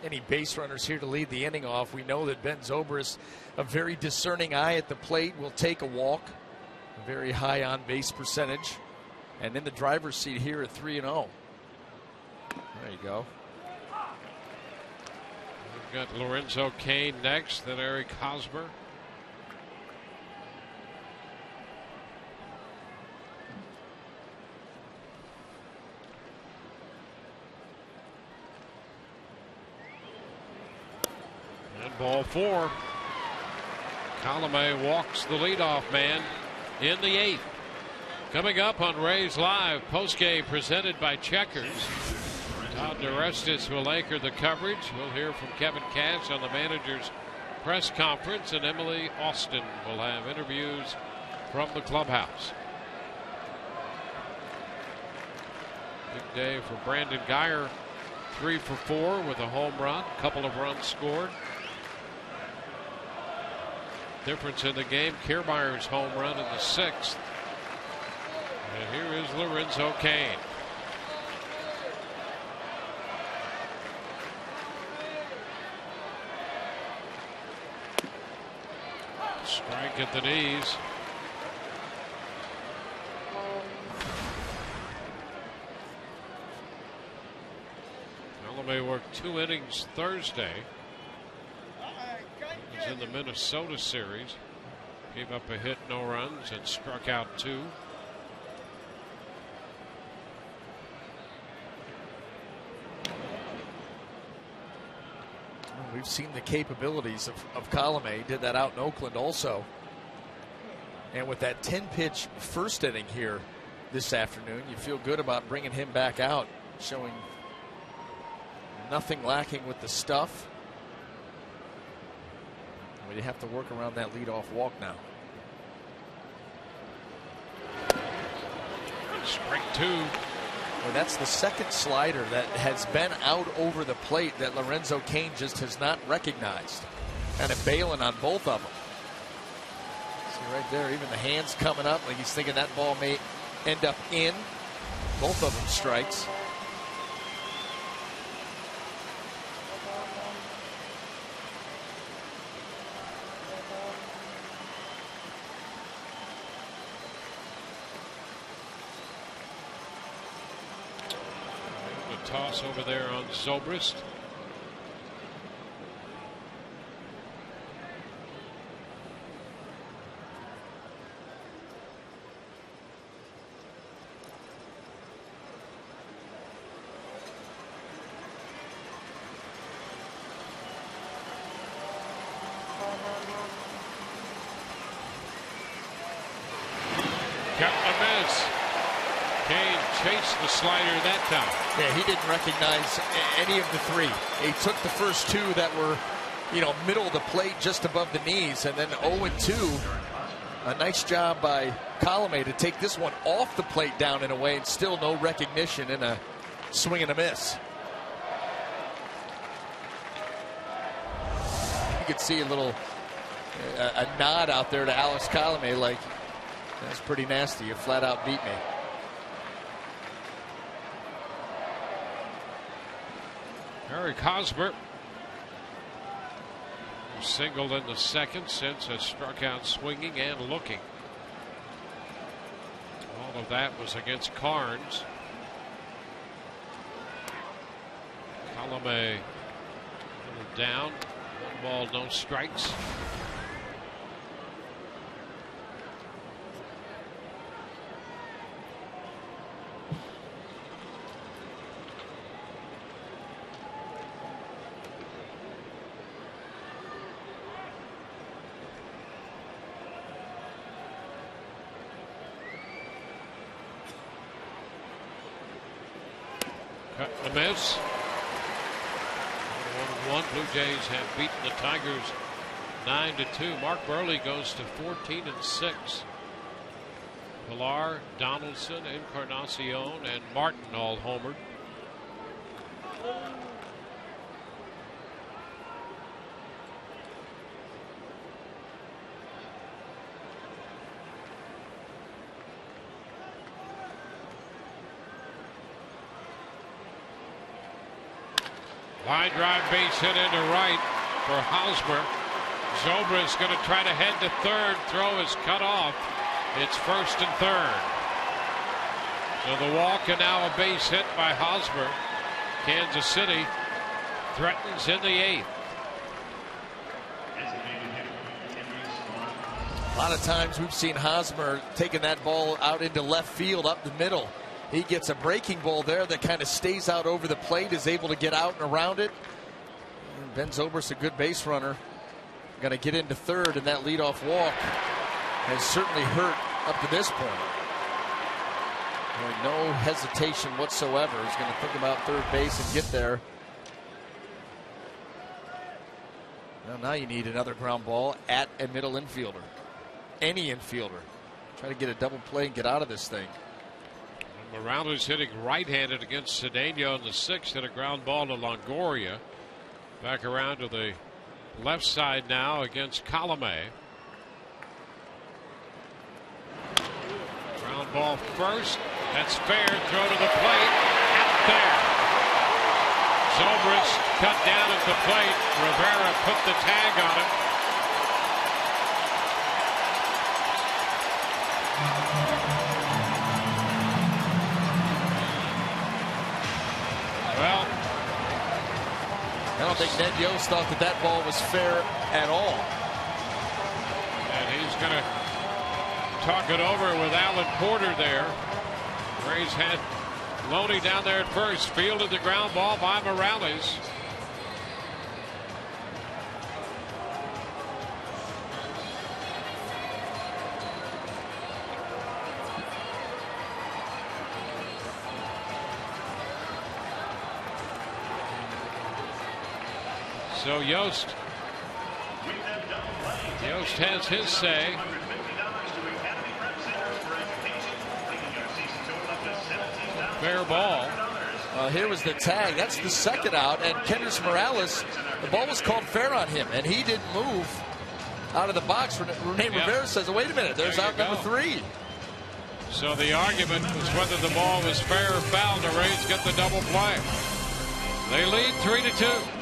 any base runners here to lead the inning off. We know that Ben Zobrist, a very discerning eye at the plate, will take a walk. A very high on base percentage. And in the driver's seat here at 3-0. There you go. We've got Lorenzo Cain next, then Eric Hosmer. Ball 4. Colome walks the leadoff man in the 8th. Coming up on Rays Live, postgame presented by Checkers. Todd DeRestis will anchor the coverage. We'll hear from Kevin Cash on the manager's press conference, and Emily Austin will have interviews from the clubhouse. Big day for Brandon Guyer. 3 for 4 with a home run, couple of runs scored. Difference in the game, Kiermaier's home run in the 6th. And here is Lorenzo Cain. Strike at the knees. Colome worked 2 innings Thursday. He's in the Minnesota series. Gave up a hit, no runs, and struck out 2. We've seen the capabilities of Colome. He did that out in Oakland also. And with that 10-pitch first inning here this afternoon, you feel good about bringing him back out, showing nothing lacking with the stuff. You have to work around that leadoff walk now. Strike 2. Well, that's the second slider that has been out over the plate that Lorenzo Cain just has not recognized. Kind of bailing on both of them. See right there, even the hands coming up like he's thinking that ball may end up in. Both of them strikes. Toss over there on Zobrist. Got a miss. Cain chased the slider that time. Yeah, he didn't recognize any of the 3. He took the first 2 that were, middle of the plate just above the knees, and then 0-2. A nice job by Colome to take this one off the plate down in a way, and still no recognition in a swing and a miss. You could see a little a nod out there to Alex Colomé, like, that's pretty nasty. You flat out beat me. Eric Hosmer singled in the second since has struck out swinging and looking. All of that was against Carnes. Colomé down. 1 ball, no strikes. Cut and miss. 1-1. Blue Jays have beaten the Tigers 9-2. Mark Burley goes to 14-6. Pilar, Donaldson, Encarnacion, and Martin all homered. Line drive base hit into right for Hosmer. Zobrist going to try to head to third. Throw is cut off. It's first and third. So the walk and now a base hit by Hosmer. Kansas City threatens in the 8th. A lot of times we've seen Hosmer taking that ball out into left field up the middle. He gets a breaking ball there that kind of stays out over the plate, is able to get out and around it. And Ben Zobrist, a good base runner, going to get into third, and that leadoff walk has certainly hurt up to this point. No hesitation whatsoever. He's going to think about third base and get there. Well, now you need another ground ball at a middle infielder. Any infielder. Try to get a double play and get out of this thing. Morales hitting right-handed against Cedeno in the 6th. Hit a ground ball to Longoria. Back around to the left side now against Colomé. Ground ball first. That's fair. Throw to the plate. Out there. Zobrist cut down at the plate. Rivera put the tag on it. Well, I don't think Ned Yost thought that that ball was fair at all. And he's going to talk it over with Alan Porter there. Rays had Loney down there at first, fielded the ground ball by Morales. So Yost has his say. Fair ball. Here was the tag. That's the second out. And Kendrys Morales, the ball was called fair on him, and he didn't move out of the box. Rene Rivera says, wait a minute, there's out number 3. So the argument was whether the ball was fair or foul. The Rays get the double play. They lead 3-2.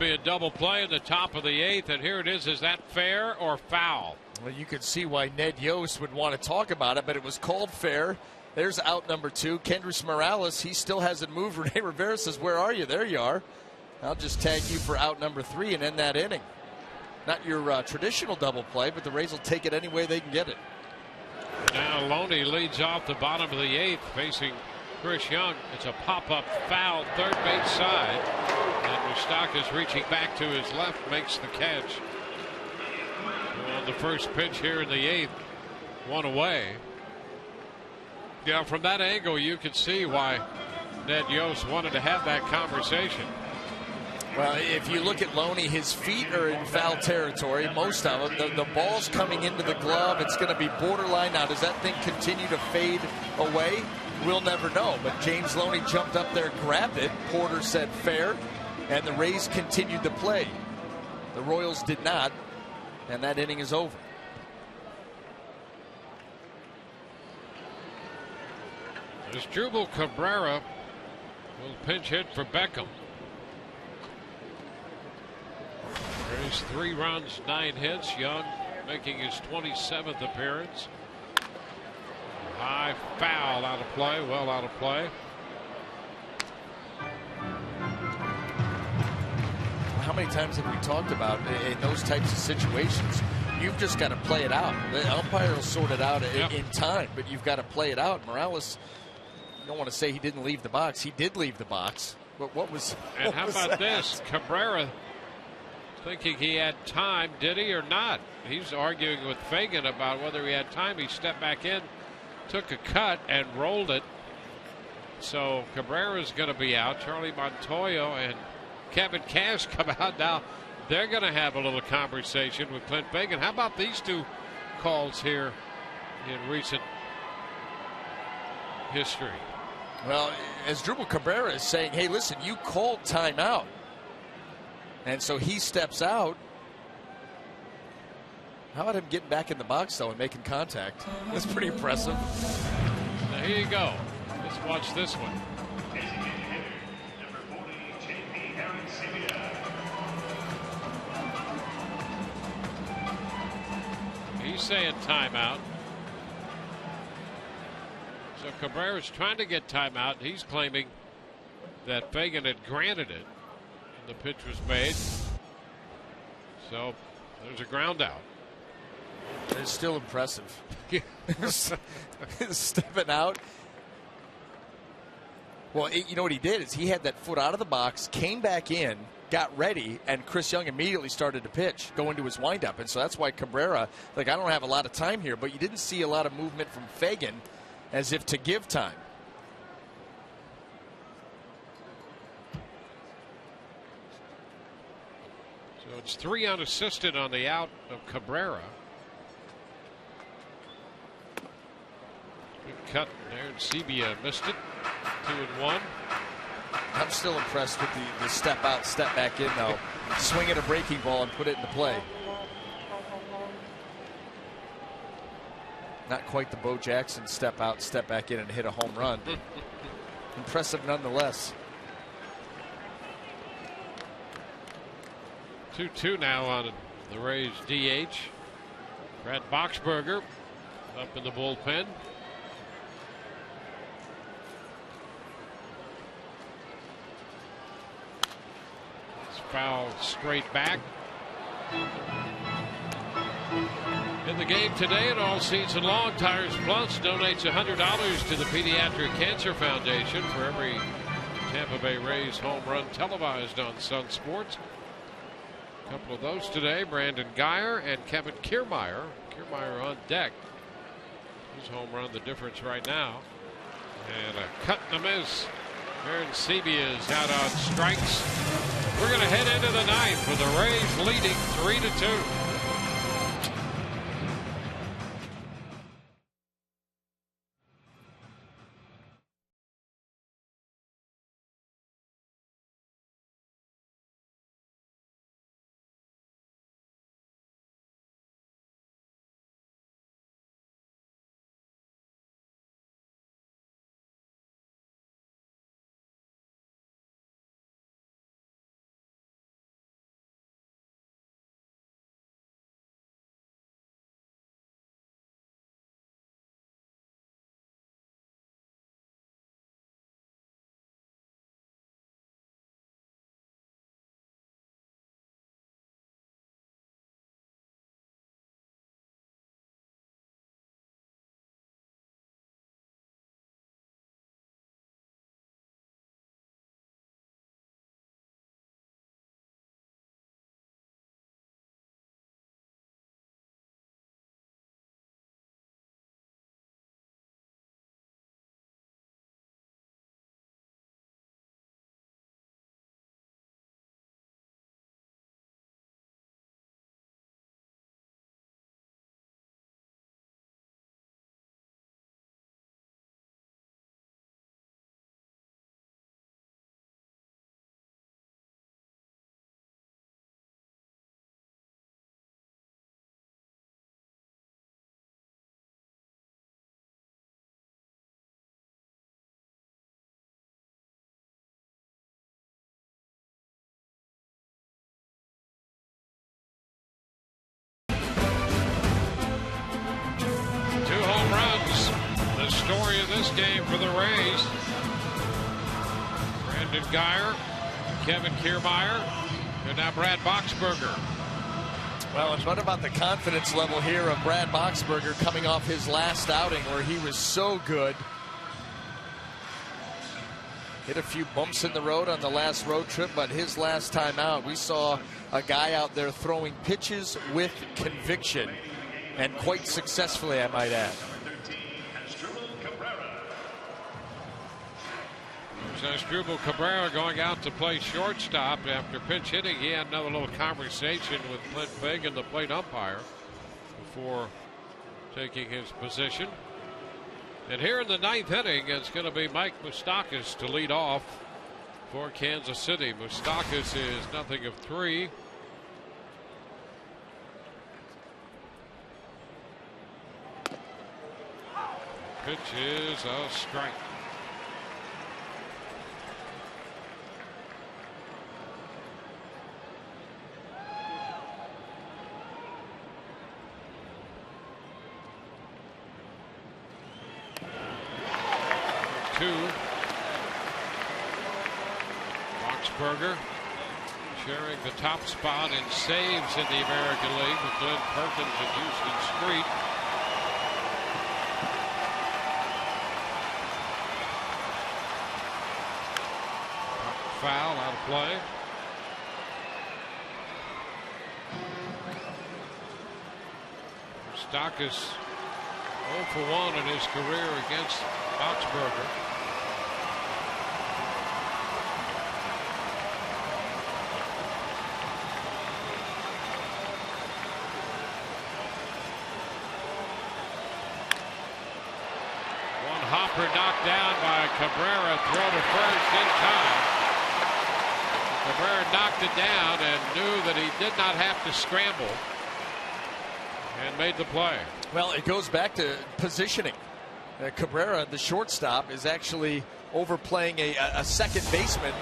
be a double play in the top of the 8th, and here it is. Is that fair or foul? Well, you could see why Ned Yost would want to talk about it, but it was called fair. There's out number 2. Kendrys Morales, he still hasn't moved. Rene Rivera says, where are you? There you are. I'll just tag you for out number 3 and end that inning. Not your traditional double play, but the Rays will take it any way they can get it. Now Loney leads off the bottom of the 8th, facing Chris Young. It's a pop-up foul, third base side. And Moustakas reaching back to his left makes the catch. On the first pitch here in the 8th, 1 away. Yeah, from that angle, you can see why Ned Yost wanted to have that conversation. Well, if you look at Loney, his feet are in foul territory, most of them. The ball's coming into the glove. It's going to be borderline. Now, does that thing continue to fade away? We'll never know. But James Loney jumped up there, grabbed it. Porter said fair, and the Rays continued to play. The Royals did not, and that inning is over. As Jubal Cabrera will pinch hit for Beckham. There's 3 runs, 9 hits. Young making his 27th appearance. High foul, out of play, well out of play. How many times have we talked about in those types of situations? You've just got to play it out. The umpire will sort it out in time, but you've got to play it out. Morales, you don't want to say he didn't leave the box. He did leave the box. But what was? And how about this? Cabrera thinking he had time. Did he or not? He's arguing with Fagan about whether he had time. He stepped back in, took a cut, and rolled it. So Cabrera's going to be out. Charlie Montoyo and Kevin Cash come out now. They're going to have a little conversation with Clint Fagan. How about these 2 calls here in recent history? Well, as Jubal Cabrera is saying, hey, listen, you called timeout. And so he steps out. How about him getting back in the box, though, and making contact? That's pretty impressive. Now, here you go. Let's watch this one. He's saying timeout. So Cabrera's trying to get timeout. He's claiming that Fagan had granted it. The pitch was made. So there's a ground out. It's still impressive. Stepping out. Well, you know what he did is he had that foot out of the box, came back in, got ready, and Chris Young immediately started to pitch, go into his windup. And so that's why Cabrera, like, I don't have a lot of time here, but you didn't see a lot of movement from Fagan as if to give time. So it's 3 unassisted on the out of Cabrera. Good cut there, and Sebia missed it. 2-1. I'm still impressed with the step out, step back in, though. Swing at a breaking ball and put it into play. Not quite the Bo Jackson step out, step back in and hit a home run. Impressive nonetheless. 2-2 now on the Rays DH. Brad Boxberger up in the bullpen. It's fouled straight back. In the game today and all season long, Tires Plus donates $100 to the Pediatric Cancer Foundation for every Tampa Bay Rays home run televised on Sun Sports. A couple of those today, Brandon Geyer and Kevin Kiermaier. Kiermaier on deck. His home run the difference right now. And a cut and a miss. Aaron Sebia is out on strikes. We're going to head into the ninth with the Rays leading 3-2. this game for the Rays. Brandon Guyer, Kevin Kiermaier, and now Brad Boxberger. Well, and what about the confidence level here of Brad Boxberger coming off his last outing where he was so good? Hit a few bumps in the road on the last road trip, but his last time out, we saw a guy out there throwing pitches with conviction, and quite successfully, I might add. Asdrubal Cabrera going out to play shortstop after pinch hitting. He had another little conversation with Clint Fagan, the plate umpire, before taking his position. And here in the ninth inning, it's going to be Mike Moustakas to lead off for Kansas City. Moustakas is nothing of 3. Pitch is a strike. Boxberger sharing the top spot in saves in the American League with Glenn Perkins and Houston Street. Foul, out of play. Moustakas 0 for 1 in his career against Boxberger. Hopper knocked down by Cabrera, throw to first in time. Cabrera knocked it down and knew that he did not have to scramble and made the play. Well, it goes back to positioning. Cabrera, the shortstop, is actually overplaying a second baseman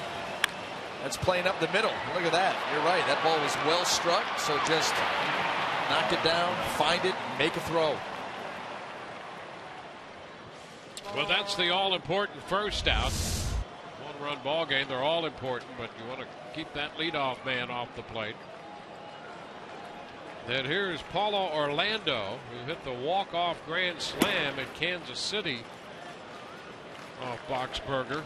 that's playing up the middle. Look at that. You're right. That ball was well struck, so just knock it down, find it, make a throw. Well, that's the all-important first out. One-run ball game. They're all important, but you want to keep that leadoff man off the plate. Then here's Paulo Orlando, who hit the walk-off grand slam at Kansas City off Boxberger.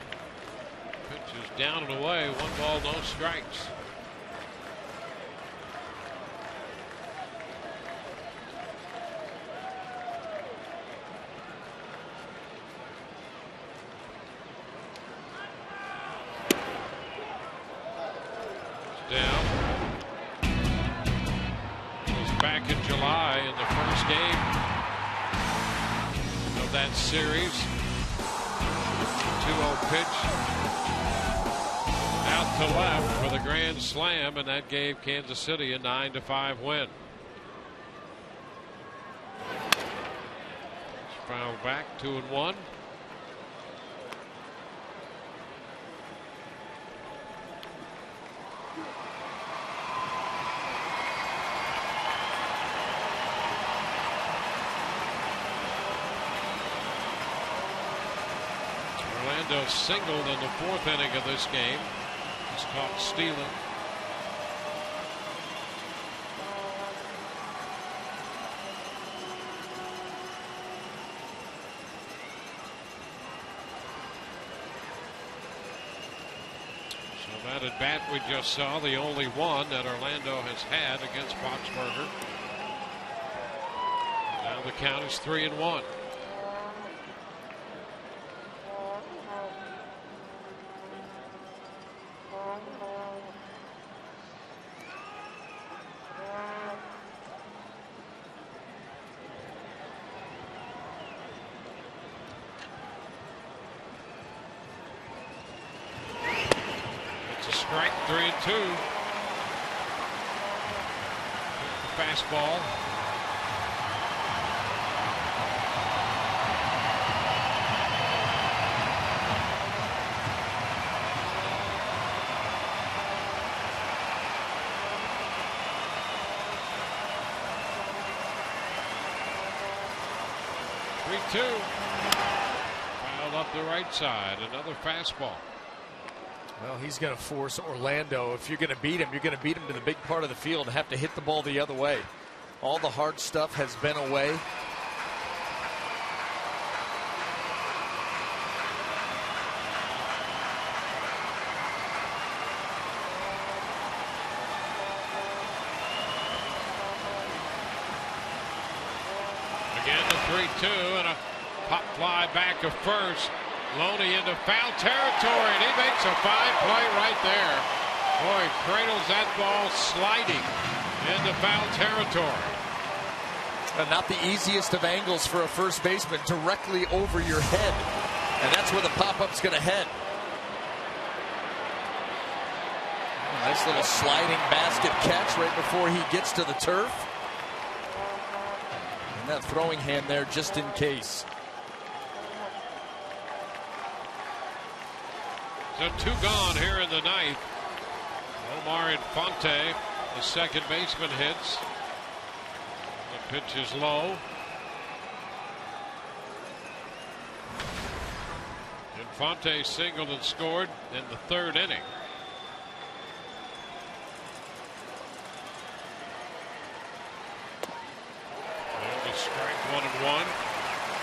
Pitch is down and away. 1 ball, no strikes. Down. Was back in July in the first game of that series. 2-0 pitch out to left for the grand slam, and that gave Kansas City a 9-5 win. Fouled back 2-1. Orlando singled in the 4th inning of this game. He's caught stealing. So that at bat we just saw, the only one that Orlando has had against Boxberger. Now the count is 3-1. Strike 3-2. The fastball. Fouled up the right side. Another fastball. Well, he's going to force Orlando. If you're going to beat him, you're going to beat him to the big part of the field and have to hit the ball the other way. All the hard stuff has been away. Again, the 3-2 and a pop fly back to first. Loney into foul territory, and he makes a fine play right there. Boy, cradles that ball sliding into foul territory. Not the easiest of angles for a first baseman, directly over your head. And that's where the pop-up's going to head. Nice little sliding basket catch right before he gets to the turf. And that throwing hand there just in case. So 2 gone here in the ninth. Omar Infante, the second baseman, hits. The pitch is low. Infante singled and scored in the 3rd inning. And a strike 1-1.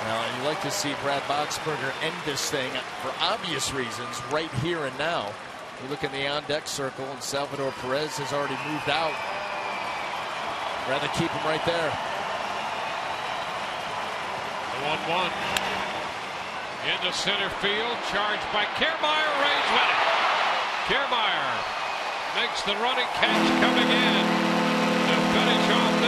Now, you like to see Brad Boxberger end this thing for obvious reasons right here and now. You look in the on-deck circle, and Salvador Perez has already moved out. Rather keep him right there. The 1-1. Into center field, charged by Kiermaier. Rays win it. Kiermaier makes the running catch coming in to finish off